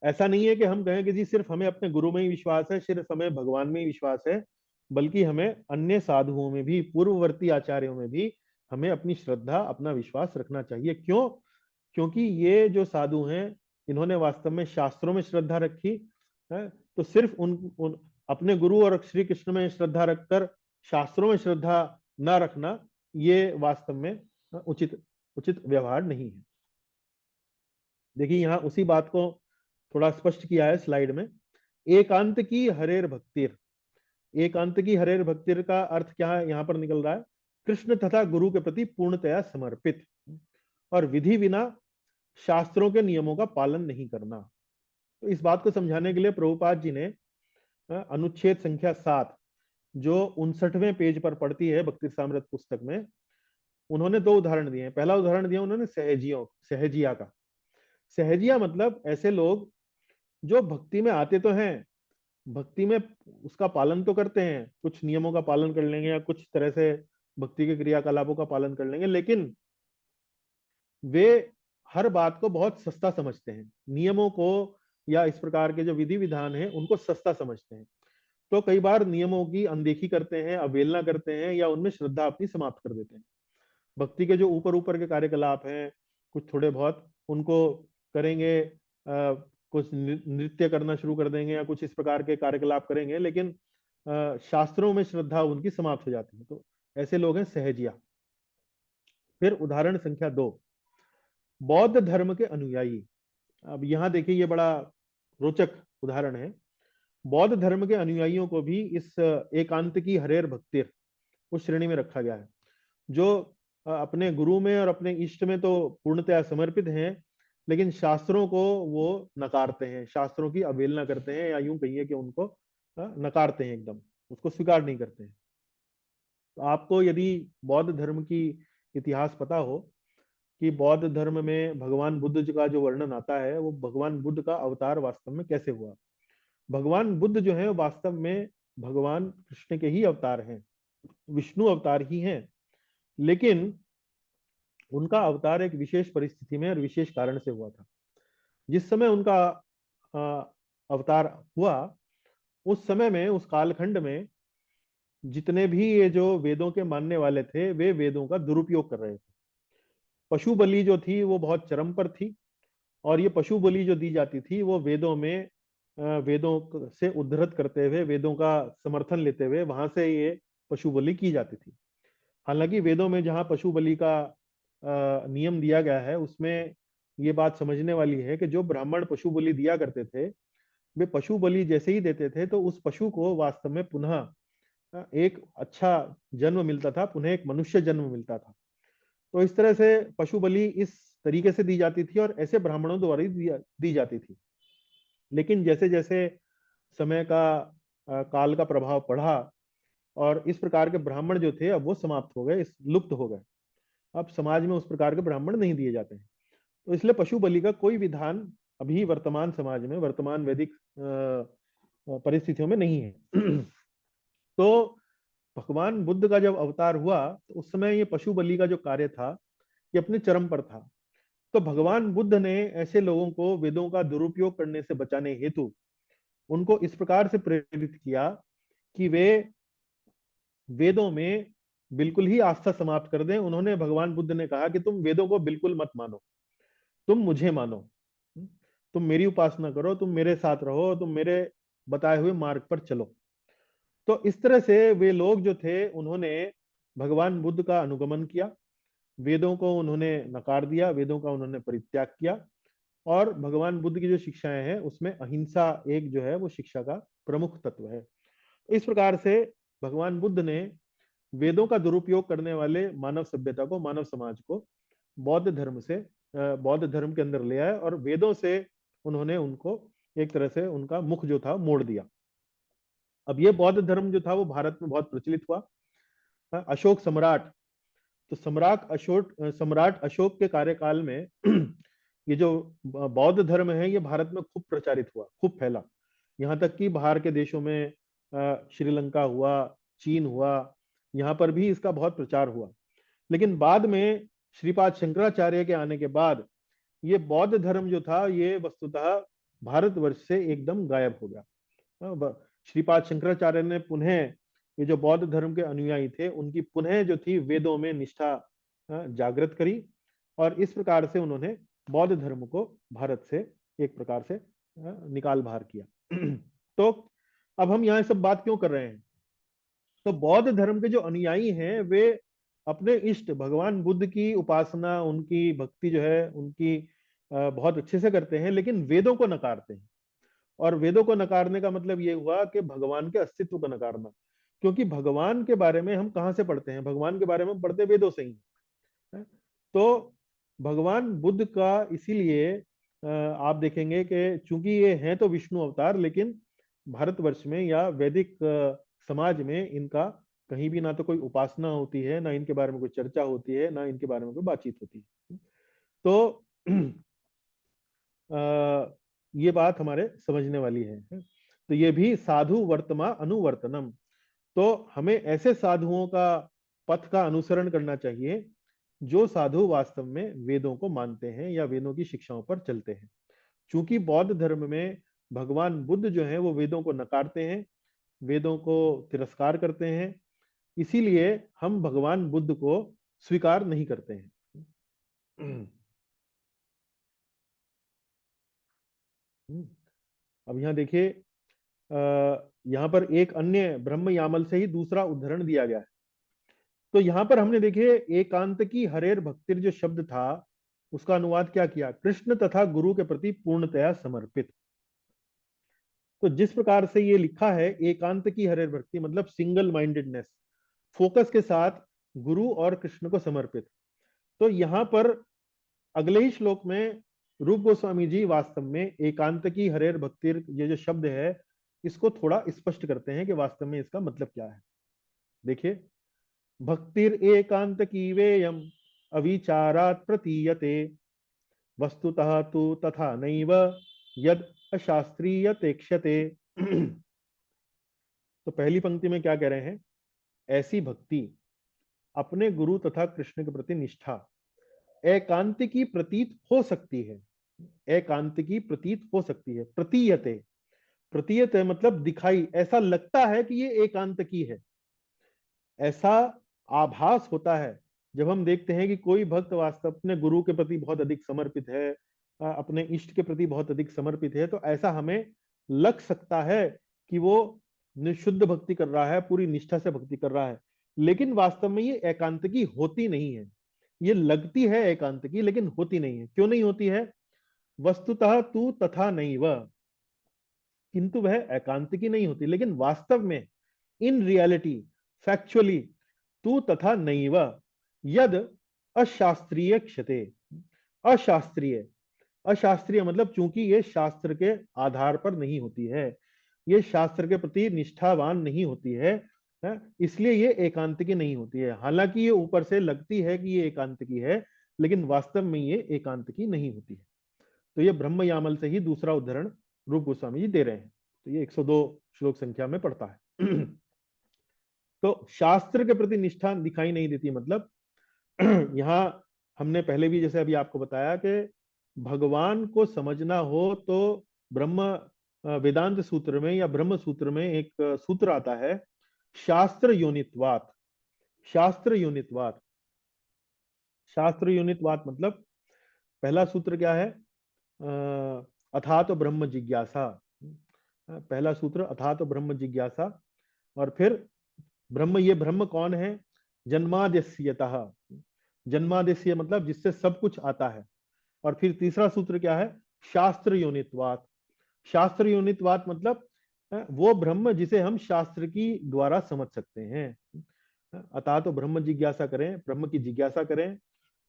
ऐसा नहीं है कि हम कहें कि जी सिर्फ हमें अपने गुरु में ही विश्वास है, सिर्फ हमें भगवान में ही विश्वास है, बल्कि हमें अन्य साधुओं में भी, पूर्ववर्ती आचार्यों में भी हमें अपनी श्रद्धा, अपना विश्वास रखना चाहिए। क्यों? क्योंकि ये जो साधु हैं इन्होंने वास्तव में शास्त्रों में श्रद्धा रखी है, तो सिर्फ उन अपने गुरु और श्री कृष्ण में श्रद्धा रखकर शास्त्रों में श्रद्धा न रखना, ये वास्तव में उचित व्यवहार नहीं है। देखिए यहाँ उसी बात को थोड़ा स्पष्ट किया है स्लाइड में। एकांत की हरेर भक्तिर, एकांत की हरेर भक्तिर का अर्थ क्या है यहाँ पर निकल रहा है? कृष्ण तथा गुरु के प्रति पूर्णतया समर्पित और विधि बिना शास्त्रों के नियमों का पालन नहीं करना। तो इस बात को समझाने के लिए प्रभुपाद जी ने अनुच्छेद संख्या 7 जो 59वें पेज पर पढ़ती है भक्ति सामृत पुस्तक में, उन्होंने 2 उदाहरण दिए हैं। पहला उदाहरण दिया उन्होंने सहजिया का। सहजिया मतलब ऐसे लोग जो भक्ति में आते तो हैं, भक्ति में उसका पालन तो करते हैं, कुछ नियमों का पालन कर लेंगे या कुछ तरह से भक्ति के क्रियाकलापों का पालन कर लेंगे, लेकिन वे हर बात को बहुत सस्ता समझते हैं, नियमों को या इस प्रकार के जो विधि विधान है उनको सस्ता समझते हैं। तो कई बार नियमों की अनदेखी करते हैं, अवहेलना करते हैं या उनमें श्रद्धा अपनी समाप्त कर देते हैं। भक्ति के जो ऊपर ऊपर के कार्यकलाप हैं, कुछ थोड़े बहुत उनको करेंगे, कुछ नृत्य करना शुरू कर देंगे या कुछ इस प्रकार के कार्यकलाप करेंगे, लेकिन शास्त्रों में श्रद्धा उनकी समाप्त हो जाती है। तो ऐसे लोग हैं सहजिया। फिर उदाहरण संख्या 2, बौद्ध धर्म के अनुयायी। अब यहाँ देखिए ये बड़ा रोचक उदाहरण है। बौद्ध धर्म के अनुयायियों को भी इस एकांत की हरेर भक्तिर उस श्रेणी में रखा गया है, जो अपने गुरु में और अपने इष्ट में तो पूर्णतया समर्पित हैं, लेकिन शास्त्रों को वो नकारते हैं, शास्त्रों की अवहेलना करते हैं, या यूं कहिए कि उनको नकारते हैं, एकदम उसको स्वीकार नहीं करते हैं। तो आपको यदि बौद्ध धर्म की इतिहास पता हो कि बौद्ध धर्म में भगवान बुद्ध जी का जो वर्णन आता है, वो भगवान बुद्ध का अवतार वास्तव में कैसे हुआ। भगवान बुद्ध जो है वास्तव में भगवान कृष्ण के ही अवतार हैं, विष्णु अवतार ही हैं, लेकिन उनका अवतार एक विशेष परिस्थिति में और विशेष कारण से हुआ था। जिस समय उनका अवतार हुआ, उस समय में, उस कालखंड में जितने भी ये जो वेदों के मानने वाले थे, वे वेदों का दुरुपयोग कर रहे थे। पशु बलि जो थी वो बहुत चरम पर थी, और ये पशु बलि जो दी जाती थी वो वेदों में, वेदों से उद्धृत करते हुए, वेदों का समर्थन लेते हुए वहां से ये पशु बलि की जाती थी। हालांकि वेदों में जहां पशु बलि का नियम दिया गया है, उसमें ये बात समझने वाली है कि जो ब्राह्मण पशु बलि दिया करते थे, वे पशु बलि जैसे ही देते थे तो उस पशु को वास्तव में पुनः एक अच्छा जन्म मिलता था, पुनः एक मनुष्य जन्म मिलता था। तो इस तरह से पशु बलि इस तरीके से दी जाती थी और ऐसे ब्राह्मणों द्वारा ही दी जाती थी। लेकिन जैसे जैसे समय का काल का प्रभाव पड़ा और इस प्रकार के ब्राह्मण जो थे अब वो समाप्त हो गए, लुप्त हो गए। अब समाज में उस प्रकार के ब्राह्मण नहीं दिए जाते हैं। तो इसलिए पशु बलि का कोई विधान अभी वर्तमान समाज में, वर्तमान वैदिक परिस्थितियों में नहीं है। तो भगवान बुद्ध का जब अवतार हुआ तो उस समय ये पशु बलि का जो कार्य था ये अपने चरम पर था। तो भगवान बुद्ध ने ऐसे लोगों को वेदों का दुरुपयोग करने से बचाने हेतु उनको इस प्रकार से प्रेरित किया कि वे वेदों में बिल्कुल ही आस्था समाप्त कर दें। उन्होंने, भगवान बुद्ध ने कहा कि तुम वेदों को बिल्कुल मत मानो, तुम मुझे मानो, तुम मेरी उपासना करो, तुम मेरे साथ रहो, तुम मेरे बताए हुए मार्ग पर चलो। तो इस तरह से वे लोग जो थे उन्होंने भगवान बुद्ध का अनुगमन किया, वेदों को उन्होंने नकार दिया, वेदों का उन्होंने परित्याग किया, और भगवान बुद्ध की जो शिक्षाएं हैं उसमें अहिंसा एक जो है वो शिक्षा का प्रमुख तत्व है। इस प्रकार से भगवान बुद्ध ने वेदों का दुरुपयोग करने वाले मानव सभ्यता को, मानव समाज को बौद्ध धर्म से, बौद्ध धर्म के अंदर ले आए और वेदों से उन्होंने उनको एक तरह से उनका मुख जो था मोड़ दिया। अब ये बौद्ध धर्म जो था वो भारत में बहुत प्रचलित हुआ। अशोक सम्राट, तो सम्राट अशोक के कार्यकाल में ये जो बौद्ध धर्म है ये भारत में खूब प्रचारित हुआ, खूब फैला। यहाँ तक कि बाहर के देशों में, श्रीलंका हुआ, चीन हुआ, यहाँ पर भी इसका बहुत प्रचार हुआ। लेकिन बाद में श्रीपाद शंकराचार्य के आने के बाद ये बौद्ध धर्म जो था ये वस्तुतः भारतवर्ष से एकदम गायब हो गया। श्रीपाद शंकराचार्य ने पुनः ये जो बौद्ध धर्म के अनुयायी थे उनकी पुनः जो थी वेदों में निष्ठा जागृत करी, और इस प्रकार से उन्होंने बौद्ध धर्म को भारत से एक प्रकार से निकाल बाहर किया। तो अब हम यहाँ सब बात क्यों कर रहे हैं? तो बौद्ध धर्म के जो अनुयायी हैं वे अपने इष्ट भगवान बुद्ध की उपासना, उनकी भक्ति जो है उनकी बहुत अच्छे से करते हैं, लेकिन वेदों को नकारते हैं। और वेदों को नकारने का मतलब ये हुआ कि भगवान के अस्तित्व को नकारना, क्योंकि भगवान के बारे में हम कहाँ से पढ़ते हैं? भगवान के बारे में पढ़ते वेदों से ही है। तो भगवान बुद्ध का इसीलिए आप देखेंगे कि चूंकि ये हैं तो विष्णु अवतार, लेकिन भारतवर्ष में या वैदिक समाज में इनका कहीं भी ना तो कोई उपासना होती है, ना इनके बारे में कोई चर्चा होती है, ना इनके बारे में कोई बातचीत होती है। तो ये बात हमारे समझने वाली है। तो ये भी साधु वर्तमा अनुवर्तनम, तो हमें ऐसे साधुओं का पथ का अनुसरण करना चाहिए जो साधु वास्तव में वेदों को मानते हैं या वेदों की शिक्षाओं पर चलते हैं। चूंकि बौद्ध धर्म में भगवान बुद्ध जो है वो वेदों को नकारते हैं, वेदों को तिरस्कार करते हैं, इसीलिए हम भगवान बुद्ध को स्वीकार नहीं करते हैं। अब यहाँ देखिए, यहाँ पर एक अन्य ब्रह्म यामल से ही दूसरा उदाहरण दिया गया है। तो यहाँ पर हमने देखिए एकांत की हरेर भक्तिर जो शब्द था उसका अनुवाद क्या किया, कृष्ण तथा गुरु के प्रति पूर्णतया समर्पित। तो जिस प्रकार से ये लिखा है एकांत की हरेर भक्ति मतलब सिंगल माइंडेडनेस, फोकस के साथ गुरु और कृष्ण को समर्पित। तो यहाँ पर अगले ही श्लोक में रूप गोस्वामी जी वास्तव में एकांत की हरेर भक्तिर ये जो शब्द है इसको थोड़ा स्पष्ट करते हैं कि वास्तव में इसका मतलब क्या है। देखिए, भक्तिर एकांत की वेयम अविचारात् प्रतीयते वस्तुतः तु तथा नैव यद अशास्त्रीयतेक्ष्यते। तो पहली पंक्ति में क्या कह रहे हैं, ऐसी भक्ति अपने गुरु तथा कृष्ण के प्रति निष्ठा एकांत की प्रतीत हो सकती है, एकांत की प्रतीत हो सकती है। प्रतीयते, प्रतीयते मतलब दिखाई, ऐसा लगता है कि ये एकांत की है, ऐसा आभास होता है जब हम देखते हैं कि कोई भक्त वास्तव अपने गुरु के प्रति बहुत अधिक समर्पित है, अपने इष्ट के प्रति बहुत अधिक समर्पित है, तो ऐसा हमें लग सकता है कि वो निशुद्ध भक्ति कर रहा है, पूरी निष्ठा से भक्ति कर रहा है। लेकिन वास्तव में ये एकांत की होती नहीं है, ये लगती है एकांत की लेकिन होती नहीं है। क्यों नहीं होती है, वस्तुतः तू तथा नहीं वह, किंतु वह एकांत की नहीं होती, लेकिन वास्तव में इन रियलिटी फैक्चुअली तू तथा नैव यद अशास्त्रीय क्षते, अशास्त्रीय, अशास्त्रीय मतलब चूंकि ये शास्त्र के आधार पर नहीं होती है, ये शास्त्र के प्रति निष्ठावान नहीं होती है, इसलिए ये एकांत की नहीं होती है। हालांकि ये ऊपर से लगती है कि ये एकांत की है लेकिन वास्तव में ये एकांत की नहीं होती है। तो ये ब्रह्म यामल से ही दूसरा उदाहरण रूप गोस्वामी जी दे रहे हैं। तो ये 102 श्लोक संख्या में पड़ता है। तो शास्त्र के प्रति निष्ठा दिखाई नहीं देती मतलब यहाँ हमने पहले भी जैसे अभी आपको बताया कि भगवान को समझना हो तो ब्रह्म वेदांत सूत्र में या ब्रह्म सूत्र में एक सूत्र आता है शास्त्र योनित्वात। शास्त्र योनित्वात, शास्त्र योनित्वात मतलब पहला सूत्र क्या है, अथातो ब्रह्म जिज्ञासा, पहला सूत्र अथातो ब्रह्म जिज्ञासा। और फिर ब्रह्म, ये ब्रह्म कौन है, जन्माद्यस्यतः, जन्माद्यस्य मतलब जिससे सब कुछ आता है। और फिर तीसरा सूत्र क्या है, शास्त्र योनित्वात, शास्त्र योनित्वात मतलब वो ब्रह्म जिसे हम शास्त्र की द्वारा समझ सकते हैं। अतः तो ब्रह्म जिज्ञासा करें, ब्रह्म की जिज्ञासा करें,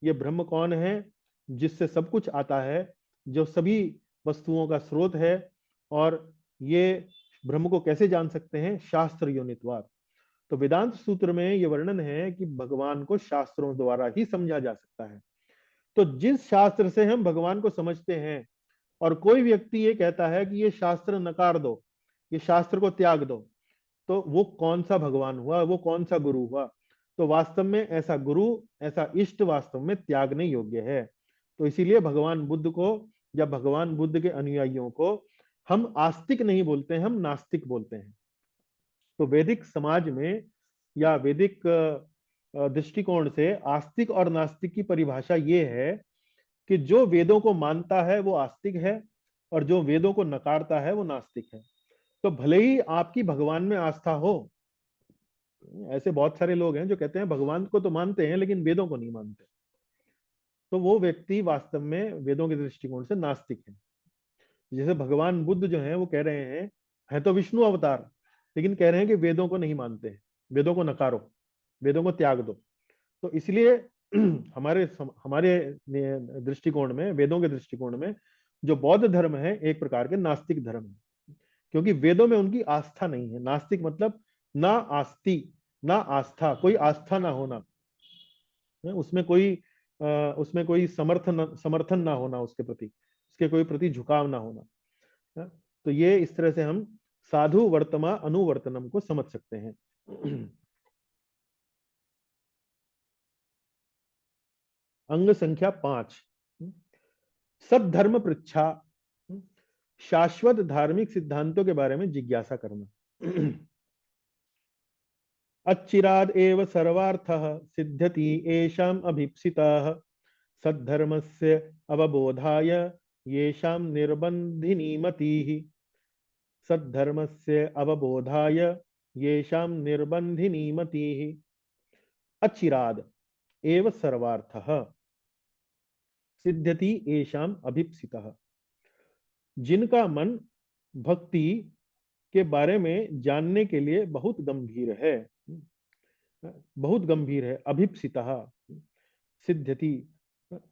ये ब्रह्म कौन है जिससे सब कुछ आता है, जो सभी वस्तुओं का स्रोत है, और ये ब्रह्म को कैसे जान सकते हैं, शास्त्र योनित्वात। तो वेदांत सूत्र में ये वर्णन है कि भगवान को शास्त्रों द्वारा ही समझा जा सकता है। तो जिस शास्त्र से हम भगवान को समझते हैं और कोई व्यक्ति ये कहता है कि ये शास्त्र नकार दो, ये शास्त्र को त्याग दो, तो वो कौन सा भगवान हुआ, वो कौन सा गुरु हुआ। तो वास्तव में ऐसा गुरु, ऐसा इष्ट वास्तव में त्यागने योग्य है। तो इसीलिए भगवान बुद्ध को या भगवान बुद्ध के अनुयायियों को हम आस्तिक नहीं बोलते हैं, हम नास्तिक बोलते हैं। तो वैदिक समाज में या वैदिक दृष्टिकोण से आस्तिक और नास्तिक की परिभाषा ये है कि जो वेदों को मानता है वो आस्तिक है और जो वेदों को नकारता है वो नास्तिक है। तो भले ही आपकी भगवान में आस्था हो, ऐसे बहुत सारे लोग हैं जो कहते हैं भगवान को तो मानते हैं लेकिन वेदों को नहीं मानते, तो वो व्यक्ति वास्तव में वेदों के दृष्टिकोण से नास्तिक है। जैसे भगवान बुद्ध जो है वो कह रहे हैं, है तो विष्णु अवतार, लेकिन कह रहे हैं कि वेदों को नहीं मानते हैं, वेदों को नकारो, वेदों को त्याग दो। तो इसलिए हमारे दृष्टिकोण में, वेदों के दृष्टिकोण में जो बौद्ध धर्म है एक प्रकार के नास्तिक धर्म है, क्योंकि वेदों में उनकी आस्था नहीं है। नास्तिक मतलब ना आस्ति, ना आस्था, कोई आस्था ना होना, उसमें कोई समर्थन ना होना उसके प्रति, उसके कोई प्रति झुकाव ना होना। तो ये इस तरह से हम साधु वर्तमा अनुवर्तनम को समझ सकते हैं। अंग संख्या 5, सद्धर्म पृच्छा, शाश्वत धार्मिक सिद्धांतों के बारे में जिज्ञासा करना। अच्छिराद एव सर्वार्थः सिद्ध्यति येषाम् अभीप्सिताः सद्धर्मस्य अवबोधाय येषां निर्बन्धिनी मतिः सद्धर्मस्य अवबोधाय येषां निर्बन्धिनी मतिः। अच्छिराद एव सर्वार्थः सिद्ध्यति येषां अभीप्सितः, जिनका मन भक्ति के बारे में जानने के लिए बहुत गंभीर है, बहुत गंभीर है। अभीप्सितः सिद्ध्यति,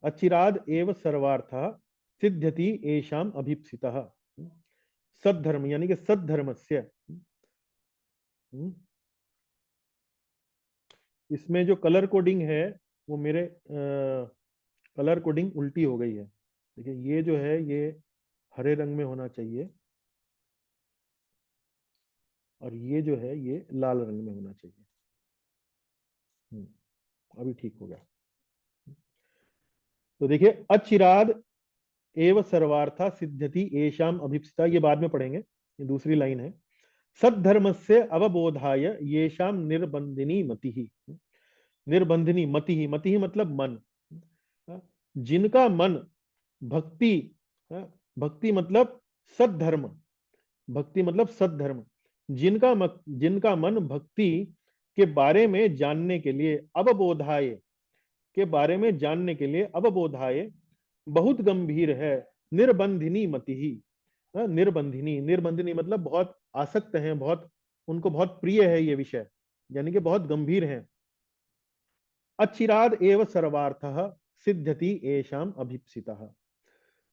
अचिराद एव सर्वार्थः सिद्ध्यति येषां अभीप्सितः। सद्धर्म यानी कि सद्धर्मस्य, इसमें जो कलर कोडिंग है वो मेरे कलर कोडिंग उल्टी हो गई है। देखिए ये जो है ये हरे रंग में होना चाहिए और ये जो है ये लाल रंग में होना चाहिए। अभी ठीक हो गया। तो देखिए अचिराद एव सर्वार्था सिद्ध्यति येषाम अभीप्सिता, ये बाद में पढ़ेंगे, ये दूसरी लाइन है। सद्धर्मस्य अवबोधाय येषाम निर्बंधिनी मतिः, निर्बंधिनी मतिः, मतिः मतलब मन, जिनका मन भक्ति, भक्ति मतलब सद्धर्म, भक्ति मतलब सद्धर्म, जिनका मन भक्ति के बारे में जानने के लिए, अवबोधाय के बारे में जानने के लिए, अवबोधाय बहुत गंभीर है, निर्बंधिनी मतिः, निर्बंधिनी, निर्बंधिनी मतलब बहुत आसक्त हैं, बहुत उनको बहुत प्रिय है ये विषय, यानी कि बहुत गंभीर हैं। अचिराद एव सर्वार्थः सिद्ध्यति येषाम अभीप्सितः,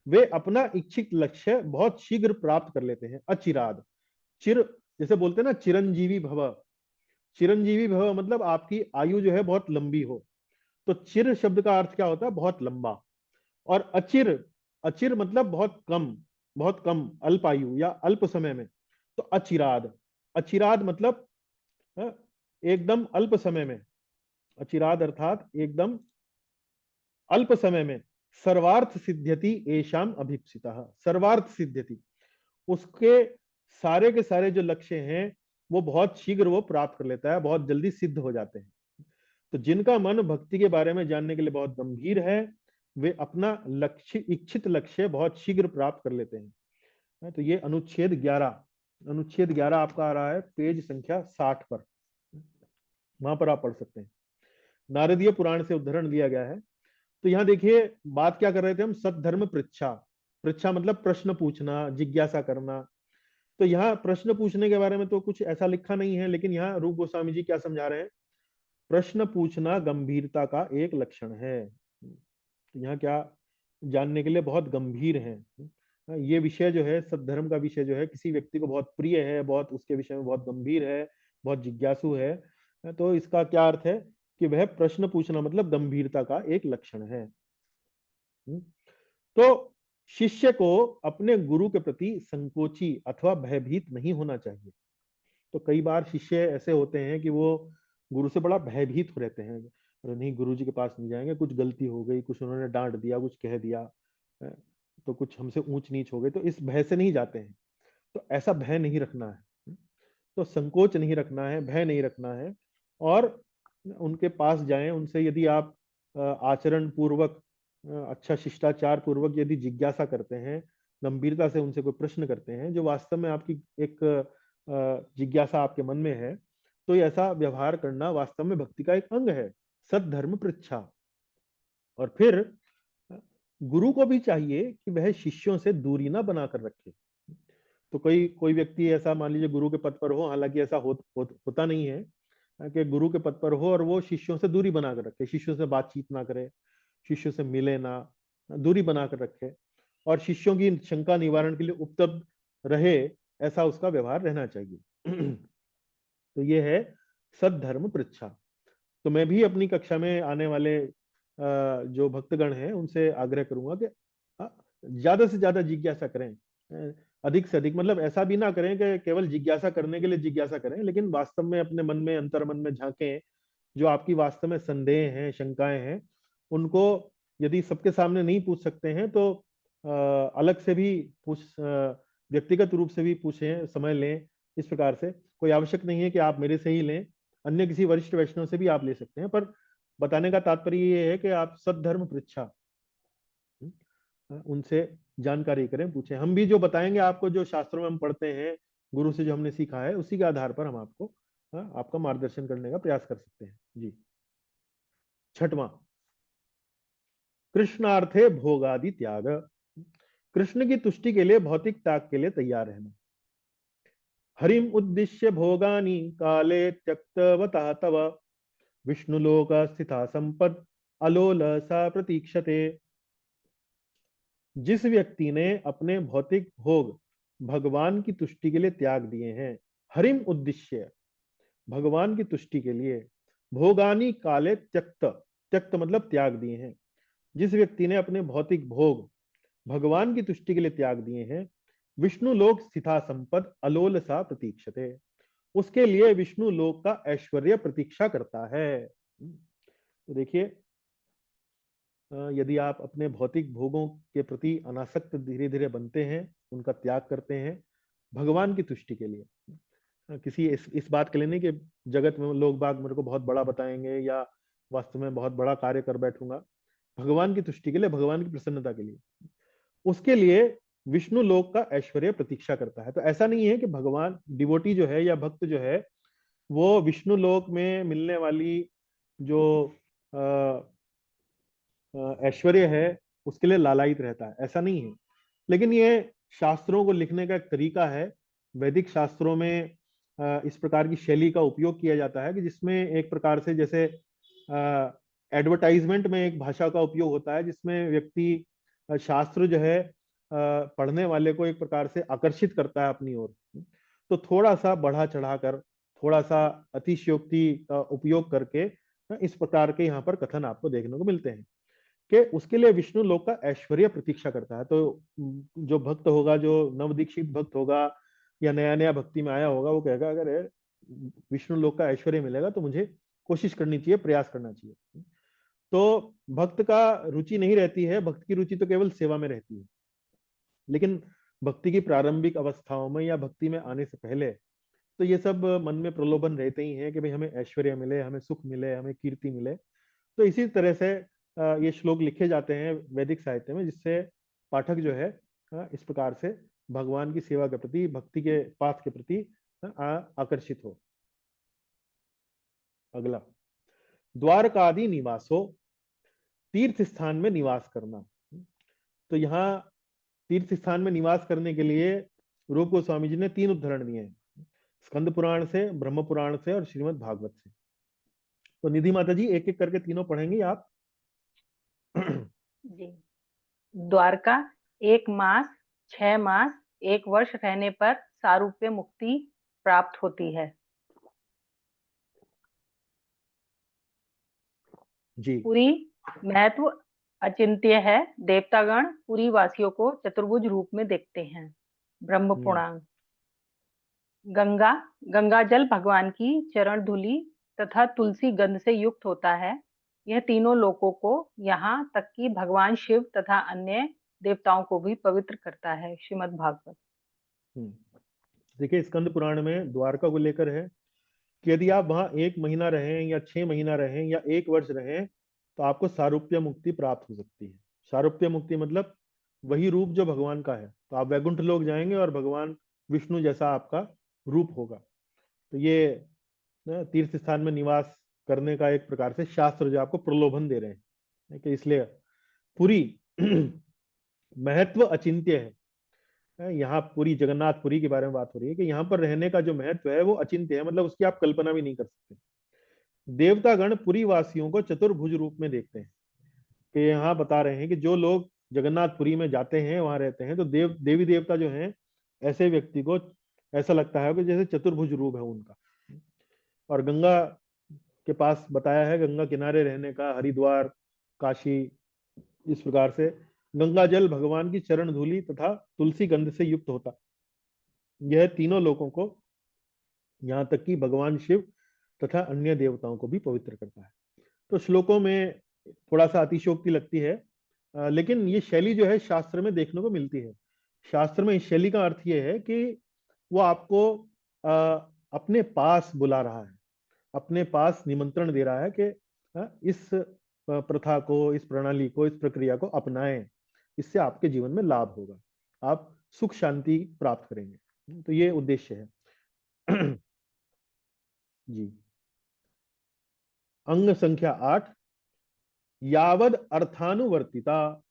वे अपना इच्छित लक्ष्य बहुत शीघ्र प्राप्त कर लेते हैं। अचिराद, चिर जैसे बोलते हैं ना चिरंजीवी भव, चिरंजीवी भव मतलब आपकी आयु जो है बहुत लंबी हो, तो चिर शब्द का अर्थ क्या होता है? बहुत लंबा। और अचिर, अचिर मतलब बहुत कम, बहुत कम, अल्प आयु या अल्प समय में। तो अचिराद, अचिराद मतलब एकदम अल्प समय में, अचिराद अर्थात एकदम अल्प समय में। सर्वार्थ सिद्ध्यति येषाम अभीप्सितः, सर्वार्थ सिद्ध्यति, उसके सारे के सारे जो लक्ष्य हैं वो बहुत शीघ्र वो प्राप्त कर लेता है, बहुत जल्दी सिद्ध हो जाते हैं। तो जिनका मन भक्ति के बारे में जानने के लिए बहुत गंभीर है, वे अपना लक्ष्य, इच्छित लक्ष्य बहुत शीघ्र प्राप्त कर लेते हैं। तो ये अनुच्छेद 11, अनुच्छेद 11 आपका आ रहा है पेज संख्या 60 पर, वहां पर आप पढ़ सकते हैं। नारदीय पुराण से उद्धरण दिया गया है। तो यहाँ देखिए बात क्या कर रहे थे हम? सद्धर्म पृच्छा, पृच्छा मतलब प्रश्न पूछना, जिज्ञासा करना। तो यहाँ प्रश्न पूछने के बारे में तो कुछ ऐसा लिखा नहीं है, लेकिन यहाँ रूप गोस्वामी जी क्या समझा रहे हैं? प्रश्न पूछना गंभीरता का एक लक्षण है। यहाँ क्या जानने के लिए बहुत गंभीर है। ये विषय जो है, सद्धर्म का विषय जो है, किसी व्यक्ति को बहुत प्रिय है, बहुत उसके विषय में बहुत गंभीर है, बहुत जिज्ञासु है, तो इसका क्या अर्थ है कि वह प्रश्न पूछना मतलब गंभीरता का एक लक्षण है। तो शिष्य को अपने गुरु के प्रति संकोची अथवा भयभीत नहीं होना चाहिए। तो कई बार शिष्य ऐसे होते हैं कि वो गुरु से बड़ा भयभीत हो रहते हैं, अरे नहीं गुरु जी के पास नहीं जाएंगे, कुछ गलती हो गई, कुछ उन्होंने डांट दिया, कुछ कह दिया, तो कुछ हमसे ऊंच नीच हो गई, तो इस भय से नहीं जाते हैं। तो ऐसा भय नहीं रखना है, तो संकोच नहीं रखना है, भय नहीं रखना है, और उनके पास जाएं। उनसे यदि आप आचरण पूर्वक, अच्छा शिष्टाचार पूर्वक यदि जिज्ञासा करते हैं, गंभीरता से उनसे कोई प्रश्न करते हैं जो वास्तव में आपकी एक जिज्ञासा आपके मन में है, तो ऐसा व्यवहार करना वास्तव में भक्ति का एक अंग है, सद्धर्म पृच्छा। और फिर गुरु को भी चाहिए कि वह शिष्यों से दूरी ना बनाकर रखे। तो कोई व्यक्ति ऐसा मान लीजिए गुरु के पद पर हो, हालांकि ऐसा होता नहीं है कि गुरु के पद पर हो और वो शिष्यों से दूरी बनाकर रखे, शिष्यों से बातचीत ना करे, शिष्यों से मिले ना, दूरी बनाकर रखे, और शिष्यों की शंका निवारण के लिए उपलब्ध रहे, ऐसा उसका व्यवहार रहना चाहिए। तो ये है सद्धर्म पृच्छा। तो मैं भी अपनी कक्षा में आने वाले जो भक्तगण हैं उनसे आग्रह करूंगा कि ज्यादा से ज्यादा जिज्ञासा करें, अधिक से अधिक, मतलब ऐसा भी ना करें कि केवल जिज्ञासा करने के लिए जिज्ञासा करें, लेकिन वास्तव में अपने मन में, अंतर मन में झांकें, जो आपकी वास्तव में संदेह हैं, शंकाएं हैं, उनको यदि सबके सामने नहीं पूछ सकते हैं तो अलग से भी व्यक्तिगत रूप से भी पूछें, समय लें। इस प्रकार से कोई आवश्यक नहीं है कि आप मेरे से ही लें, अन्य किसी वरिष्ठ वैष्णव से भी आप ले सकते हैं। पर बताने का तात्पर्य ये है कि आप सद्धर्म पृच्छा, उनसे जानकारी करें, पूछें। हम भी जो बताएंगे आपको, जो शास्त्रों में हम पढ़ते हैं, गुरु से जो हमने सीखा है, उसी के आधार पर हम आपको आपका मार्गदर्शन करने का प्रयास कर सकते हैं जी। छठवां, कृष्णार्थे भोगादि त्याग। कृष्ण की तुष्टि के लिए भौतिक त्याग के लिए तैयार रहना। हरिम उद्दिश्य भोगानि काले त्यक्तवतः तव विष्णुलोक स्थिता संपद अलोल सा प्रतीक्षते। जिस व्यक्ति ने अपने भौतिक भोग भगवान की तुष्टि के लिए त्याग दिए हैं, हरिम उद्दिश्य, भगवान की तुष्टि के लिए, भोगानी काले त्यक्त, त्यक्त मतलब त्याग दिए हैं। जिस व्यक्ति ने अपने भौतिक भोग भगवान की तुष्टि के लिए त्याग दिए हैं, विष्णु लोक स्थिता संपद अलोल सा प्रतीक्षते, उसके लिए विष्णु लोक का ऐश्वर्य प्रतीक्षा करता है। तो देखिए, यदि आप अपने भौतिक भोगों के प्रति अनासक्त धीरे धीरे बनते हैं, उनका त्याग करते हैं भगवान की तुष्टि के लिए, किसी इस बात के लिए नहीं कि जगत में लोग बाग मेरे को बहुत बड़ा बताएंगे या वास्तव में बहुत बड़ा कार्य कर बैठूंगा, भगवान की तुष्टि के लिए, भगवान की प्रसन्नता के लिए, उसके लिए विष्णु लोक का ऐश्वर्य प्रतीक्षा करता है। तो ऐसा नहीं है कि भगवान, डिवोटी जो है या भक्त जो है, वो विष्णु लोक में मिलने वाली जो ऐश्वर्य है उसके लिए लालायित रहता है, ऐसा नहीं है। लेकिन ये शास्त्रों को लिखने का एक तरीका है। वैदिक शास्त्रों में इस प्रकार की शैली का उपयोग किया जाता है कि जिसमें एक प्रकार से, जैसे एडवर्टाइजमेंट में एक भाषा का उपयोग होता है जिसमें व्यक्ति शास्त्र जो है पढ़ने वाले को एक प्रकार से आकर्षित करता है अपनी ओर। तो थोड़ा सा बढ़ा चढ़ाकर, थोड़ा सा अतिशयोक्ति का उपयोग करके इस प्रकार के यहाँ पर कथन आपको देखने को मिलते हैं कि उसके लिए विष्णु लोक का ऐश्वर्य प्रतीक्षा करता है। तो जो भक्त होगा, जो नवदीक्षित भक्त होगा या नया नया भक्ति में आया होगा, वो कहेगा अगर विष्णु लोक का ऐश्वर्य मिलेगा तो मुझे कोशिश करनी चाहिए, प्रयास करना चाहिए। तो भक्त का रुचि नहीं रहती है, भक्त की रुचि तो केवल सेवा में रहती है। लेकिन भक्ति की प्रारंभिक अवस्थाओं में या भक्ति में आने से पहले तो ये सब मन में प्रलोभन रहते ही हैं कि भाई हमें ऐश्वर्य मिले, हमें सुख मिले, हमें कीर्ति मिले। तो इसी तरह से ये श्लोक लिखे जाते हैं वैदिक साहित्य में, जिससे पाठक जो है इस प्रकार से भगवान की सेवा के प्रति, भक्ति के पाथ के प्रति आकर्षित हो। अगला, द्वारकादि निवासो, तीर्थ स्थान में निवास करना। तो यहाँ तीर्थ स्थान में निवास करने के लिए रूप गोस्वामी जी ने 3 उदाहरण दिए हैं, स्कंद पुराण से, ब्रह्म पुराण से और श्रीमद् भागवत से। तो निधि माता जी एक एक करके तीनों पढ़ेंगी आप। जी। द्वारका 1 मास, 6 मास, 1 वर्ष रहने पर सारूप्य मुक्ति प्राप्त होती है। जी। पुरी महत्व अचिंत्य है, देवतागण पुरी वासियों को चतुर्भुज रूप में देखते हैं। ब्रह्म पुराण। गंगा, गंगा जल भगवान की चरण धूलि तथा तुलसी गंध से युक्त होता है। यह तीनों लोकों को, यहाँ तक कि भगवान शिव तथा अन्य देवताओं को भी पवित्र करता है। श्रीमद् भागवत। देखिए, स्कंद पुराण में द्वारका को लेकर है कि यदि आप वहां 1 महीना रहें या 6 महीना रहें या 1 वर्ष रहें तो आपको सारूप्य मुक्ति प्राप्त हो सकती है। सारूप्य मुक्ति मतलब वही रूप जो भगवान का है। तो आप वैकुंठ लोक जाएंगे और भगवान विष्णु जैसा आपका रूप होगा। तो ये तीर्थ स्थान में निवास करने का एक प्रकार से शास्त्र जो आपको प्रलोभन दे रहे हैं कि इसलिए पूरी महत्व अचिंत्य है। यहाँ पूरी जगन्नाथपुरी के बारे में बात हो रही है कि यहाँ पर रहने का जो महत्व है वो अचिंत्य है, मतलब उसकी आप कल्पना भी नहीं कर सकते। देवतागण पुरी वासियों को चतुर्भुज रूप में देखते हैं कि यहाँ बता रहे हैं कि जो लोग जगन्नाथपुरी में जाते हैं, वहां रहते हैं, तो देवी देवता जो हैं, ऐसे व्यक्ति को ऐसा लगता है कि जैसे चतुर्भुज रूप है उनका। और गंगा के पास बताया है, गंगा किनारे रहने का, हरिद्वार, काशी, इस प्रकार से गंगा जल भगवान की चरण धूलि तथा तुलसी गंध से युक्त होता। यह तीनों लोगों को, यहाँ तक कि भगवान शिव तथा अन्य देवताओं को भी पवित्र करता है। तो श्लोकों में थोड़ा सा अतिशयोक्ति लगती है, लेकिन ये शैली जो है शास्त्र में देखने को मिलती है। शास्त्र में इस शैली का अर्थ ये है कि वो आपको अपने पास बुला रहा है, अपने पास निमंत्रण दे रहा है कि इस प्रथा को, इस प्रणाली को, इस प्रक्रिया को अपनाएं, इससे आपके जीवन में लाभ होगा, आप सुख शांति प्राप्त करेंगे। तो ये उद्देश्य है। जी। अंग संख्या 8, यावद अर्थानुवर्तिता,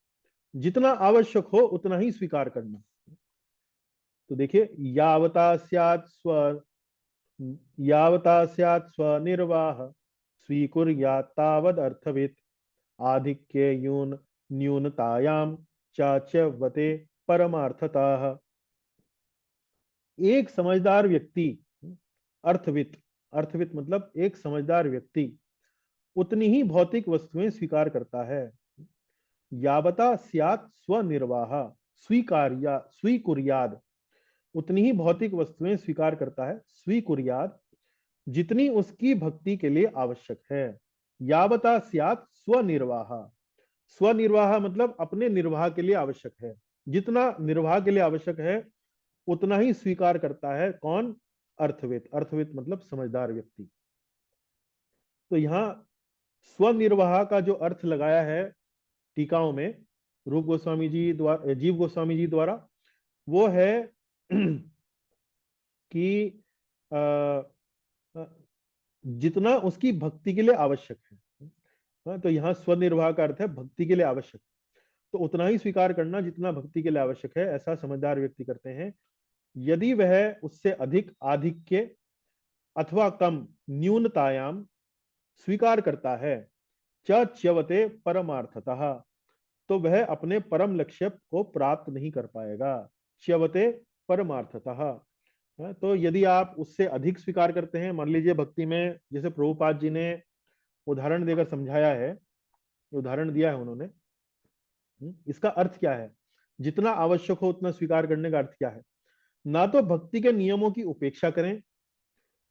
जितना आवश्यक हो उतना ही स्वीकार करना। तो देखिए, यावता स्यात् स्वनिर्वाह स्वीकुर्यात् तावद अर्थवित् आधिक्ये न्यूनतायाम चाच्यवते परमार्थतः। एक समझदार व्यक्ति, अर्थवित, अर्थवित मतलब एक समझदार व्यक्ति उतनी ही भौतिक वस्तुएं स्वीकार करता है। यावता स्यात् स्वनिर्वाह स्वीकुर्याद, उतनी ही भौतिक वस्तुएं स्वीकार करता है, स्वीकुर्याद जितनी उसकी भक्ति के लिए आवश्यक है। यावता स्यात् स्वनिर्वाह, स्वनिर्वाह मतलब अपने निर्वाह के लिए आवश्यक है, जितना निर्वाह के लिए आवश्यक है उतना ही स्वीकार करता है। कौन? अर्थवित। अर्थवित मतलब समझदार व्यक्ति। तो यहां स्वनिर्वाह का जो अर्थ लगाया है टीकाओं में रूप गोस्वामी जी द्वारा, जीव गोस्वामी जी द्वारा, वो है कि जितना उसकी भक्ति के लिए आवश्यक है। तो यहाँ स्वनिर्वाह का अर्थ है भक्ति के लिए आवश्यक, तो उतना ही स्वीकार करना जितना भक्ति के लिए आवश्यक है, ऐसा समझदार व्यक्ति करते हैं। यदि वह उससे अधिक आधिक्य अथवा कम न्यूनतायाम स्वीकार करता है, च्यवते परमार्थतः, तो वह अपने परम लक्ष्य को प्राप्त नहीं कर पाएगा। च्यवते परमार्थतः। तो यदि आप उससे अधिक स्वीकार करते हैं, मान लीजिए भक्ति में, जैसे प्रभुपाद जी ने उदाहरण देकर समझाया है, उदाहरण दिया है उन्होंने, इसका अर्थ क्या है? जितना आवश्यक हो उतना स्वीकार करने का अर्थ क्या है? ना तो भक्ति के नियमों की उपेक्षा करें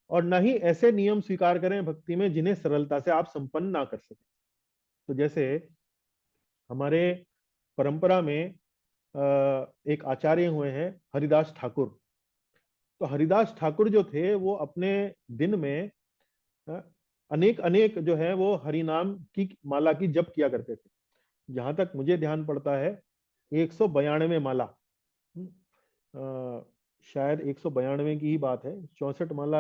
और ना ही ऐसे नियम स्वीकार करें भक्ति में जिन्हें सरलता से आप संपन्न ना कर सकें। तो जैसे हमारे परंपरा में एक आचार्य हुए हैं हरिदास ठाकुर। तो हरिदास ठाकुर जो थे वो अपने दिन में अनेक अनेक जो है वो हरि नाम की माला की जप किया करते थे। जहां तक मुझे ध्यान पड़ता है 192 माला, शायद 192 की ही बात है। 64 माला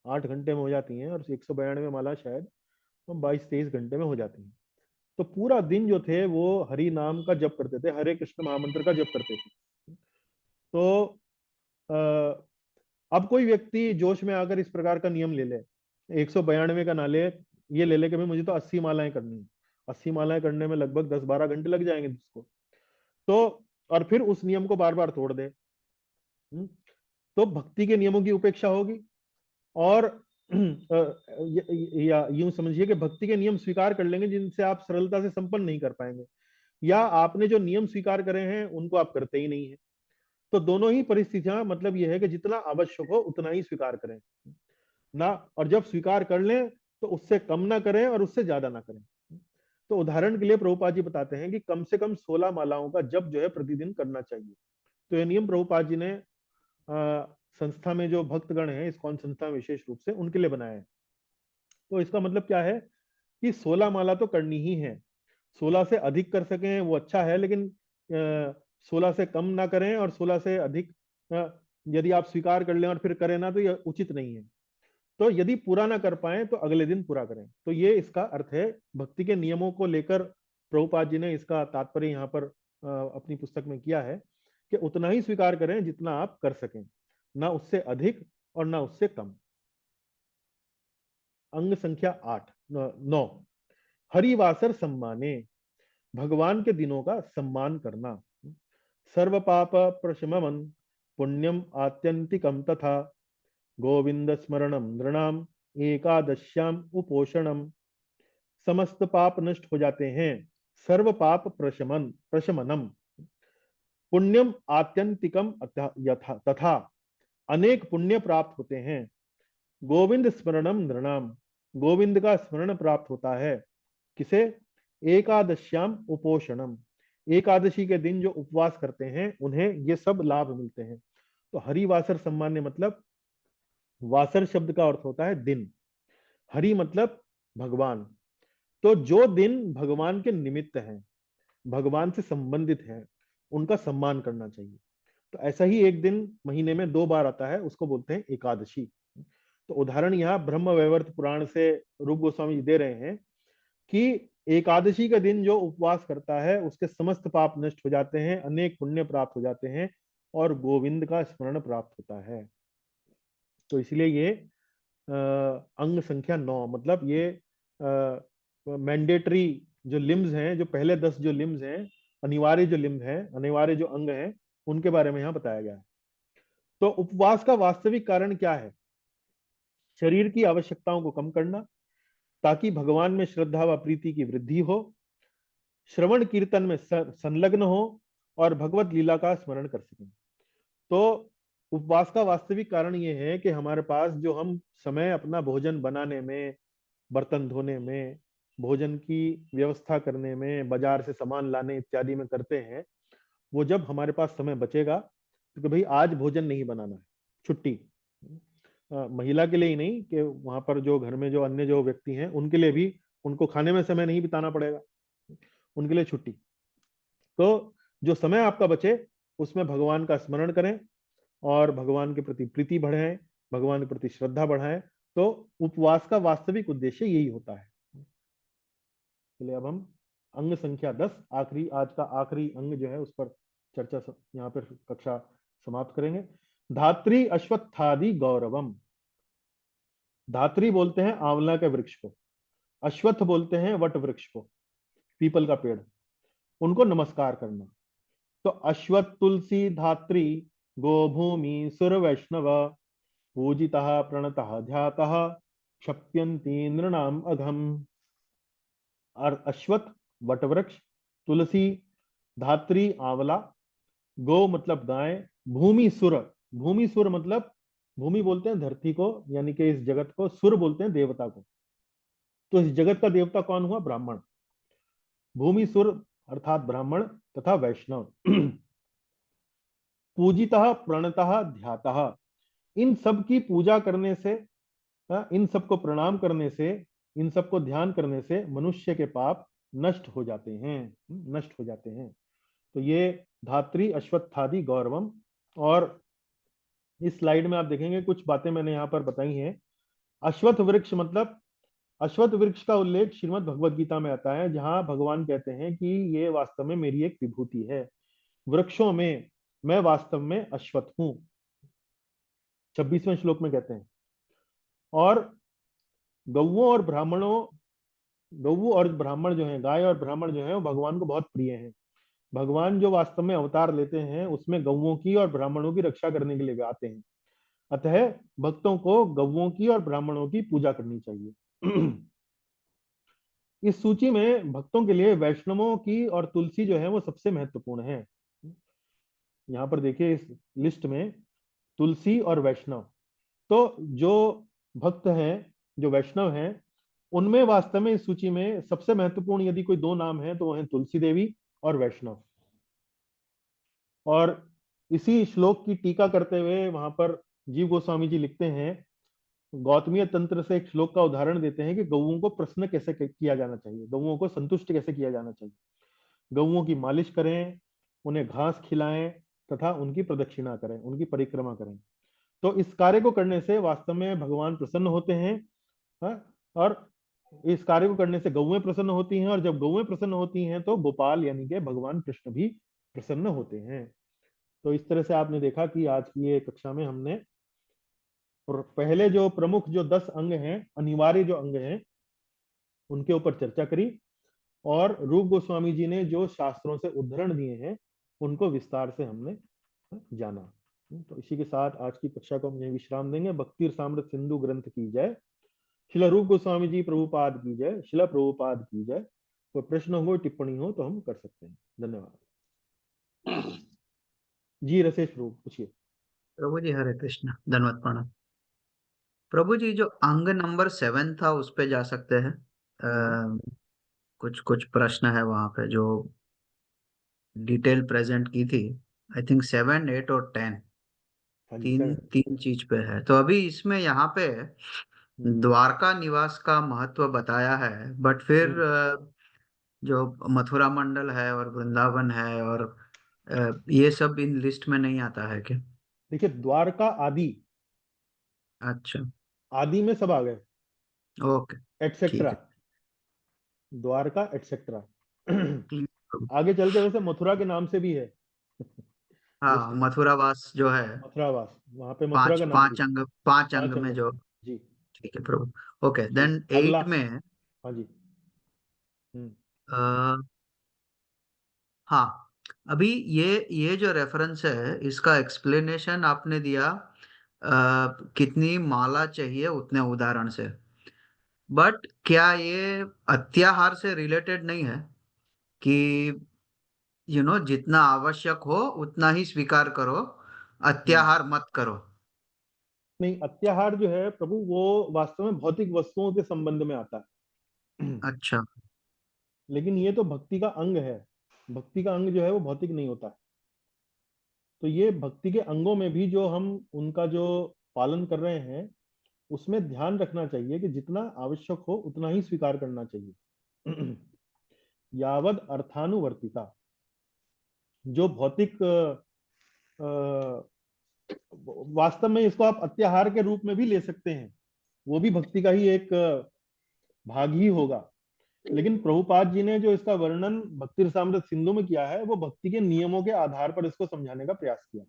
8 घंटे में हो जाती हैं और 192 माला शायद 22-23 घंटे में हो जाती हैं। तो पूरा दिन जो थे वो हरि नाम का जप करते थे, हरे कृष्ण महामंत्र का जप करते थे। तो अब कोई व्यक्ति जोश में आकर इस प्रकार का नियम ले ले, 192 का ना ले, ये ले ले कि भाई मुझे तो 80 मालाएं करनी है, 80 मालाएं करने में लगभग 10-12 घंटे लग जाएंगे जिसको, तो और फिर उस नियम को बार बार तोड़ दे, तो भक्ति के नियमों की उपेक्षा होगी। और या यूं समझिए कि भक्ति के नियम स्वीकार कर लेंगे जिनसे आप सरलता से संपन्न नहीं कर पाएंगे, या आपने जो नियम स्वीकार करे हैं उनको आप करते ही नहीं है। तो दोनों ही परिस्थितियां, मतलब यह है कि जितना आवश्यक हो उतना ही स्वीकार करें ना, और जब स्वीकार कर लें तो उससे कम ना करें और उससे ज्यादा ना करें। तो उदाहरण के लिए प्रभुपाद जी बताते हैं कि कम से कम 16 मालाओं का जप जो है प्रतिदिन करना चाहिए। तो यह नियम प्रभुपाद जी ने संस्था में जो भक्तगण हैं, इस्कॉन संस्था में विशेष रूप से, उनके लिए बनाया है। तो इसका मतलब क्या है कि 16 माला तो करनी ही है। 16 से अधिक कर सकें वो अच्छा है, लेकिन 16 से कम ना करें और 16 से अधिक यदि आप स्वीकार कर लें और फिर करें ना, तो यह उचित नहीं है। तो यदि पूरा ना कर पाए तो अगले दिन पूरा करें। तो ये इसका अर्थ है। भक्ति के नियमों को लेकर प्रभुपाद जी ने इसका तात्पर्य यहाँ पर अपनी पुस्तक में किया है कि उतना ही स्वीकार करें जितना आप कर सकें, ना उससे अधिक और ना उससे कम। अंग संख्या 9, हरिवासर सम्माने, भगवान के दिनों का सम्मान करना। सर्व पाप प्रशमन पुण्यम आत्यंतिकम तथा गोविंद स्मरणम नृणाम एकादश्याम उपोषणम। समस्त पाप नष्ट हो जाते हैं, सर्व पाप प्रशमनम पुण्यम आत्यंतिकम तथा अनेक पुण्य प्राप्त होते हैं। गोविंद स्मरणम नृणाम, गोविंद का स्मरण प्राप्त होता है। किसे? एकादश्याम उपोषणम, एकादशी के दिन जो उपवास करते हैं उन्हें ये सब लाभ मिलते हैं। तो हरिवासर सम्मान्य मतलब, वासर शब्द का अर्थ होता है दिन, हरि मतलब भगवान। तो जो दिन भगवान के निमित्त हैं, भगवान से संबंधित हैं, उनका सम्मान करना चाहिए। तो ऐसा ही एक दिन महीने में 2 बार आता है, उसको बोलते हैं एकादशी। तो उदाहरण यहाँ ब्रह्म वैवर्त पुराण से रूप गोस्वामी जी दे रहे हैं कि एकादशी के दिन जो उपवास करता है उसके समस्त पाप नष्ट हो जाते हैं, अनेक पुण्य प्राप्त हो जाते हैं और गोविंद का स्मरण प्राप्त होता है। तो इसलिए ये अंग संख्या 9, मतलब ये मैंडेटरी जो लिम्स हैं, जो पहले 10 जो लिम्स हैं, अनिवार्य जो लिम्ब हैं, अनिवार्य जो अंग हैं, उनके बारे में यहाँ बताया गया है। तो उपवास का वास्तविक कारण क्या है? शरीर की आवश्यकताओं को कम करना, ताकि भगवान में श्रद्धा व प्रीति की वृद्धि हो, श्रवण कीर्तन में संलग्न हो और भगवत लीला का स्मरण कर सकें। तो उपवास का वास्तविक कारण ये है कि हमारे पास जो हम समय अपना भोजन बनाने में, बर्तन धोने में, भोजन की व्यवस्था करने में, बाजार से सामान लाने इत्यादि में करते हैं, वो जब हमारे पास समय बचेगा तो भाई आज भोजन नहीं बनाना है, छुट्टी। महिला के लिए ही नहीं कि वहां पर जो घर में जो अन्य जो व्यक्ति हैं उनके लिए भी, उनको खाने में समय नहीं बिताना पड़ेगा, उनके लिए छुट्टी। तो जो समय आपका बचे उसमें भगवान का स्मरण करें और भगवान के प्रति प्रीति बढ़ाएं, भगवान के प्रति श्रद्धा बढ़ाएं। तो उपवास का वास्तविक उद्देश्य यही होता है। चलिए अब हम अंग संख्या 10, आखिरी, आज का आखिरी अंग जो है उस पर चर्चा यहाँ पर कक्षा समाप्त करेंगे। धात्री अश्वत्थादि गौरवम। धात्री बोलते हैं आंवला के वृक्ष को, अश्वत्थ बोलते हैं वट वृक्ष को, पीपल का पेड़, उनको नमस्कार करना। तो अश्वत्थ तुलसी धात्री गोभूमि सुर वैष्णव पूजितः प्रणतः ध्यातः क्षप्यन्ति नृणाम अघम। और अश्वत्थ वटवृक्ष, तुलसी, धात्री आंवला, गो मतलब गाय, भूमि सुर, भूमि सुर मतलब भूमि बोलते हैं धरती को, यानी कि इस जगत को, सुर बोलते हैं देवता को। तो इस जगत का देवता कौन हुआ? ब्राह्मण। भूमि सुर अर्थात ब्राह्मण तथा वैष्णव। पूजितः प्रणतः ध्यातः, इन सब की पूजा करने से, इन सबको प्रणाम करने से, इन सबको ध्यान करने से मनुष्य के पाप नष्ट हो जाते हैं, नष्ट हो जाते हैं। तो ये धात्री अश्वत्थादि गौरवम। और इस स्लाइड में आप देखेंगे कुछ बातें मैंने यहाँ पर बताई हैं। अश्वत्थ वृक्ष मतलब, अश्वत्थ वृक्ष का उल्लेख श्रीमद् भगवद गीता में आता है, जहां भगवान कहते हैं कि ये वास्तव में मेरी एक विभूति है, वृक्षों में मैं वास्तव में अश्वत्थ हूं, 26वें श्लोक में कहते हैं। और गौओं और ब्राह्मणों, गौ और ब्राह्मण जो है, गाय और ब्राह्मण जो है, वो भगवान को बहुत प्रिय हैं। भगवान जो वास्तव में अवतार लेते हैं उसमें गौओं की और ब्राह्मणों की रक्षा करने के लिए आते हैं। अतः भक्तों को गौओं की और ब्राह्मणों की पूजा करनी चाहिए। इस सूची में भक्तों के लिए वैष्णवों की और तुलसी जो है वो सबसे महत्वपूर्ण है। यहाँ पर देखिए इस लिस्ट में तुलसी और वैष्णव। तो जो भक्त हैं, जो वैष्णव हैं, उनमें वास्तव में इस सूची में सबसे महत्वपूर्ण यदि कोई 2 नाम है तो वो है तुलसी देवी और वैष्णव। और इसी श्लोक की टीका करते हुए वहां पर जीव गोस्वामी जी लिखते हैं, गौतमीय तंत्र से एक श्लोक का उदाहरण देते हैं कि गौओं को प्रसन्न कैसे किया जाना चाहिए, गौओं को संतुष्ट कैसे किया जाना चाहिए। गौओं की मालिश करें, उन्हें घास खिलाएं तथा उनकी प्रदक्षिणा करें, उनकी परिक्रमा करें। तो इस कार्य को करने से वास्तव में भगवान प्रसन्न होते हैं। और इस कार्य को करने से गौएं प्रसन्न होती हैं, और जब गौएं प्रसन्न होती हैं तो गोपाल यानी कि भगवान कृष्ण भी प्रसन्न होते हैं। तो इस तरह से आपने देखा कि आज की ये कक्षा में हमने पहले जो प्रमुख जो 10 अंग हैं, अनिवार्य जो अंग हैं, उनके ऊपर चर्चा करी, और रूप गोस्वामी जी ने जो शास्त्रों से उद्धरण दिए हैं उनको विस्तार से हमने जाना। तो इसी के साथ आज की कक्षा को हम यहीं विश्राम देंगे। भक्ति सामृत सिंधु ग्रंथ की जय। शिला रूप गोस्वामी जी प्रभुपाद की जय। शिला प्रभुपाद की जय। कोई प्रश्न हो, टिप्पणी हो तो हम कर सकते हैं। धन्यवाद जी। रसेश प्रभु पूछिए। प्रभु जी हरे कृष्ण, धन्यवाद प्रणाम। प्रभु जी जो अंग नंबर 7 था उस पे जा सकते हैं। कुछ कुछ प्रश्न है वहां पे जो डिटेल प्रेजेंट की थी। आई थिंक 7, 8 और 10 हाँ जी, तीन 7। तीन चीज पे है। तो अभी इसमें यहाँ पे द्वारका निवास का महत्व बताया है, बट फिर जो मथुरा मंडल है और वृंदावन है और ये सब इन लिस्ट में नहीं आता है क्या? देखिए, द्वारका आदि, अच्छा, आदि में सब आ गए, ओके, ठीक एटसेट्रा, है। द्वारका एटसेट्रा। Clear। आगे चल के वैसे मथुरा के नाम से भी है हाँ, लिस्ट में, मथुरावास जो है मथुरावास, वहां पे मथुरा का नाम भी, पांच अंग 5 अंग में है। जो। जी ठीक है प्रभु। ओके, जी। देन अगला, 8 में हाँ जी। हम्म अ, हाँ, अभी ये जो रेफरेंस है इसका एक्सप्लेनेशन आपने दिया कितनी माला चाहिए उतने उदाहरण से, बट क्या ये अत्याहार से रिलेटेड नहीं है कि जितना आवश्यक हो उतना ही स्वीकार करो, अत्याहार मत करो? नहीं, अत्याहार जो है प्रभु, वो वास्तव में भौतिक वस्तुओं के संबंध में आता है। अच्छा, लेकिन ये तो भक्ति का अंग है, भक्ति का अंग जो है वो भौतिक नहीं होता। तो ये भक्ति के अंगों में भी जो हम उनका जो पालन कर रहे हैं, उसमें ध्यान रखना चाहिए कि जितना आवश्यक हो उतना ही स्वीकार करना चाहिए। यावद अर्थानुवर्तिता, जो भौतिक वास्तव में इसको आप अत्याहार के रूप में भी ले सकते हैं, वो भी भक्ति का ही एक भाग ही होगा। लेकिन प्रभुपाद जी ने जो इसका वर्णन भक्ति रसामृत सिंधु में किया है, वो भक्ति के नियमों के आधार पर इसको समझाने का प्रयास किया,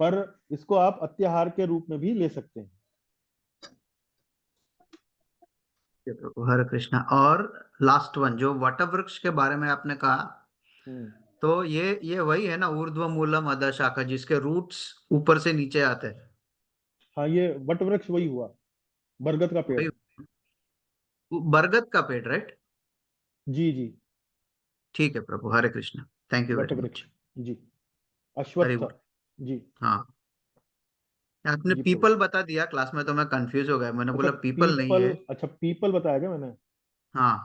पर इसको आप अत्याहार के रूप में भी ले सकते हैं। ठीक है प्रभु, हरे कृष्णा। और लास्ट वन जो वट वृक्ष के बारे में आपने कहा, तो ये वही है ना, ऊर्ध्व मूलम अधः शाखा, जिसके रूट्स ऊपर से नीचे आते हैं? हाँ, ये वट वृक्ष वही हुआ, बरगद का पेड़। वही, बरगद का पेड़, राइट? जी जी, ठीक है प्रभु, हरे कृष्णा, थैंक यू वट वेरी वृक्ष। मच। जी, वेरी अश्वत्थ। गुड। जी हाँ, आपने जी प्रभु। पीपल बता दिया क्लास में, तो मैं कंफ्यूज हो गया, मैंने अच्छा बोला पीपल नहीं पीपल, है। अच्छा पीपल बताया क्या मैंने? हाँ,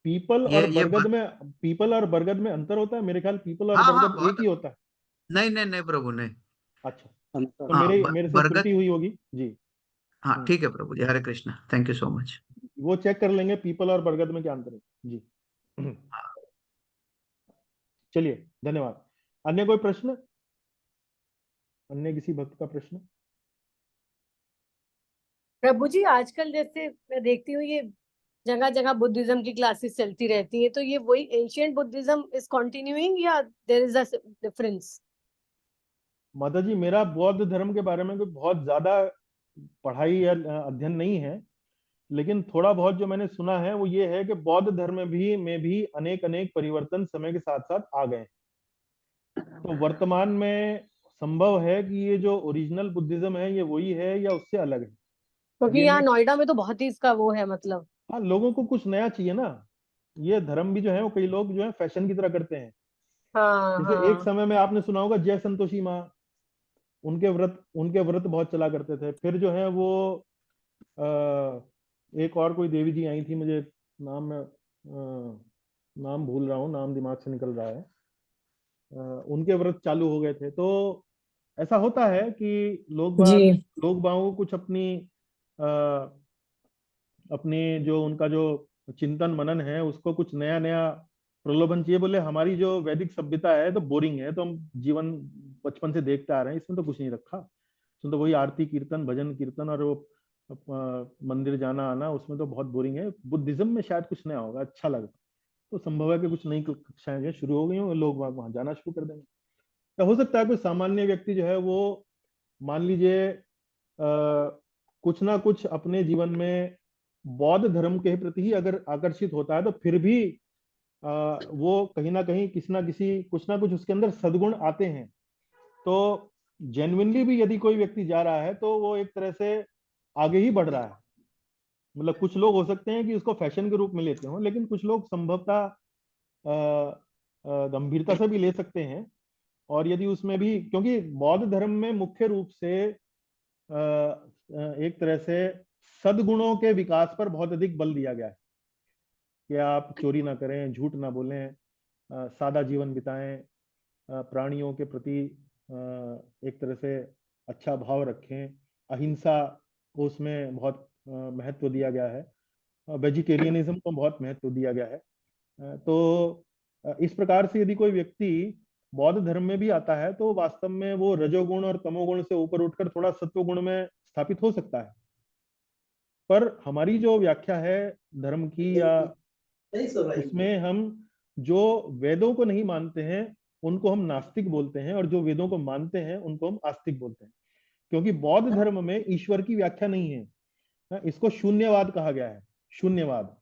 पीपल ये और ये बरगद में, पीपल और बरगद में अंतर होता है मेरे ख्याल, पीपल और हाँ हाँ, बरगद एक बहुत। ही होता है। नहीं नहीं नहीं प्रभु, नहीं। अच्छा, अंतर। तो हाँ, मेरे मेरे से बरगद। त्रुटि हुई होगी जी। हाँ, हम्म, ठीक है प्रभु जी, हरे Krishna, thank you so much. वो चेक कर लेंगे पीपल और बरगद में क्या अंतर है जी। चलिए, धन्यवाद। अन्य कोई प्रश्न, अन्य किसी भक्त का प्रश्न? प्रभु जी, आजकल जैसे मैं देखती हूँ ये जगह जगह बुद्धिज्म की क्लासेस चलती रहती है, तो ये वही एंशिएंट बुद्धिज्म इज कंटिन्यूइंग या देयर इज अ डिफरेंस? माता जी, मेरा बौद्ध धर्म के बारे में कोई बहुत ज्यादा पढ़ाई या अध्ययन नहीं है, लेकिन थोड़ा बहुत जो मैंने सुना है वो ये है कि बौद्ध धर्म में भी अनेक अनेक परिवर्तन समय के साथ साथ आ गए। तो वर्तमान में संभव है कि ये जो ओरिजिनल बुद्धिज्म है ये वही है या उससे अलग है, क्योंकि ये यहाँ मैं, नोएडा में तो बहुत ही इसका वो है मतलब। हाँ, लोगों को कुछ नया चाहिए ना। ये धर्म भी जो है वो कई लोग जो है फैशन की तरह करते हैं। हाँ जैसे एक हाँ। समय में आपने सुना होगा जय संतोषी माँ, उनके व्रत बहुत चला करते थे। फिर जो है वो एक और कोई देवी जी आई थी, मुझे नाम में नाम भूल रहा हूँ, नाम दिमाग से निकल रहा है। उनके व्रत चालू हो गए थे। तो ऐसा होता है कि जी। लोग बागों को कुछ अ, अपनी जो उनका जो चिंतन मनन है उसको कुछ नया नया प्रलोभन चाहिए। बोले हमारी जो वैदिक सभ्यता है तो बोरिंग है, तो हम जीवन बचपन से देखते आ रहे हैं, इसमें तो कुछ नहीं रखा, इसमें तो वही आरती कीर्तन भजन कीर्तन और वो मंदिर जाना आना, उसमें तो बहुत बोरिंग है। बुद्धिज्म में शायद कुछ नया होगा, अच्छा लगा। तो संभव है कि कुछ नई कक्षाएं जो शुरू हो गई हों, लोग वहां जाना शुरू कर देंगे। तो हो सकता है कोई सामान्य व्यक्ति जो है वो, मान लीजिए, कुछ ना कुछ अपने जीवन में बौद्ध धर्म के प्रति ही अगर आकर्षित होता है, तो फिर भी वो कहीं ना कहीं किसी ना किसी कुछ ना कुछ उसके अंदर सद्गुण आते हैं। तो जेन्युइनली भी यदि कोई व्यक्ति जा रहा है तो वो एक तरह से आगे ही बढ़ रहा है। मतलब कुछ लोग हो सकते हैं कि उसको फैशन के रूप में लेते हो, लेकिन कुछ लोग संभवतः गंभीरता से भी ले सकते हैं। और यदि उसमें भी, क्योंकि बौद्ध धर्म में मुख्य रूप से एक तरह से सद्गुणों के विकास पर बहुत अधिक बल दिया गया है। कि आप चोरी ना करें, झूठ ना बोलें, सादा जीवन बिताएं, प्राणियों के प्रति एक तरह से अच्छा भाव रखें, अहिंसा को उसमें बहुत महत्व दिया गया है, वेजिटेरियनिज्म को बहुत महत्व दिया गया है। तो इस प्रकार से यदि कोई व्यक्ति बौद्ध धर्म में भी आता है तो वास्तव में वो रजोगुण और तमोगुण से ऊपर उठकर थोड़ा सत्वगुण में स्थापित हो सकता है। पर हमारी जो व्याख्या है धर्म की, या उसमें हम जो वेदों को नहीं मानते हैं उनको हम नास्तिक बोलते हैं, और जो वेदों को मानते हैं उनको हम आस्तिक बोलते हैं। क्योंकि बौद्ध धर्म में ईश्वर की व्याख्या नहीं है, इसको शून्यवाद कहा गया है, शून्यवाद।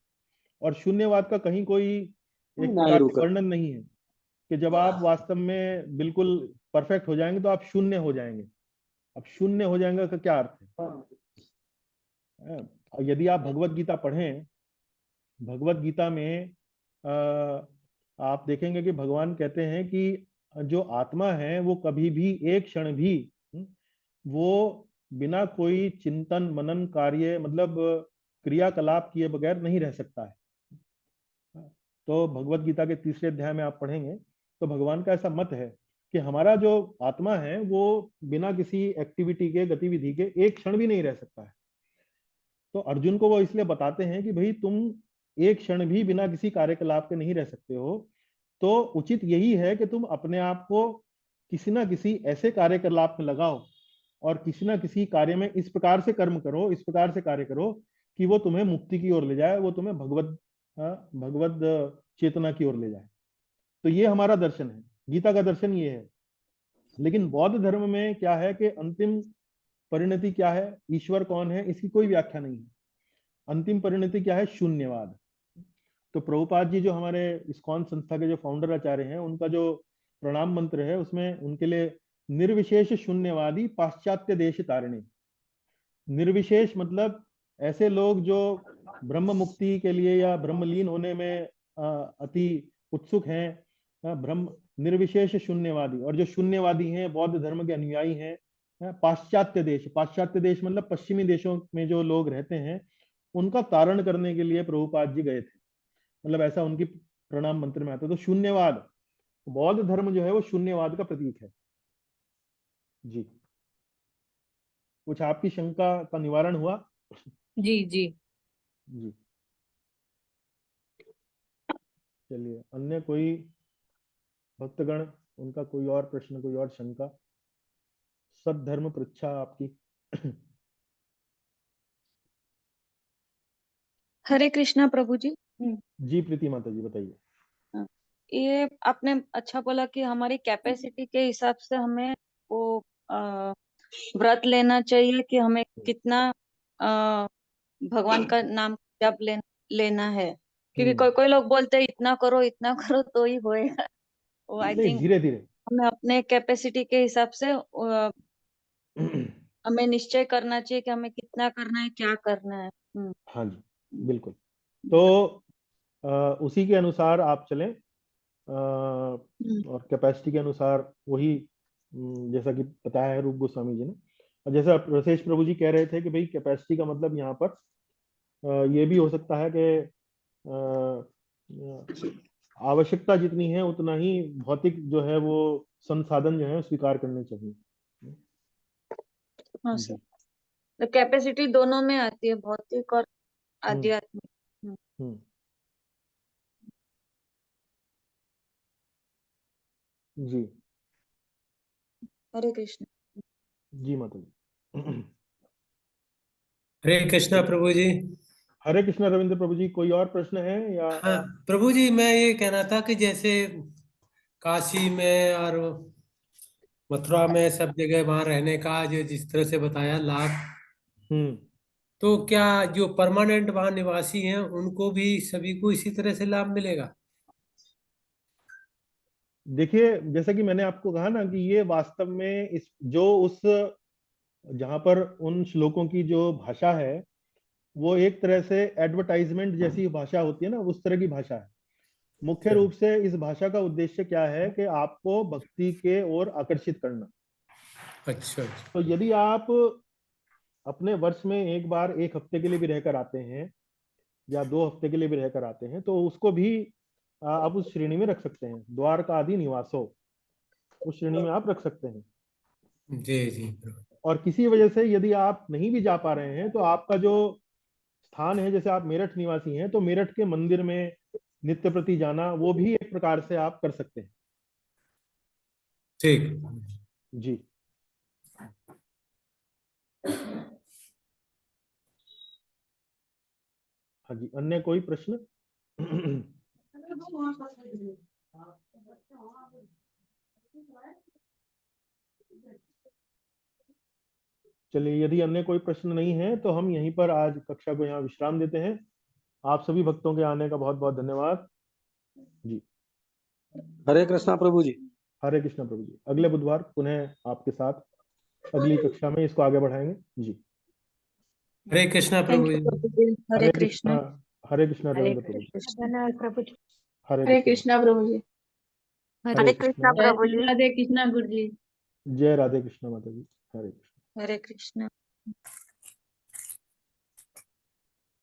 और शून्यवाद का कहीं कोई एक प्रकार से वर्णन नहीं है कि जब आप वास्तव में बिल्कुल परफेक्ट हो जाएंगे तो आप शून्य हो जाएंगे। अब शून्य हो जाएंगे का क्या अर्थ है? यदि आप भगवत गीता पढ़ें, भगवत गीता में आप देखेंगे कि भगवान कहते हैं कि जो आत्मा है वो कभी भी एक क्षण भी वो बिना कोई चिंतन मनन कार्य, मतलब क्रियाकलाप किए बगैर नहीं रह सकता है। तो भगवत गीता के 3रे अध्याय में आप पढ़ेंगे तो भगवान का ऐसा मत है कि हमारा जो आत्मा है वो बिना किसी एक्टिविटी के, गतिविधि के एक क्षण भी नहीं रह सकता है। तो अर्जुन को वो इसलिए बताते हैं कि भाई तुम एक क्षण भी बिना किसी कार्यकलाप के नहीं रह सकते हो, तो उचित यही है कि तुम अपने आप को किसी ना किसी ऐसे कार्यकलाप में लगाओ और किसी ना किसी कार्य में इस प्रकार से कर्म करो, इस प्रकार से कार्य करो कि वो तुम्हें मुक्ति की ओर ले जाए, वो तुम्हें भगवत चेतना की ओर ले जाए। तो ये हमारा दर्शन है, गीता का दर्शन ये है। लेकिन बौद्ध धर्म में क्या है कि अंतिम परिणति क्या है, ईश्वर कौन है, इसकी कोई व्याख्या नहीं है। अंतिम परिणति क्या है? शून्यवाद। तो प्रभुपाद जी जो हमारे इस्कॉन संस्था के जो फाउंडर आचार्य हैं, उनका जो प्रणाम मंत्र है उसमें उनके लिए निर्विशेष शून्यवादी पाश्चात्य देश तारिणी। निर्विशेष मतलब ऐसे लोग जो ब्रह्म मुक्ति के लिए या ब्रह्मलीन होने में अति उत्सुक हैं, ब्रह्म निर्विशेष शून्यवादी। और जो शून्यवादी हैं बौद्ध धर्म के अनुयायी हैं, पाश्चात्य देश, पाश्चात्य देश मतलब पश्चिमी देशों में जो लोग रहते हैं, उनका तारण करने के लिए प्रभुपाद जी गए थे। मतलब ऐसा उनकी प्रणाम मंत्र में आता है। तो शून्यवाद, बौद्ध धर्म जो है वो शून्यवाद का प्रतीक है जी। कुछ आपकी शंका का निवारण हुआ? जी जी जी, चलिए, अन्य कोई भक्तगण, उनका कोई और प्रश्न, कोई और शंका? सद्धर्म पृच्छा आपकी। हरे कृष्णा प्रभु जी। जी प्रीति माता जी बताइए। ये आपने अच्छा बोला कि हमारी कैपेसिटी के हिसाब से हमें वो व्रत लेना चाहिए कि हमें कितना भगवान का नाम जप लेना है। क्योंकि कोई कोई लोग बोलते हैं इतना करो तो ही होएगा। वो आई थिंक धीरे धीरे हमें अपने कैपेसिटी के हिसाब से हमें निश्चय करना चाहिए कि हमें कितना करना है, क्या करना है। हाँ जी, बिल्कुल। तो उसी के अनुसार आप चलें, और कैपेसिटी के अनुसार वही जैसा कि बताया है रूप गोस्वामी जी ने। और जैसा रसेश प्रभु जी कह रहे थे कि भाई कैपेसिटी का मतलब यहाँ पर ये भी हो सकता है कि आवश्यकता जितनी है उतना ही भौतिक जो है वो संसाधन जो है स्वीकार करने चाहिए। हाँ सर, तो कैपेसिटी दोनों में आती है, भौतिक और आध्यात्मिक। जी, हरे कृष्ण। जी माता जी। हरे कृष्णा प्रभु जी। हरे कृष्णा रविंद्र प्रभु जी, कोई और प्रश्न है या? हाँ प्रभु जी, मैं ये कहना था कि जैसे काशी में और मथुरा में सब जगह वहां रहने का जो जिस तरह से बताया लाभ, तो क्या जो परमानेंट वहां निवासी हैं उनको भी सभी को इसी तरह से लाभ मिलेगा? देखिए, जैसा कि मैंने आपको कहा ना कि ये वास्तव में इस जो उस जहां पर उन श्लोकों की जो भाषा है वो एक तरह से एडवर्टाइजमेंट जैसी भाषा होती है ना, उस तरह की भाषा है। मुख्य रूप से इस भाषा का उद्देश्य क्या है कि आपको भक्ति के ओर आकर्षित करना। अच्छा। तो यदि आप अपने वर्ष में एक बार एक हफ्ते के लिए भी रहकर आते हैं, या 2 हफ्ते के लिए भी रहकर आते हैं, तो उसको भी आप उस श्रेणी में रख सकते हैं। द्वारका आदि निवासों, उस श्रेणी में आप रख सकते हैं। जी जी। और किसी वजह से यदि आप नहीं भी जा पा रहे हैं, तो आपका जो स्थान है, जैसे आप मेरठ निवासी हैं, तो मेरठ के मंदिर में नित्य प्रति जाना, वो भी एक प्रकार से आप कर सकते हैं। ठीक। जी। हाँ जी, अन्य कोई प्रश्न? चलिए, यदि अन्य कोई प्रश्न नहीं है तो हम यहीं पर आज कक्षा को यहाँ विश्राम देते हैं। आप सभी भक्तों के आने का बहुत बहुत धन्यवाद जी। हरे कृष्णा प्रभु जी। हरे कृष्णा प्रभु जी। अगले बुधवार पुनः आपके साथ अगली कक्षा में इसको आगे बढ़ाएंगे जी। हरे कृष्णा थैंक प्रभु यू जी। प्रभु जी। हरे कृष्णा। हरे कृष्णा हरे रविंद्र प्रभु जी। कृष्णा। धन्यवाद प्रभु जी। हरे कृष्णा प्रभु जी। हरे कृष्णा प्रभु जी। राधे कृष्णा गुरु जी। जय राधे कृष्णा माता जी। हरे कृष्णा। हरे कृष्णा।